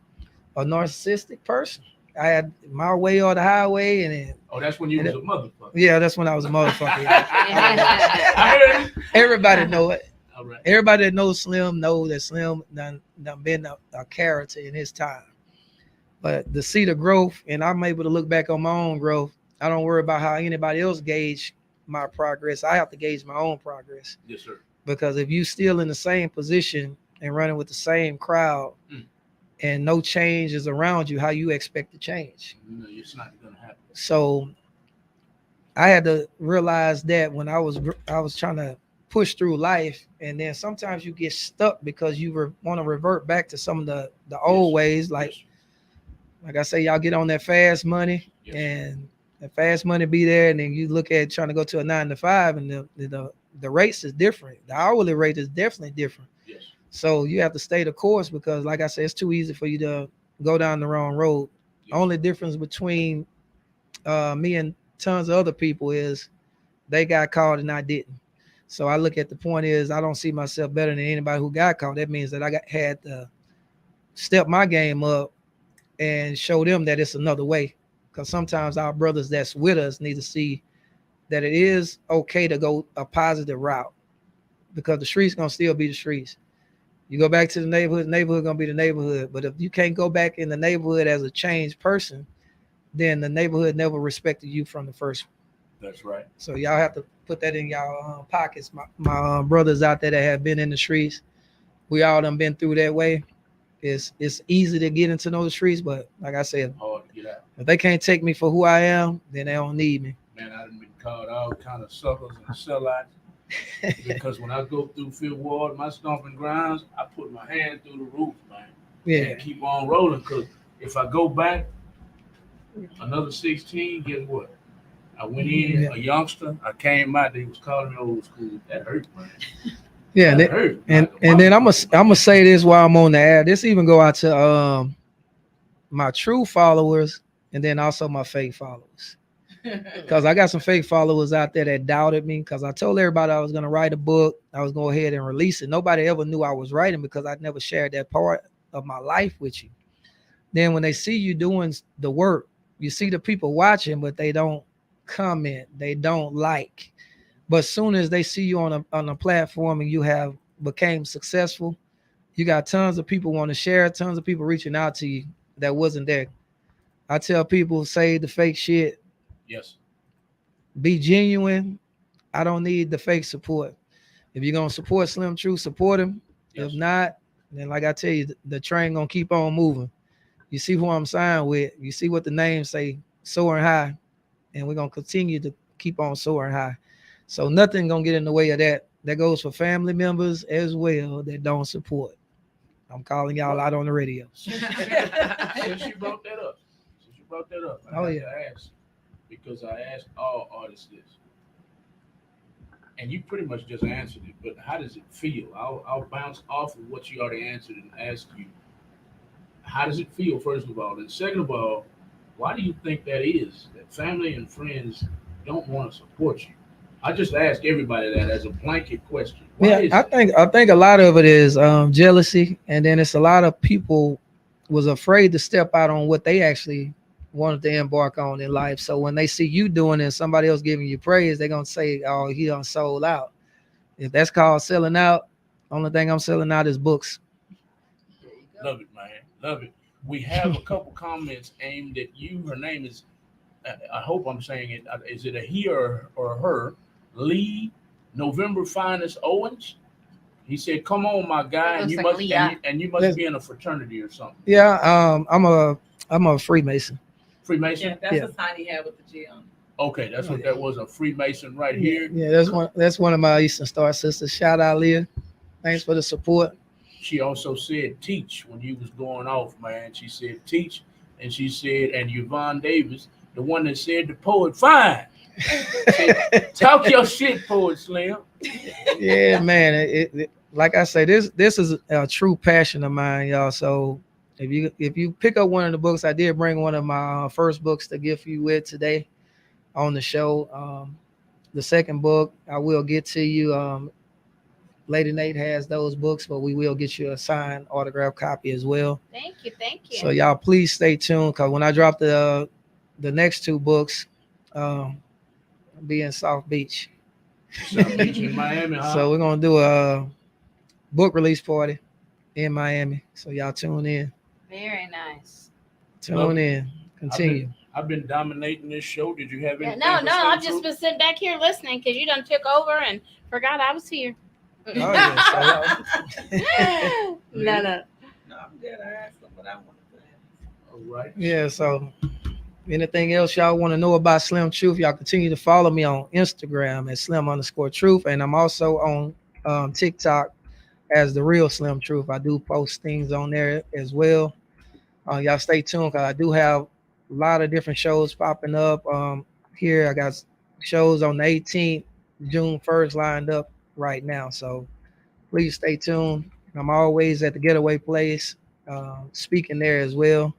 narcissistic person. I had my way or the highway, and then, That's when you was a motherfucker. yeah, that's when I was a motherfucker. I heard it. Everybody know it. All right. Everybody that knows Slim know that Slim done been a character in his time. But to see the growth, and I'm able to look back on my own growth, I don't worry about how anybody else gauge my progress. I have to gauge my own progress. Yes, sir. Because if you still in the same position and running with the same crowd, and no change is around you, how you expect to change? No, it's not gonna happen. So I had to realize that when I was trying to push through life, and then sometimes you get stuck because you want to revert back to some of the old ways. Like I say, y'all get on that fast money, and the fast money be there, and then you look at trying to go to a 9 to 5, and the rates is different. The hourly rate is definitely different. Yes. So you have to stay the course, because like I said, it's too easy for you to go down the wrong road. Yes. Only difference between me and tons of other people is they got caught and I didn't. So I look at the point is, I don't see myself better than anybody who got caught. That means that I had to step my game up and show them that it's another way. Because sometimes our brothers that's with us need to see that it is okay to go a positive route, because the streets gonna still be the streets. You go back to the neighborhood gonna be the neighborhood. But if you can't go back in the neighborhood as a changed person, then the neighborhood never respected you from the first one. That's right. So y'all have to put that in y'all pockets. My brothers out there that have been in the streets, we all done been through that way. It's easy to get into those streets, but like I said, hard to get out. If they can't take me for who I am, then they don't need me. Man, I done been called all kind of suckers and sellouts. Because when I go through Fifth Ward, my stomping grounds, I put my hand through the roof, man, Yeah. and keep on rolling. Because if I go back another 16, guess what? I went in a youngster. I came out. They was calling me old school. That hurt, man. Yeah, That hurt. and Like a then I'm motherfucker, gonna man. say this while I'm on the ad. This even go out to my true followers and then also my fake followers. Because I got some fake followers out there that doubted me because I told everybody I was gonna write a book. I was going to go ahead and release it. Nobody ever knew I was writing because I never shared that part of my life with you. Then when they see you doing the work, you see the people watching, but they don't comment, they don't like. But soon as they see you on a platform and you have became successful, you got tons of people want to share, tons of people reaching out to you that wasn't there. I tell people, say the fake shit, Yes. be genuine. I don't need the fake support. If you're gonna support Slim Truth, support him. Yes. If not, then like I tell you, the train gonna keep on moving. You see who I'm signed with. You see what the names say, soaring high, and we're gonna continue to keep on soaring high. So nothing gonna get in the way of that. That goes for family members as well that don't support. I'm calling y'all out on the radio. Since you brought that up, I Oh, have yeah. to ask, because I asked all artists this, and you pretty much just answered it. But how does it feel? I'll bounce off of what you already answered and ask you, how does it feel, first of all, and second of all, why do you think that is? That family and friends don't want to support you. I just ask everybody that as a blanket question. Why is I it? think a lot of it is jealousy, and then it's a lot of people was afraid to step out on what they actually wanted to embark on in life. So when they see you doing it and somebody else giving you praise, they're gonna say, "Oh, he done sold out." If that's called selling out, only thing I'm selling out is books. Love it, man. Love it. We have a couple comments aimed at you. Her name is, I hope I'm saying it. Is it a he or her? Lee, November Finest Owens. He said, "Come on, my guy, and Looks you like must Leah. and you must be in a fraternity or something." Yeah, I'm a Freemason. Freemason. Yeah, that's Yeah. a sign he had with the G on. Okay, that's what that was. A Freemason right here. Yeah, that's one of my Eastern Star sisters. Shout out, Leah. Thanks for the support. She also said, "Teach," when you was going off, man. She said, "Teach," and she said, and Yvonne Davis, the one that said the poet, fine. Said, talk your shit, Poet Slim. Yeah, man. It like I say, this is a true passion of mine, y'all. So if you pick up one of the books, I did bring one of my first books to gift you with today on the show. The second book I will get to you. Lady Nate has those books, but we will get you a signed autograph copy as well. Thank you. So y'all please stay tuned, because when I drop the next two books, I'll be in South Beach. South Beach in Miami, huh? So we're gonna do a book release party in Miami. So y'all tune in. Very nice. Tune in. Continue. I've been dominating this show. Did you have anything? No, to say, I've Truth? just been sitting back here listening because you done took over and forgot I was here. Oh, yeah, No. No, I'm good. I asked him what I wanted to ask. All right. Yeah, so anything else y'all want to know about Slim Truth, y'all continue to follow me on Instagram at Slim_Truth. And I'm also on TikTok as The Real Slim Truth. I do post things on there as well. Y'all stay tuned, because I do have a lot of different shows popping up. Here I got shows on the 18th, June 1st lined up right now. So please stay tuned. I'm always at the Getaway Place, speaking there as well.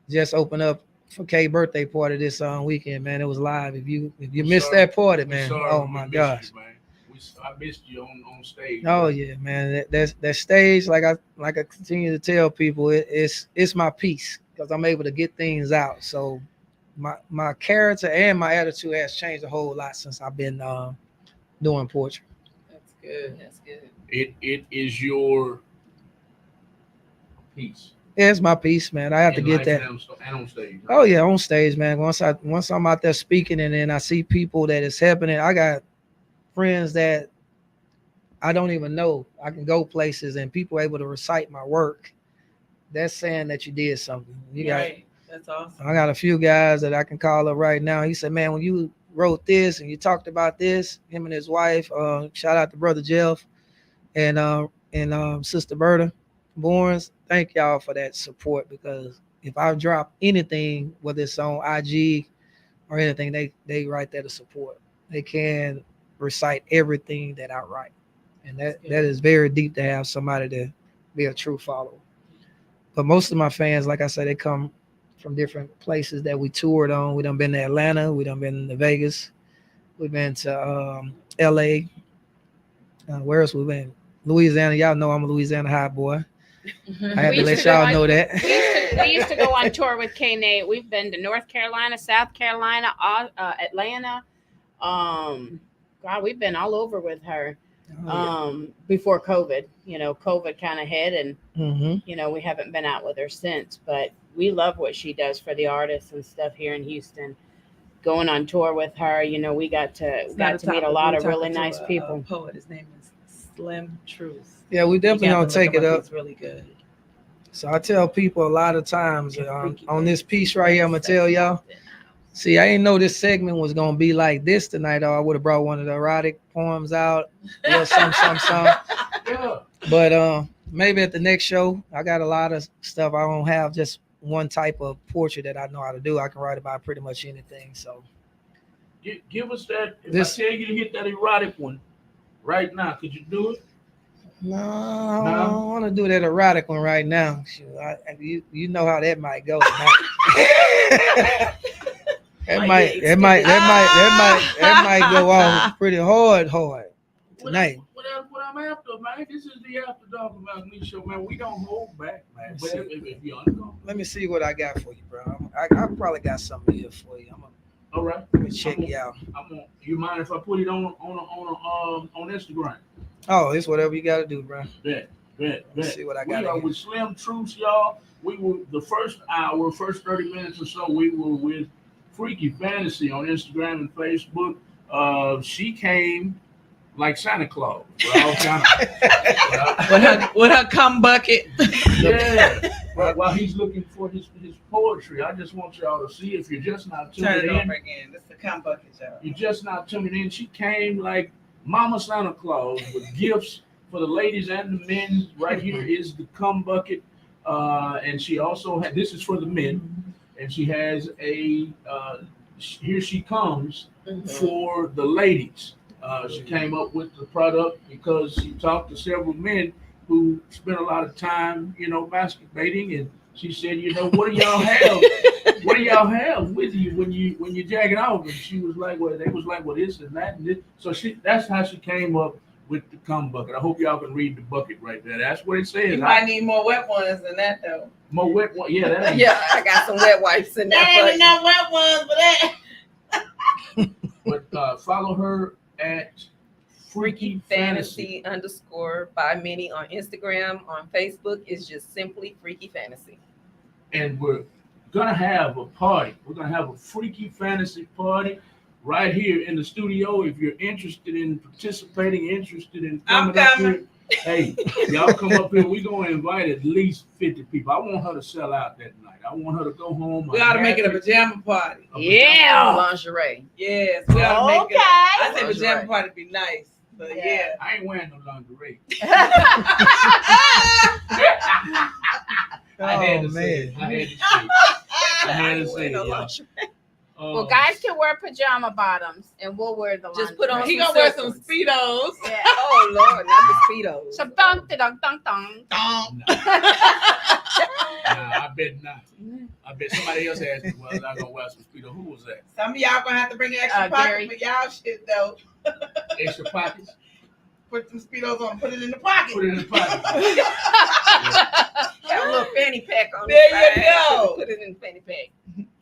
Just opened up for K's birthday party this weekend, man. It was live. If you missed Sorry. that party, We man, sorry oh we my missed gosh. you, man. I missed you on stage. Oh man. yeah, man. That stage, like I continue to tell people, it's my peace, because I'm able to get things out. So my character and my attitude has changed a whole lot since I've been doing poetry. That's good. That's good. It is your piece. Yeah, it's my peace, man. I have to In get life that. and on stage. Oh yeah, on stage, man. Once I'm out there speaking, and then I see people that it's happening. I got friends that I don't even know. I can go places and people are able to recite my work. That's saying that you did something. Right. That's awesome. I got a few guys that I can call up right now. He said, "Man, when wrote this and you talked about this, him and his wife. Shout out to Brother Jeff and Sister Berta Borns. Thank y'all for that support, because if I drop anything, whether it's on IG or anything, they right there to support. They can recite everything that I write. And that is very deep to have somebody to be a true follower. But most of my fans, like I said, they come from different places that we toured on. We done been to Atlanta. We done been to Vegas. We've been to LA. Where else we been? Louisiana. Y'all know I'm a Louisiana high boy. I had We to used let to go y'all on- know that. We used to go on tour with K-Nate. We've been to North Carolina, South Carolina, Atlanta. God, we've been all over with her. Before COVID, COVID kind of hit, and we haven't been out with her since. But we love what she does for the artists and stuff here in Houston. Going on tour with her, we got to meet a lot of really nice people. Poet, his name is Slim Truth. Yeah, we definitely gonna take it up. It's really good. So I tell people a lot of times on this piece right here, I'm gonna tell y'all. See, I didn't know this segment was gonna be like this tonight, or I would have brought one of the erotic poems out, or some. Yeah. But maybe at the next show, I got a lot of stuff. I don't have just one type of portrait that I know how to do. I can write about pretty much anything. So Give us that. If This- I tell you to hit that erotic one right now, could you do it? no, I don't want to do that erotic one right now. Shoot, you know how that might go tonight. That might go off pretty hard tonight. What I'm after, man. This is the After Dark About Me show, man. We don't hold back, man. But if you're uncomfortable. Let me see what I got for you, bro. I probably got something here for you. All right. Let me check you out. You mind if I put it on Instagram? Oh, it's whatever you got to do, bro. Bet. Let's see what I We got. are with Slim Truth, y'all. We were the first 30 minutes or so. We were with Freaky Fantasy on Instagram and Facebook. She came like Santa Claus. With her cum bucket. Yeah. While he's looking for his poetry, I just want y'all to see, if you're just not Turn tuning it in. over again. This is the cum bucket, y'all. You're just not tuning in. She came like Mama Santa Claus with gifts for the ladies and the men. Right here is the cum bucket. And she also had, this is for the men, and she has a, here she comes for the ladies. She came up with the product because she talked to several men who spent a lot of time, masturbating, and she said, what do y'all have? What do y'all have with you when you jack it off? And she was like, well, they was like, well, this and that and this. So that's how she came up with the cum bucket. I hope y'all can read the bucket right there. That's what it says. You might need more wet ones than that, though. More wet one, yeah. That ain't, Yeah, I got some wet wipes in there. There ain't enough wet ones for that. But follow her at Freaky Fantasy _ by Minnie on Instagram. On Facebook, it's just simply Freaky Fantasy. And we're gonna have a party. We're gonna have a Freaky Fantasy party right here in the studio. If you're interested in participating, interested in coming up here, hey, y'all come up here. We're gonna invite at least 50 people. I want her to sell out that night. I want her to go home. We ought to make it a pajama party. Yeah. Lingerie. Yes, we ought to make it. I think Lingerie. pajama party would be nice. But yeah. I ain't wearing no lingerie. I had to say it. I had to say it, y'all. Well, guys can wear pajama bottoms, and we'll wear the Just put on. lingerie. He gonna wear some Speedos. Yeah. Oh Lord, not the Speedos. So dunk, dunk, dunk, dunk. I bet not. I bet somebody else asked me, well, I'm not gonna wear some Speedo. Who was that? Some of y'all gonna have to bring an extra Gary. pocket for y'all shit though. Extra pockets? Put some Speedos on, put it in the pocket. Put it in the pocket. Have a little fanny pack on. There the you side. go. Put it in the fanny pack.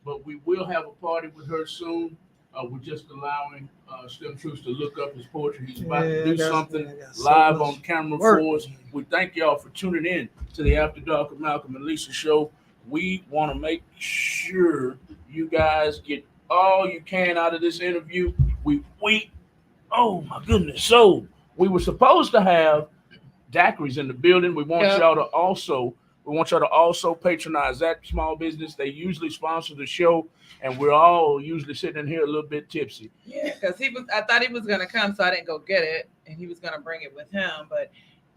But we will have a party with her soon. We're just allowing Slim Truth to look up his poetry. He's about to do something live on camera for us. We thank y'all for tuning in to the After Dark with Malcolm and Lisa show. We want to make sure you guys get all you can out of this interview. Oh my goodness. So we were supposed to have daiquiris in the building. We want y'all to also We want y'all to also patronize that small business. They usually sponsor the show, and we're all usually sitting in here a little bit tipsy. Yeah, because I thought he was gonna come, so I didn't go get it, and he was gonna bring it with him. But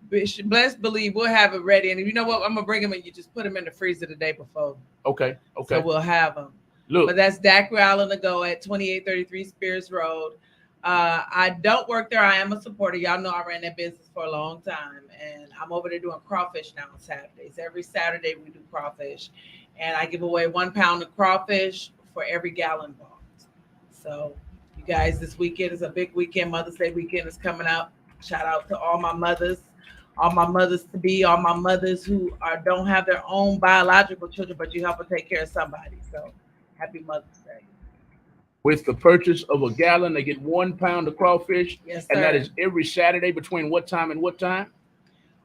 best believe we'll have it ready. And you know what? I'm gonna bring him, and you just put him in the freezer the day before. Okay. So we'll have them. Look, But that's Daiquiri Island to go at 2833 Spears Road. I don't work there. I am a supporter. Y'all know I ran that business for a long time, and I'm over there doing crawfish now on Saturdays. Every Saturday we do crawfish, and I give away 1 pound of crawfish for every gallon bought. So you guys, this weekend is a big weekend. Mother's Day weekend is coming up. Shout out to all my mothers to be, all my mothers who don't have their own biological children, but you help them take care of somebody. So happy Mother's Day. with the purchase of a gallon, they get 1 pound of crawfish. Yes, And sir. that is every Saturday between what time and what time?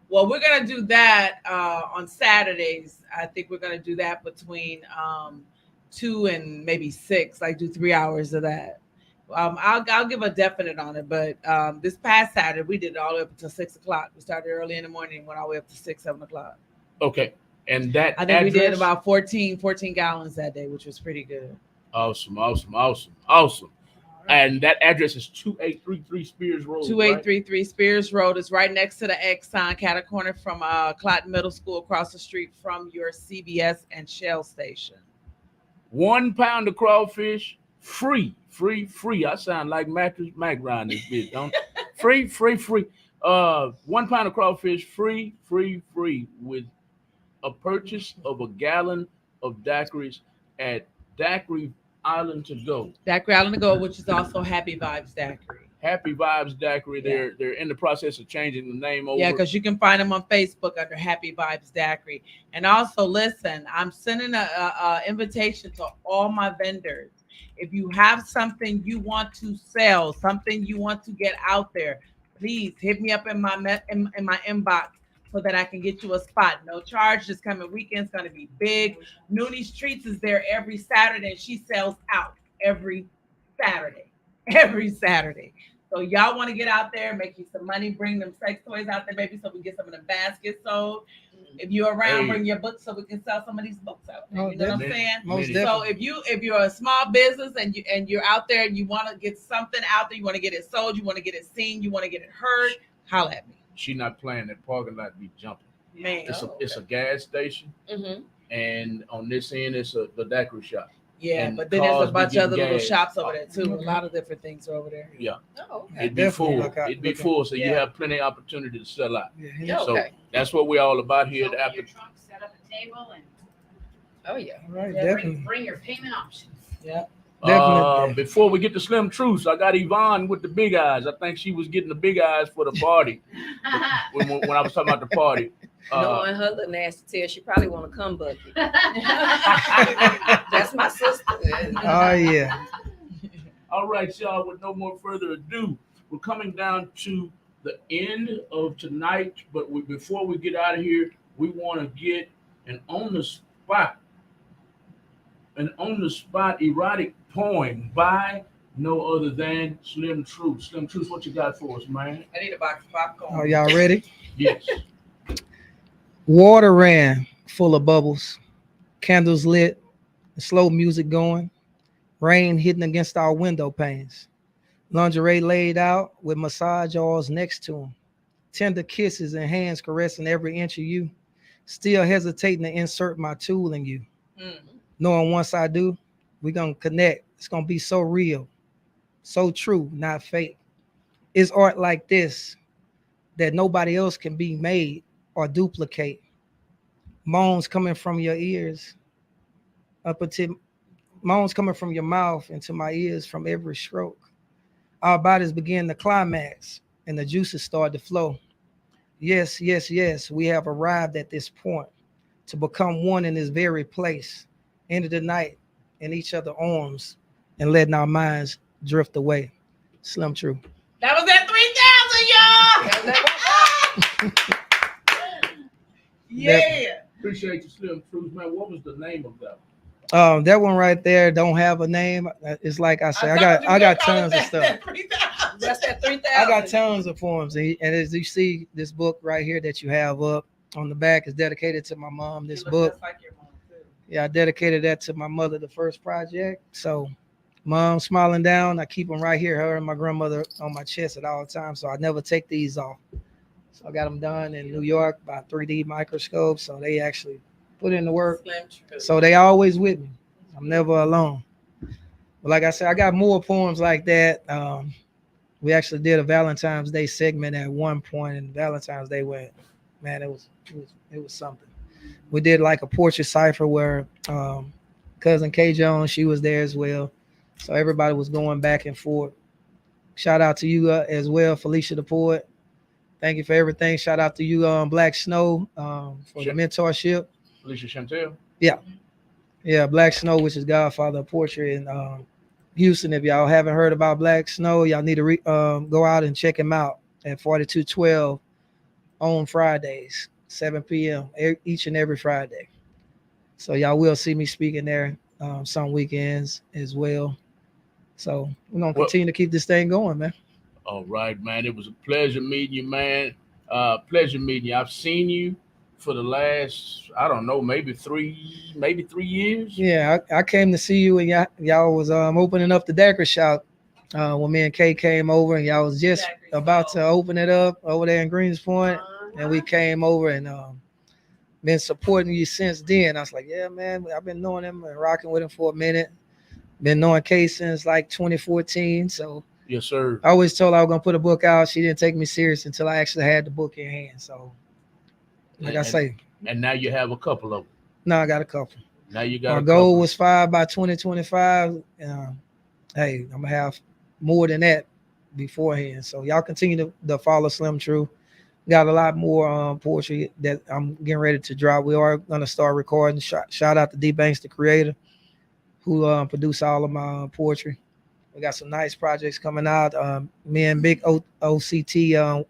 Well, we're gonna do that on Saturdays. I think we're gonna do that between 2 and maybe 6, like do 3 hours of that. I'll give a definite on it, but this past Saturday we did it all the way up until 6 o'clock. We started early in the morning and went all the way up to 6, 7 o'clock. Okay. And that I think we did address? about 14 gallons that day, which was pretty good. Awesome. And that address is 2833 Spears Road. 2833 Spears Road is right next to the Exxon, cat corner from Cotton Middle School, across the street from your CVS and Shell station. 1 pound of crawfish, free. I sound like Mattress Mac around this bitch, don't I? Free. 1 pound of crawfish, free with a purchase of a gallon of daiquiris at Daiquiri Island to go. Daiquiri Island to go, which is also Happy Vibes Daiquiri. Happy Vibes Daiquiri. Yeah. They're in the process of changing the name over. Yeah, because you can find them on Facebook under Happy Vibes Daiquiri. And also, listen, I'm sending a invitation to all my vendors. If you have something you want to sell, something you want to get out there, please hit me up in my inbox so that I can get you a spot. No charge. This coming weekend's going to be big. Nooney's Treats is there every Saturday, and she sells out every Saturday. So y'all want to get out there, make you some money, bring them sex toys out there, baby, so we get some of the baskets sold. If you're around, bring your books so we can sell some of these books out there. You know what I'm saying? Most So definitely. if you're a small business and you're out there and you want to get something out there, you want to get it sold, you want to get it seen, you want to get it heard, holla at me. She not playing. That parking lot be jumping. Man. It's a gas station, Mm-hmm. and on this end it's the daiquiri shop. Yeah, and but then there's cars a be bunch of other getting little gas. shops over there too. Okay. A lot of different things are over there. Yeah, Oh, okay. it'd be definitely full. look out- It'd be look out. full, so you Yeah. have plenty of opportunity to sell out. Yeah. So Okay. that's what we're all about here. Open After your trunk, set up a table, and Oh, yeah. All right, Yeah, definitely. bring your payment options. Yeah. Definitely. Before we get to Slim Truths, I got Yvonne with the big eyes. I think she was getting the big eyes for the party when I was talking about the party. Knowing her little nasty tail, she probably want to come bucket. That's my sister. Oh yeah. All right, y'all, with no more further ado, we're coming down to the end of tonight, but before we get out of here, we want to get an on-the-spot erotic poem by no other than Slim Truth. Slim Truth, what you got for us, man? I need a box of popcorn. Are y'all ready? Yes. Water ran full of bubbles, candles lit, slow music going, rain hitting against our window panes, lingerie laid out with massage oils next to them, tender kisses and hands caressing every inch of you, still hesitating to insert my tool in you. Knowing once I do, we're going to connect. It's going to be so real, so true, not fake. It's art like this that nobody else can be made or duplicate. Moans coming from your ears, moans coming from your mouth into my ears from every stroke. Our bodies begin to climax and the juices start to flow. Yes, we have arrived at this point to become one in this very place. End of the night in each other's arms and letting our minds drift away. Slim True. That was at 3,000, y'all. Yeah. Appreciate you, Slim Truth, man. What was the name of that? That one right there don't have a name. It's like I said, I got tons of stuff. That's that 3,000. I got tons of forms, and as you see, this book right here that you have up, on the back is dedicated to my mom. This You look book, just like your mom, too. yeah, I dedicated that to my mother, the first project. So, mom smiling down, I keep them right here, her and my grandmother on my chest at all times. So I never take these off. So I got them done in New York by 3D microscope. So they actually put in the work. Slim Truth. So they always with me. I'm never alone. But like I said, I got more poems like that. We actually did a Valentine's Day segment at one point, and Valentine's Day went, man, it was something. We did like a portrait cipher where cousin K Jones, she was there as well. So everybody was going back and forth. Shout out to you as well, Felicia the Poet. Thank you for everything. Shout out to you, Black Snow, for the mentorship. Alicia Chantel. Yeah, Black Snow, which is Godfather of Poetry in Houston. If y'all haven't heard about Black Snow, y'all need to go out and check him out at 4212 on Fridays, 7 p.m. each and every Friday. So y'all will see me speaking there some weekends as well. So we're going to continue to keep this thing going, man. All right, man. It was a pleasure meeting you, man. Pleasure meeting you. I've seen you for the last, I don't know, maybe 3 years. Yeah, I came to see you and y'all was opening up the Dagger Shop when me and Kay came over, and y'all was just about to open it up over there in Greenspoint, and we came over and been supporting you since then. I was like, yeah, man, I've been knowing him and rocking with him for a minute. Been knowing Kay since like 2014, so. Yes, sir. I always told her I was gonna put a book out. She didn't take me serious until I actually had the book in hand. So, like I say, and now you have a couple of them. No, I got a couple. Now you got. My goal was 5 by 2025. Hey, I'm gonna have more than that beforehand. So y'all continue to follow Slim Truth. Got a lot more poetry that I'm getting ready to drop. We are gonna start recording. Shout out to D Banks, the creator, who produced all of my poetry. We got some nice projects coming out. Me and Big OCT,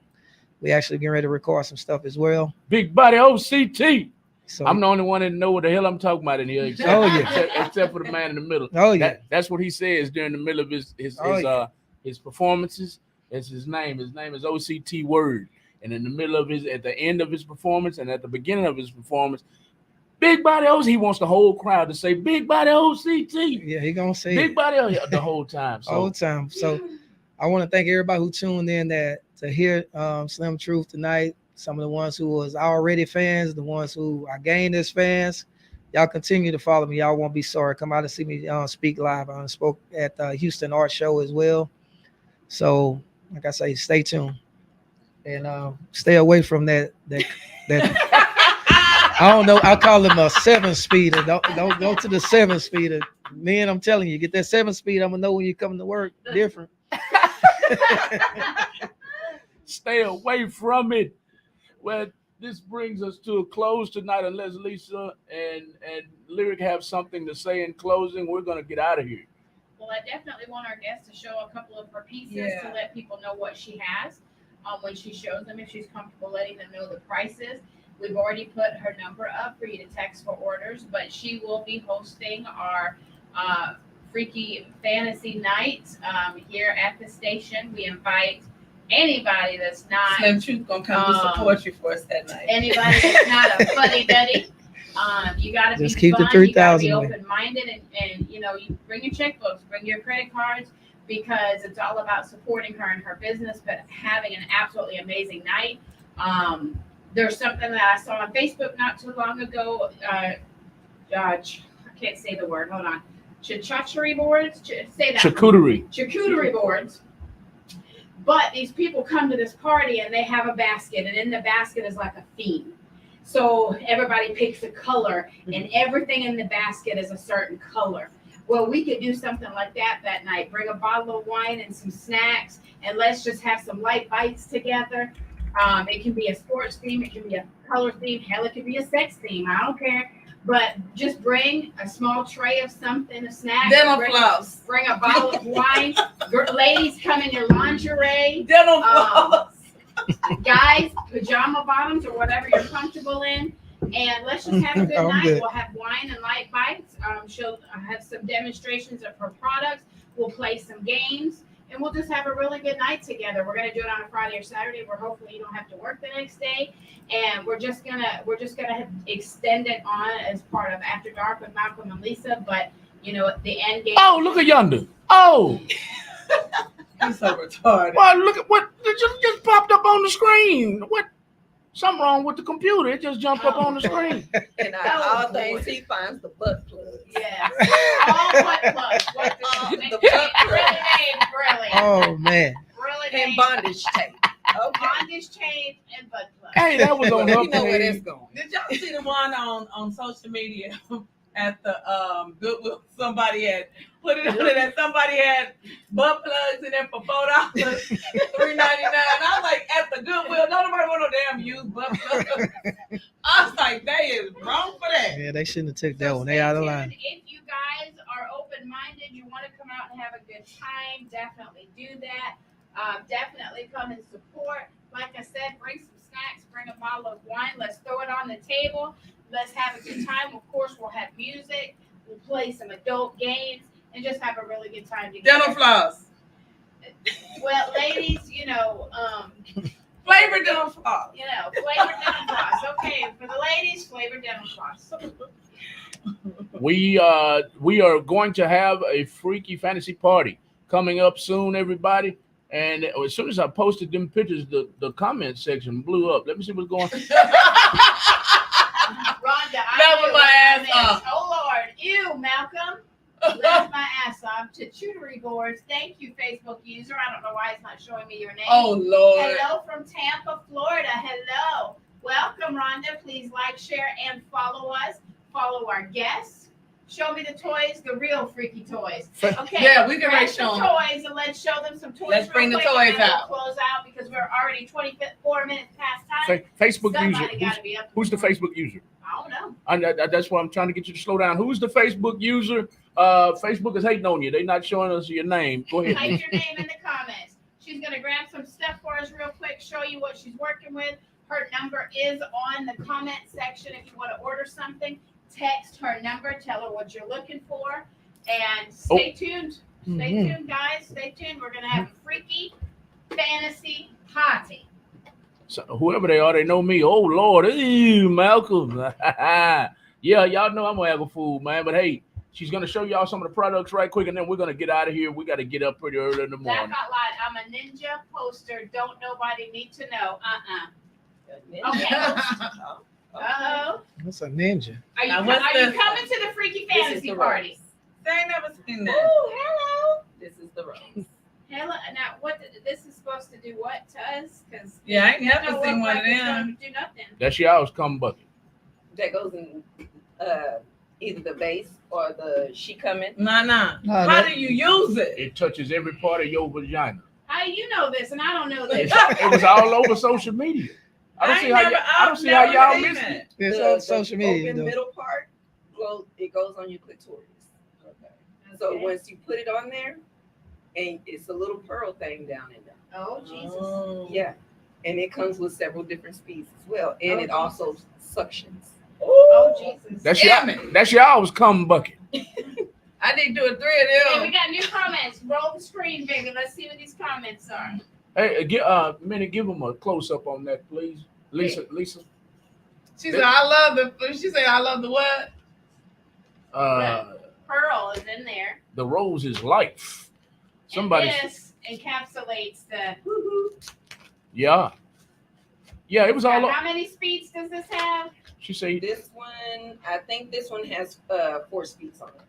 we actually getting ready to record some stuff as well. Big Body OCT. So I'm the only one that know what the hell I'm talking about in here. Except for the man in the middle. Oh yeah. That's what he says during the middle of his performances. That's his name. His name is OCT Word. And in the middle of at the end of his performance and at the beginning of his performance, Big Body OCT, he wants the whole crowd to say Big Body OCT. Yeah, he gonna say Big Body OCT the whole time. So. Whole time. So I want to thank everybody who tuned in to hear Slim Truth tonight. Some of the ones who was already fans, the ones who I gained as fans. Y'all continue to follow me. Y'all won't be sorry. Come out and see me speak live. I spoke at the Houston Art Show as well. So, like I say, stay tuned and stay away from that. I don't know. I call him a 7-speeder. Don't go to the 7-speeder. Man, I'm telling you, get that 7-speed. I'm gonna know when you come to work different. Stay away from it. Well, this brings us to a close tonight. Unless Lisa and Lyric have something to say in closing, we're gonna get out of here. Well, I definitely want our guests to show a couple of her pieces to let people know what she has when she shows them, if she's comfortable letting them know the prices. We've already put her number up for you to text for orders, but she will be hosting our Freaky Fantasy Night here at the station. We invite anybody that's not Slim Truth gonna come do some poetry for us that night. Anybody that's not a fuddy duddy. You gotta just be keep fun, the 3,000 you gotta be open-minded, and you know, you bring your checkbooks, bring your credit cards, because it's all about supporting her and her business, but having an absolutely amazing night. There's something that I saw on Facebook not too long ago. I can't say the word. Hold on. Charcuterie boards. Say that. Charcuterie boards. But these people come to this party and they have a basket, and in the basket is like a theme. So everybody picks a color, and everything in the basket is a certain color. Well, we could do something like that night. Bring a bottle of wine and some snacks, and let's just have some light bites together. It can be a sports theme, it can be a color theme, hell, it could be a sex theme. I don't care. But just bring a small tray of something, a snack. Dental floss. Bring a bottle of wine. Ladies, come in your lingerie. Dental floss. Guys, pajama bottoms or whatever you're comfortable in. And let's just have a good night. Good. We'll have wine and light bites. She'll have some demonstrations of her products. We'll play some games. and we'll just have a really good night together. We're gonna do it on a Friday or Saturday where hopefully you don't have to work the next day, and we're just gonna extend it on as part of After Dark with Malcolm and Lisa. But you know, the end game. Oh, look at yonder. Oh, He's so retarded. well, look at what it just popped up on the screen. What? Something wrong with the computer. It just jumped up on the screen. And Oh, all things he finds the butt plugs. Yeah. All butt plugs. What the The butt really plug. name, really. Oh man. Really And name. bondage tape. Okay. Bondage chain and butt plug. Hey, that was on her You know where that's page. going. Did y'all see the one on social media at the Goodwill? Somebody had put it on it that somebody had butt plugs in there for $4, $3.99. I was like, at the Goodwill, nobody want no damn used butt plugs. I was like, they is wrong for that. Yeah, they shouldn't have took that So one. They out of stay line. tuned. If you guys are open-minded, you want to come out and have a good time, definitely do that. Definitely come and support. Like I said, bring some snacks, bring a bottle of wine. Let's throw it on the table. Let's have a good time. Of course, we'll have music. We'll play some adult games and just have a really good time together. Dental floss. Well, ladies, Flavored dental floss. flavored dental floss. Okay, for the ladies, flavored dental floss. We are going to have a Freaky Fantasy party coming up soon, everybody. And as soon as I posted them pictures, the comment section blew up. Let me see what's going on. Rhonda, Level knew my what ass that meant. off. Oh Lord, ew, Malcolm. Laugh my ass off to Chutery Boards. Thank you, Facebook user. I don't know why it's not showing me your name. Oh Lord. Hello from Tampa, Florida. Hello. Welcome, Rhonda. Please like, share, and follow us. Follow our guests. Show me the toys, the real freaky toys. Okay. Yeah, we can grab race some show 'em. toys and let's show them some toys. Let's real bring the quick, and toys then we'll out. Close out because we're already 24 minutes past time. Facebook Somebody user. got to be up. Who's the Facebook user? I don't know. That's why I'm trying to get you to slow down. Who's the Facebook user? Facebook is hating on you. They're not showing us your name. Go ahead. Type your name in the comments. She's going to grab some stuff for us real quick, show you what she's working with. Her number is on the comment section. If you want to order something, text her number, tell her what you're looking for, and stay tuned. Stay tuned, guys. Stay tuned. We're going to have a Freaky Fantasy party. So whoever they are, they know me. Oh Lord, ew, Malcolm. Yeah, y'all know I'm gonna have a fool, man. But hey, she's gonna show y'all some of the products right quick, and then we're gonna get out of here. We got to get up pretty early in the That morning. got lied. I'm a ninja poster. Don't nobody need to know. Okay. Uh-oh. That's a ninja. Are you, Now, what's are you this? coming to the Freaky This is Fantasy the party? rose. They ain't never seen that. Oh, hello. This is the rose. Hello. Now, this is supposed to do what to us? Because Yeah, I ain't never seen one of them. Do nothing. That's y'all's cum bucket. That goes in either the base or the she coming. Nah. Nah, How that- do you use it? It touches every part of your vagina. How do you know this and I don't know It this? was all over social media. I don't see how I don't see how y'all missed it. It's The- on social the media. open though. middle part, it goes on your clitoris. Okay. So Okay. once you put it on there, and it's a little pearl thing down in there. Oh, Jesus. Oh. Yeah. And it comes with several different speeds as well. And Oh, it also suctions. Oh, Jesus. That's Damn that's y'all's cum bucket. I need to do 3 of Okay, we them. got new comments. Roll the screen, baby. Let's see what these comments are. Hey, Minnie, give them a close up on that, please. Lisa. She said, I love the. She said, I love the what? Pearl is in there. The rose is life. Somebody. And this encapsulates the woo-hoo. Yeah, it was all. Now, how many speeds does this have? She said, This one, I think this one has 4 speeds on it.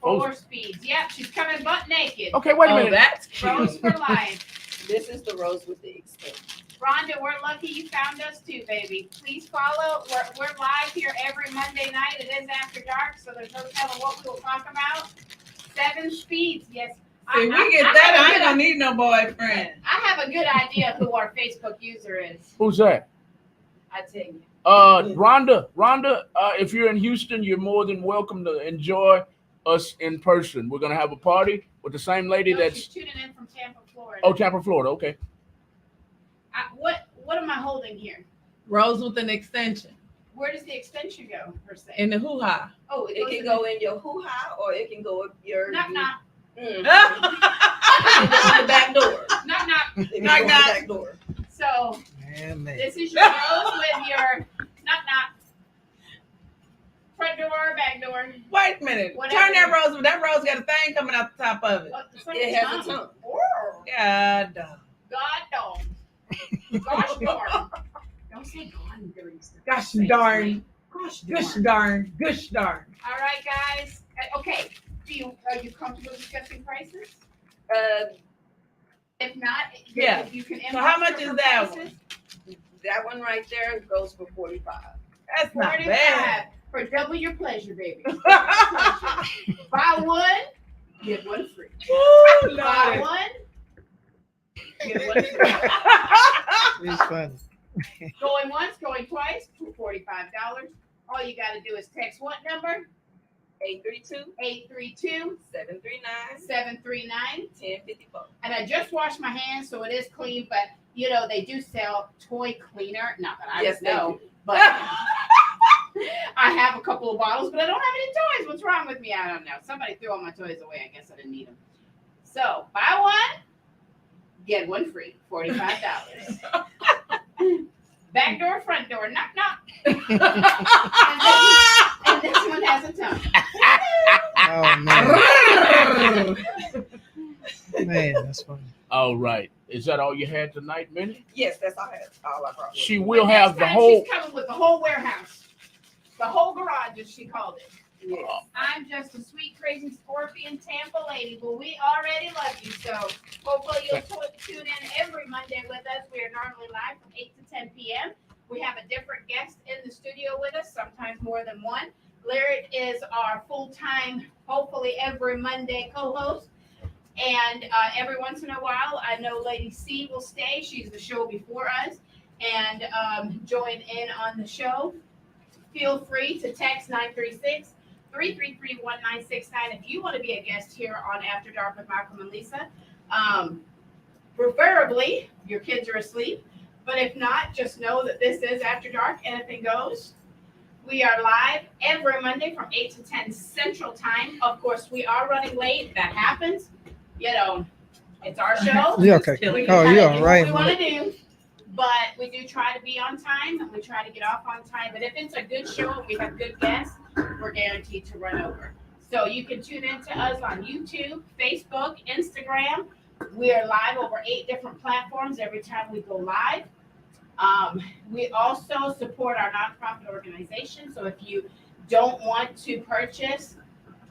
4 speeds. Yep, she's coming butt naked. okay, wait a Oh, minute. that's Rose cute. for life. This is the rose with the extension. Rhonda, we're lucky you found us too, baby. Please follow. We're live here every Monday night. It is after dark, so there's no telling what we will talk about. 7 speeds, yes. If we get that, I ain't gonna need no boyfriend. I have a good idea who our Facebook user is. Who's that? I tell you. Rhonda, if you're in Houston, you're more than welcome to enjoy us in person. We're gonna have a party with the same lady No, that's she's tuning in from Tampa, Florida. Tampa, Florida. Okay. What am I holding here? Rose with an extension Where does the extension go, per se? in the hoo ha. Oh, It can go in your hoo-ha or it can go up your... Knock, knock. Mm. The back door. Knock, knock. They Knock, go on the knock. back door. So Man. this is your rose with your knock, knock. Front door, back door. Wait a minute. Whatever. Turn that rose. That rose got a thing coming out the top of it. It's like It a has a tongue. Oh, God dog. God dog. Gosh darn. Don't say God dirty stuff. Gosh Say it darn. straight. Gosh Gosh darn. darn. Gosh darn. All right, guys. Okay. Are you comfortable discussing prices? If not, Yeah. you can. So how much your is that prices. That one right there goes for 45. That's not 45 bad. for double your pleasure, baby. Buy one, get one free. Woo, Buy Lord. one, get one free. It's funny. Going once, going twice, $45. All you got to do is text what number? 832 832 739 739. 1054. And I just washed my hands, so it is clean. But they do sell toy cleaner. Not that I Yes, would they know, do. but I have a couple of bottles, but I don't have any toys. What's wrong with me? I don't know. Somebody threw all my toys away. I guess I didn't need them. So buy one, get one free. $45. Back door, front door, knock knock. And this one has a tongue. Oh man. Man, that's funny. All right. Is that all you had tonight, Minnie? Yes, that's all I brought. She But will next have the time whole. She's coming with the whole warehouse, the whole garage, as she called it. Yes. I'm just a sweet, crazy scorpion Tampa lady, but we already love you. So hopefully you'll tune in every Monday with us. We are normally live from 8 to 10 p.m. We have a different guest in the studio with us, sometimes more than one. Lyric is our full-time, hopefully every Monday co-host. And every once in a while, I know Lady C will stay. She's the show before us and join in on the show. Feel free to text 936-333-1969 if you want to be a guest here on After Dark with Malcolm and Lisa. Preferably, your kids are asleep. But if not, just know that this is After Dark. Anything goes. We are live every Monday from 8 to 10 Central Time. Of course, we are running late. That happens. It's our show. Yeah, okay. We Oh, kinda yeah, do right. what we want to do, but we do try to be on time and we try to get off on time. But if it's a good show and we have good guests, we're guaranteed to run over. So you can tune in to us on YouTube, Facebook, Instagram. We are live over 8 different platforms every time we go live. We also support our nonprofit organization. So if you don't want to purchase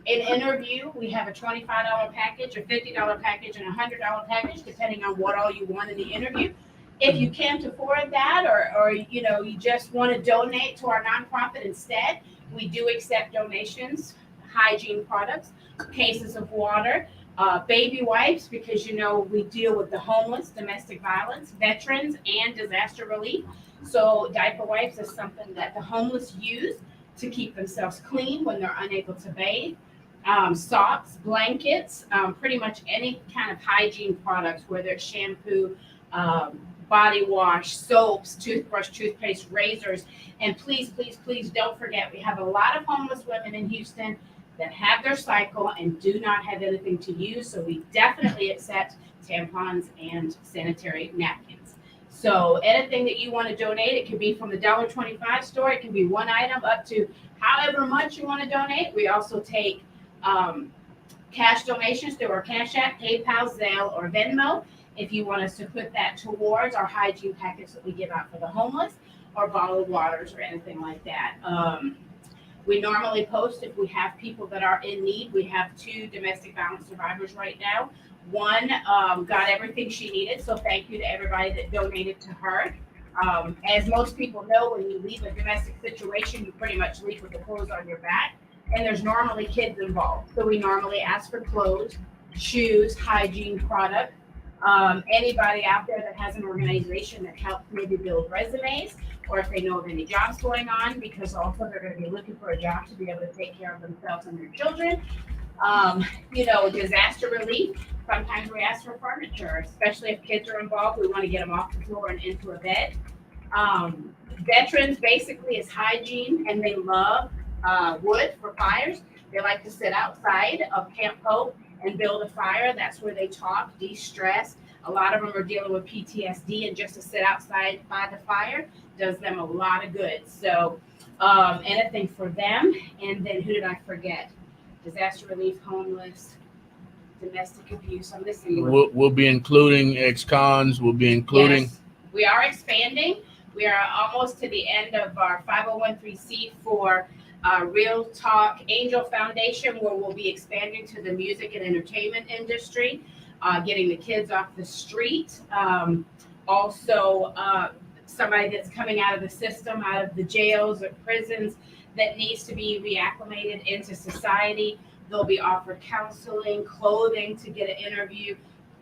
an interview, we have a $25 package, a $50 package, and a $100 package, depending on what all you want in the interview. If you can't afford that, or you just want to donate to our nonprofit instead, we do accept donations, hygiene products, cases of water, baby wipes, because we deal with the homeless, domestic violence, veterans, and disaster relief. So diaper wipes is something that the homeless use to keep themselves clean when they're unable to bathe. Socks, blankets, pretty much any kind of hygiene products, whether it's shampoo, body wash, soaps, toothbrush, toothpaste, razors. And please, please, please don't forget, we have a lot of homeless women in Houston that have their cycle and do not have anything to use. So we definitely accept tampons and sanitary napkins. So anything that you want to donate, it could be from the $1.25 store. It can be one item up to however much you want to donate. We also take cash donations through our Cash App, PayPal, Zelle, or Venmo. If you want us to put that towards our hygiene packets that we give out for the homeless, or bottled waters or anything like that. We normally post if we have people that are in need. We have 2 domestic violence survivors right now. One got everything she needed, so thank you to everybody that donated to her. As most people know, when you leave a domestic situation, you pretty much leave with the clothes on your back, and there's normally kids involved. So we normally ask for clothes, shoes, hygiene product. Anybody out there that has an organization that helps maybe build resumes, or if they know of any jobs going on, because also they're going to be looking for a job to be able to take care of themselves and their children. Disaster relief. Sometimes we ask for furniture, especially if kids are involved. We want to get them off the floor and into a bed. Veterans basically is hygiene, and they love wood for fires. They like to sit outside of Camp Hope and build a fire. That's where they talk, de-stress. A lot of them are dealing with PTSD, and just to sit outside by the fire does them a lot of good. So anything for them. And then who did I forget? Disaster relief, homeless, domestic abuse. I'm missing one. We'll be including ex-cons. We'll be including. Yes, we are expanding. We are almost to the end of our 501(c)(3) for Real Talk Angel Foundation, where we'll be expanding to the music and entertainment industry, getting the kids off the street. Also, somebody that's coming out of the system, out of the jails or prisons that needs to be reacclimated into society. They'll be offered counseling, clothing to get an interview,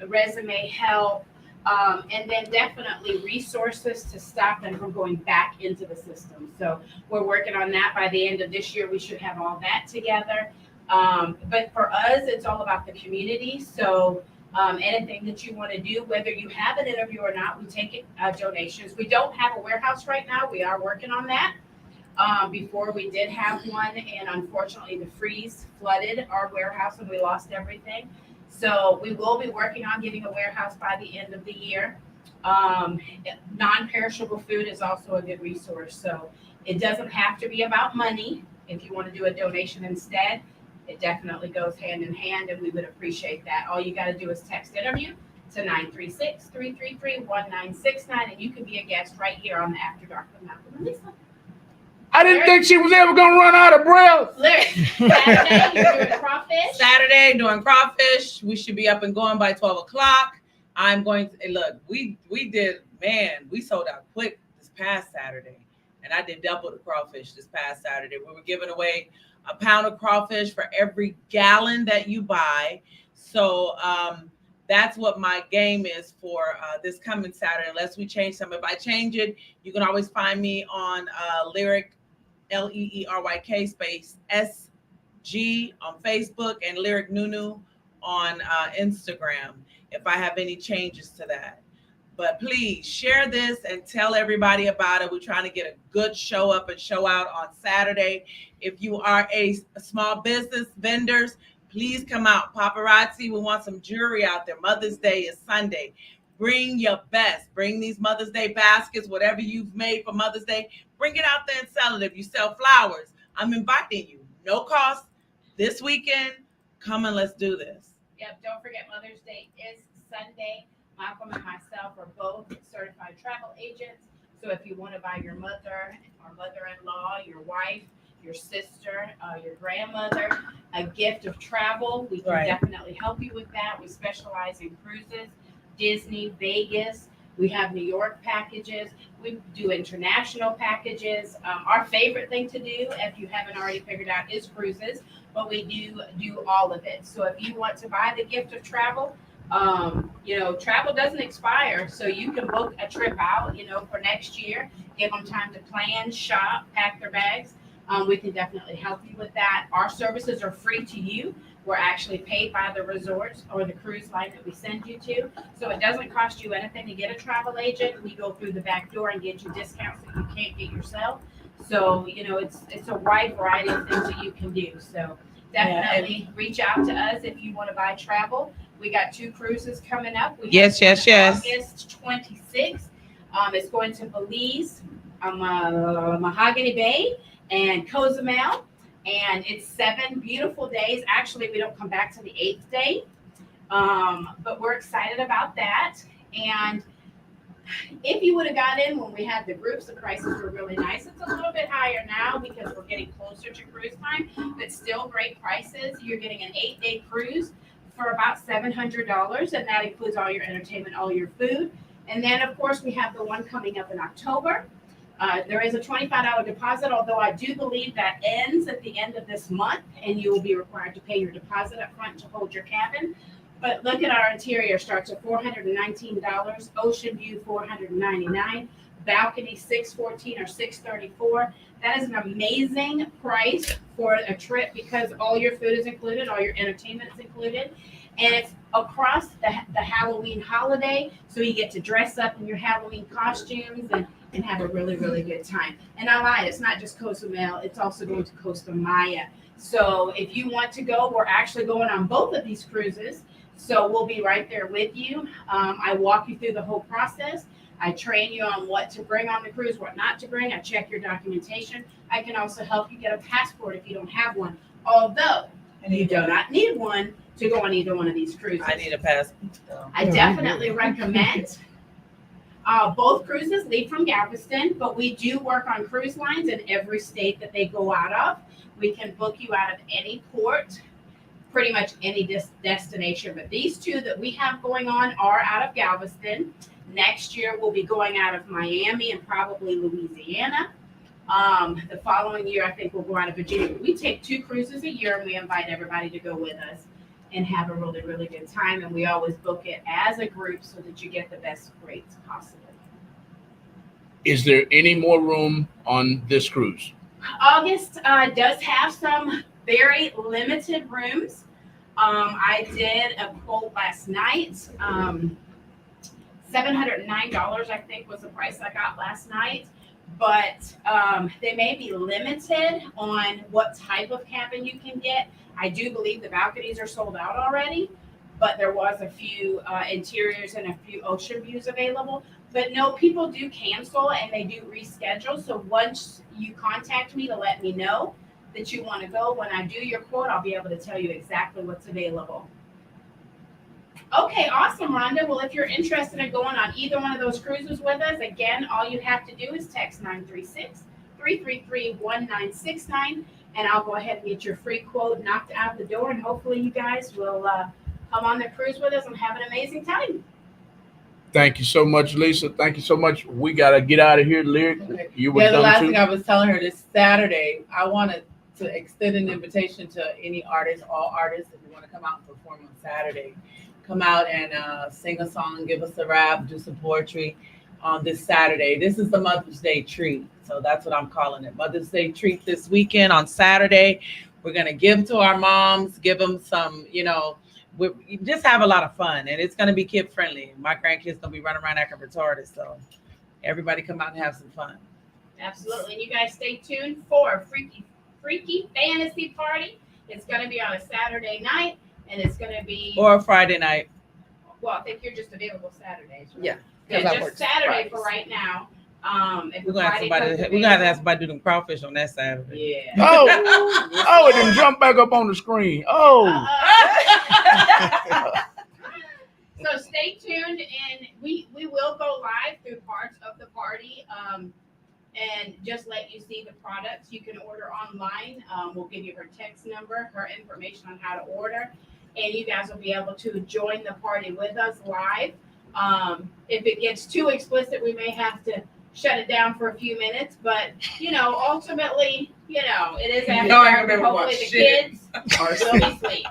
resume help, and then definitely resources to stop them from going back into the system. So we're working on that. By the end of this year, we should have all that together. But for us, it's all about the community. So anything that you want to do, whether you have an interview or not, we take donations. We don't have a warehouse right now. We are working on that. Before we did have one, and unfortunately the freeze flooded our warehouse and we lost everything. So we will be working on getting a warehouse by the end of the year. Non-perishable food is also a good resource. So it doesn't have to be about money. If you want to do a donation instead, it definitely goes hand in hand, and we would appreciate that. All you got to do is text interview to 936-333-1969, and you can be a guest right here on the After Dark with Malcolm and Lisa. I didn't think she was ever gonna run out of breath. Saturday, you're doing crawfish. Saturday doing crawfish. We should be up and going by 12 o'clock. I'm going to look. We sold out quick this past Saturday, and I did double the crawfish this past Saturday. We were giving away a pound of crawfish for every gallon that you buy. So that's what my game is for this coming Saturday, unless we change something. If I change it, you can always find me on Lyric, LEERYK space SG on Facebook, and Lyric Nunu on Instagram if I have any changes to that. But please share this and tell everybody about it. We're trying to get a good show up and show out on Saturday. If you are a small business vendors, please come out. Paparazzi, we want some jewelry out there. Mother's Day is Sunday. Bring your best. Bring these Mother's Day baskets, whatever you've made for Mother's Day. Bring it out there and sell it. If you sell flowers, I'm inviting you. No cost. This weekend, come and let's do this. Yep, don't forget Mother's Day is Sunday. Malcolm and myself are both certified travel agents. So if you want to buy your mother or mother-in-law, your wife, your sister, your grandmother, a gift of travel, we can definitely help you with that. We specialize in cruises, Disney, Vegas. We have New York packages. We do international packages. Our favorite thing to do, if you haven't already figured out, is cruises, but we do all of it. So if you want to buy the gift of travel, travel doesn't expire, so you can book a trip out, for next year. Give them time to plan, shop, pack their bags. We can definitely help you with that. Our services are free to you. We're actually paid by the resorts or the cruise line that we send you to. So it doesn't cost you anything to get a travel agent. We go through the back door and get you discounts that you can't get yourself. So, it's a wide variety of things that you can do. So definitely reach out to us if you want to buy travel. We got 2 cruises coming up. Yes. August 26th. It's going to Belize, Mahogany Bay, and Cozumel. And it's 7 beautiful days. Actually, we don't come back to the 8th day. But we're excited about that. And if you would have got in when we had the groups, the prices were really nice. It's a little bit higher now because we're getting closer to cruise time, but still great prices. You're getting an 8-day cruise for about $700, and that includes all your entertainment, all your food. And then, of course, we have the one coming up in October. There is a $25 deposit, although I do believe that ends at the end of this month, and you will be required to pay your deposit up front to hold your cabin. But look at our interior, starts at $419, ocean view $499, balcony $614 or $634. That is an amazing price for a trip because all your food is included, all your entertainment is included, and it's across the Halloween holiday. So you get to dress up in your Halloween costumes and and have a really, really good time. And I lied, it's not just Cozumel, it's also going to Costa Maya. So if you want to go, we're actually going on both of these cruises. So we'll be right there with you. I walk you through the whole process. I train you on what to bring on the cruise, what not to bring. I check your documentation. I can also help you get a passport if you don't have one. Although you do not need one to go on either one of these cruises. I need a passport. I definitely recommend. Both cruises leave from Galveston, but we do work on cruise lines in every state that they go out of. We can book you out of any port, pretty much any destination. But these two that we have going on are out of Galveston. Next year, we'll be going out of Miami and probably Louisiana. The following year, I think we'll go out of Virginia. We take 2 cruises a year, and we invite everybody to go with us and have a really, really good time. And we always book it as a group so that you get the best rates possible. Is there any more room on this cruise? August does have some very limited rooms. I did a quote last night. $709, I think, was the price I got last night. But they may be limited on what type of cabin you can get. I do believe the balconies are sold out already, but there was a few interiors and a few ocean views available. But no, people do cancel and they do reschedule. So once you contact me to let me know that you want to go, when I do your quote, I'll be able to tell you exactly what's available. Okay, awesome, Rhonda. Well, if you're interested in going on either one of those cruises with us, again, all you have to do is text 936-333-1969, and I'll go ahead and get your free quote knocked out the door, and hopefully you guys will come on the cruise with us and have an amazing time. Thank you so much, Lisa. Thank you so much. We got to get out of here. Lyric, Okay. you were Yeah, the done last too? thing I was telling her this Saturday, I wanted to extend an invitation to any artist, all artists, if you want to come out and perform on Saturday. Come out and sing a song, give us a rap, do some poetry on this Saturday. This is the Mother's Day treat. So that's what I'm calling it. Mother's Day treat this weekend on Saturday. We're going to give to our moms, give them some, we just have a lot of fun. And it's going to be kid friendly. My grandkids going to be running around acting retarded. So everybody come out and have some fun. Absolutely. And you guys stay tuned for a freaky fantasy party. It's going to be on a Saturday night. And it's going to be... Or a Friday night. Well, I think you're just available Saturdays, right? Yeah. Just Saturday for right now. If We're going to have to have somebody do them crawfish on that Saturday. Yeah. Oh, it didn't jump back up on the screen. Oh. So stay tuned, and we will go live through parts of the party and just let you see the products. You can order online. We'll give you her text number, her information on how to order, and you guys will be able to join the party with us live. If it gets too explicit, we may have to shut it down for a few minutes, but ultimately, it is after dark. Hopefully the kids will be asleep.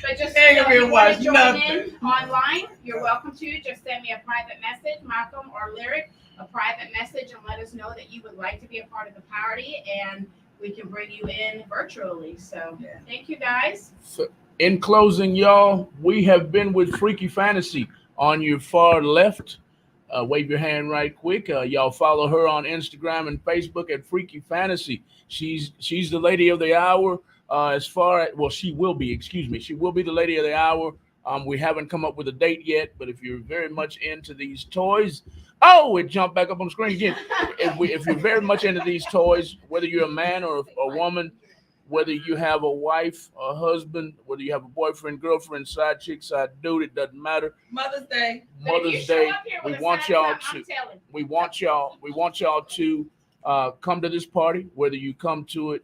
But just if you want to join in online, you're welcome to. Just send me a private message, Malcolm or Lyric, a private message, and let us know that you would like to be a part of the party, and we can bring you in virtually. So thank you, guys. So in closing, y'all, we have been with Freaky Fantasy. On your far left, wave your hand right quick. Y'all follow her on Instagram and Facebook at Freaky Fantasy. She's the lady of the hour. She will be the lady of the hour. We haven't come up with a date yet, but if you're very much into these toys, it jumped back up on the screen again. If you're very much into these toys, whether you're a man or a woman, whether you have a wife, a husband, whether you have a boyfriend, girlfriend, side chick, side dude, it doesn't matter. Mother's Day. Mother's Day. We want y'all to come to this party, whether you come to it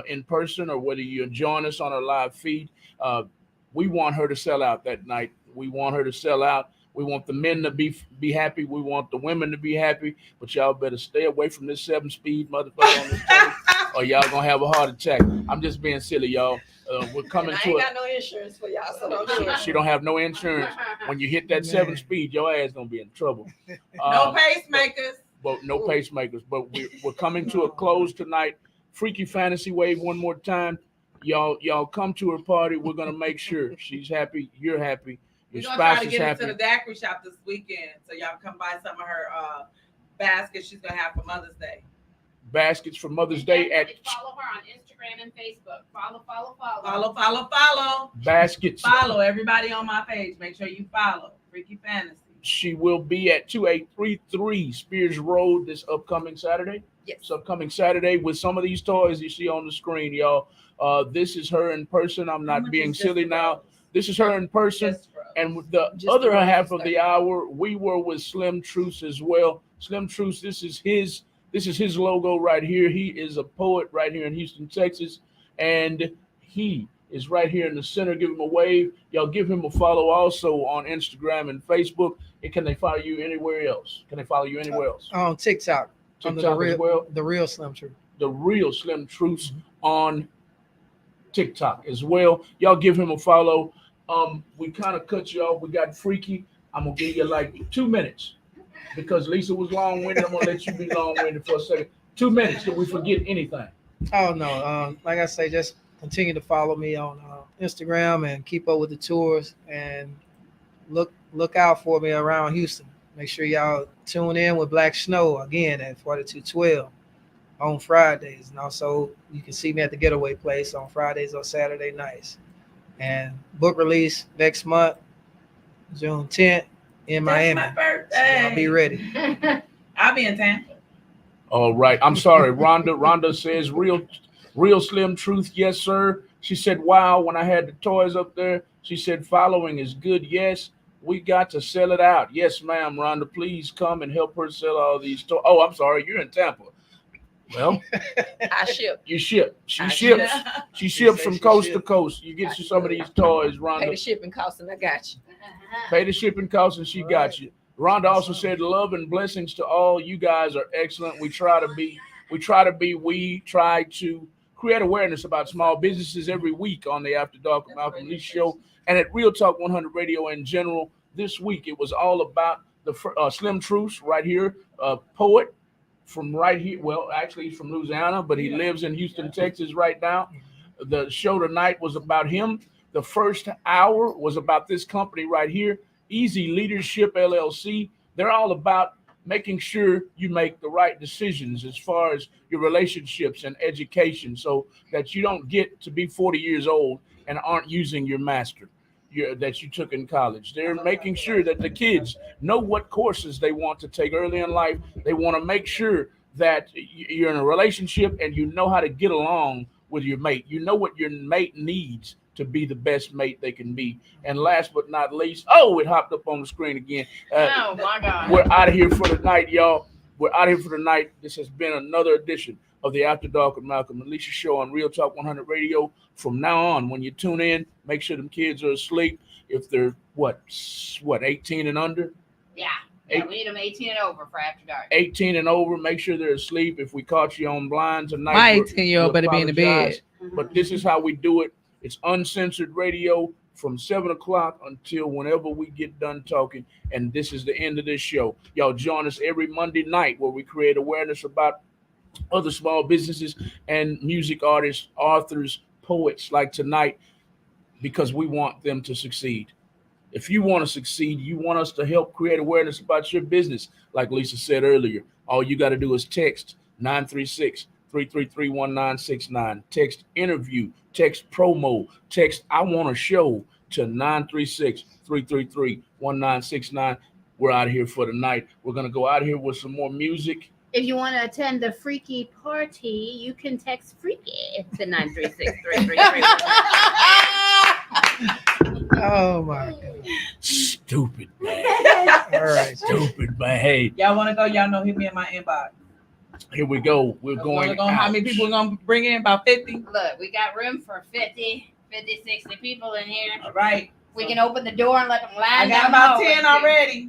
in person or whether you join us on our live feed. We want her to sell out that night. We want her to sell out. We want the men to be happy. We want the women to be happy. But y'all better stay away from this 7-speed motherfucker on this tape, or y'all gonna have a heart attack. I'm just being silly, y'all. We're coming to it. I ain't got no insurance for y'all, so don't do it. She don't have no insurance. When you hit that 7-speed, your ass gonna be in trouble. No pacemakers. But no pacemakers. But we're coming to a close tonight. Freaky Fantasy Wave one more time. Y'all come to her party. We're gonna make sure she's happy. You're happy. Your We're gonna try spouse to is get happy. into the daiquiri shop this weekend, so y'all come buy some of her baskets she's gonna have for Mother's Day. Baskets for Mother's Day at Follow her on Instagram and Facebook. Follow. Follow. Baskets. Follow everybody on my page. Make sure you follow Freaky Fantasy. She will be at 2833 Spears Road this upcoming Saturday. Yes. This upcoming Saturday with some of these toys you see on the screen, y'all. This is her in person. I'm How not much being is silly Just now. Rose? This is her in person. Just Rose. And with the Just other the rose half is of the 30. hour, we were with Slim Truce as well. Slim Truce, this is his logo right here. He is a poet right here in Houston, Texas, and he is right here in the center. Give him a wave. Y'all give him a follow also on Instagram and Facebook. And can they follow you anywhere else? On TikTok. Under TikTok as well. The real Slim Truth. The real Slim Truce on TikTok as well. Y'all give him a follow. We kind of cut you off. We got Freaky. I'm gonna give you like 2 minutes because Lisa was long-winded. I'm gonna let you be long-winded for a second. 2 minutes. Did we forget anything? Oh no. Like I say, just continue to follow me on Instagram and keep up with the tours and look out for me around Houston. Make sure y'all tune in with Black Snow again at 4212 on Fridays. And also you can see me at the Getaway Place on Fridays or Saturday nights. And book release next month, June 10th in Miami. That's my So birthday. y'all be ready. I'll be in Tampa. All right. I'm sorry. Rhonda says real Slim Truth. Yes, sir. She said, wow, when I had the toys up there, she said, following is good. Yes, we got to sell it out. Yes, ma'am. Rhonda, please come and help her sell all these toys. Oh, I'm sorry. You're in Tampa. Well, I ship. you ship. She I ships. ship. She ships said from she coast to shipped. coast. You get you some of these toys, Pay the Rhonda. shipping cost and I got you. Pay the shipping costs and she got you. Rhonda also said, love and blessings to all. You guys are excellent. We try to create awareness about small businesses every week on the After Dark with Malcolm Lee show and at Real Talk 100 Radio in general. This week, it was all about the Slim Truce right here, poet from right here. Well, actually, he's from Louisiana, but he lives in Houston, Texas right now. The show tonight was about him. The first hour was about this company right here, Easy Leadership LLC. They're all about making sure you make the right decisions as far as your relationships and education so that you don't get to be 40 years old and aren't using your master that you took in college. They're making sure that the kids know what courses they want to take early in life. They want to make sure that you're in a relationship and you know how to get along with your mate. You know what your mate needs to be the best mate they can be. And last but not least, it hopped up on the screen again. Oh my God. We're out of here for the night, y'all. We're out of here for the night. This has been another edition of the After Dark with Malcolm and Alicia show on Real Talk 100 Radio. From now on, when you tune in, make sure them kids are asleep. If they're, 18 and under? Yeah, we need them 18 and over for After Dark. 18 and over, make sure they're asleep. If we caught you on blind tonight, My we're- 18-year-old we better be in the bed. apologize. But this is how we do it. It's uncensored radio from 7 o'clock until whenever we get done talking. And this is the end of this show. Y'all join us every Monday night where we create awareness about other small businesses and music artists, authors, poets like tonight, because we want them to succeed. If you want to succeed, you want us to help create awareness about your business. Like Lisa said earlier, all you got to do is text 936-333-1969. Text interview, text promo, text I want a show to 936-333-1969. We're out of here for the night. We're going to go out here with some more music. If you want to attend the Freaky Party, you can text Freaky to 936-333. Oh my God. Stupid man. All right. Stupid man. Hey, Y'all want to go? Y'all know, hit me in my inbox. here we go. We're going out. How many people we're going to bring in? About 50? Look, we got room for 50, 60 people in here. All right. We can open the door and let them line I got down about the 10 hallway. already.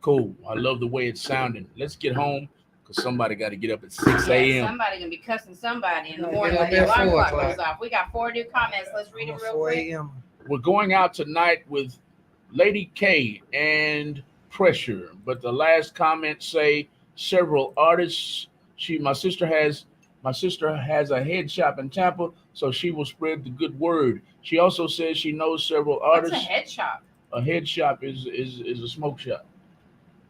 Cool. I love the way it's sounding. Let's get home because somebody got to get up at 6 Yeah, a.m. somebody gonna be cussing somebody in the Yeah, morning get when up the at alarm 4 clock o'clock. goes off. We got 4 new comments. Let's read them real 4 quick. a.m. We're going out tonight with Lady K and Pressure. But the last comment say several artists. My sister has a head shop in Tampa, so she will spread the good word. She also says she knows several What's artists. a head shop? A head shop is a smoke shop.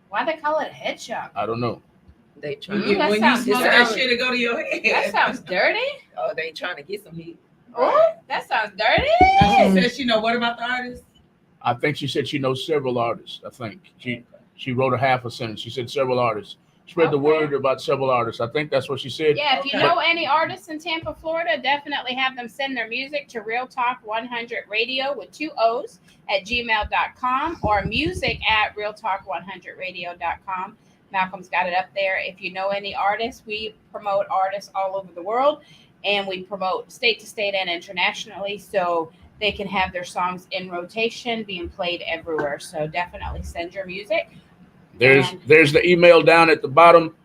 Why they call it a head shop? I don't know. They trying Mm, that When you sounds smoke dirty. that shit, it go to your That head. sounds dirty. oh, they trying to get some heat. Oh, that sounds dirty. And she said, she know what about the artist? I think she said she knows several artists. I think she wrote a half a sentence. She said several artists. Spread the Okay. word about several artists. I think that's what she said. Yeah, if you Okay. know any artists in Tampa, Florida, definitely have them send their music to Real Talk 100 Radio with 2 O's at gmail.com or music at realtalk100radio.com. Malcolm's got it up there. If you know any artists, we promote artists all over the world and we promote state to state and internationally. So they can have their songs in rotation being played everywhere. So definitely send your music. There's the email down at the bottom.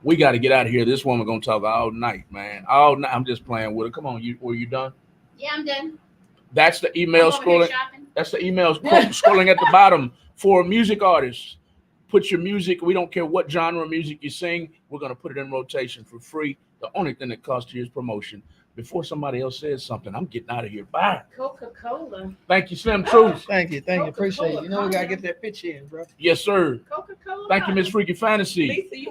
We got to get out of here. This woman gonna talk all night, man. All night. I'm just playing with her. Come on, were you done? Yeah, I'm done. That's the email I'm over here scrolling. shopping. That's the email scrolling at the bottom for music artists. Put your music. We don't care what genre of music you sing. We're gonna put it in rotation for free. The only thing that costs you is promotion. Before somebody else says something, I'm getting out of here. Bye. Coca-Cola. Thank you, Slim Truth. Thank you. Appreciate it. Coca-Cola, You know we gotta get that pitch in, bro. Yes, sir. Coca-Cola. Thank you, Miss Freaky Fantasy. Lisa, you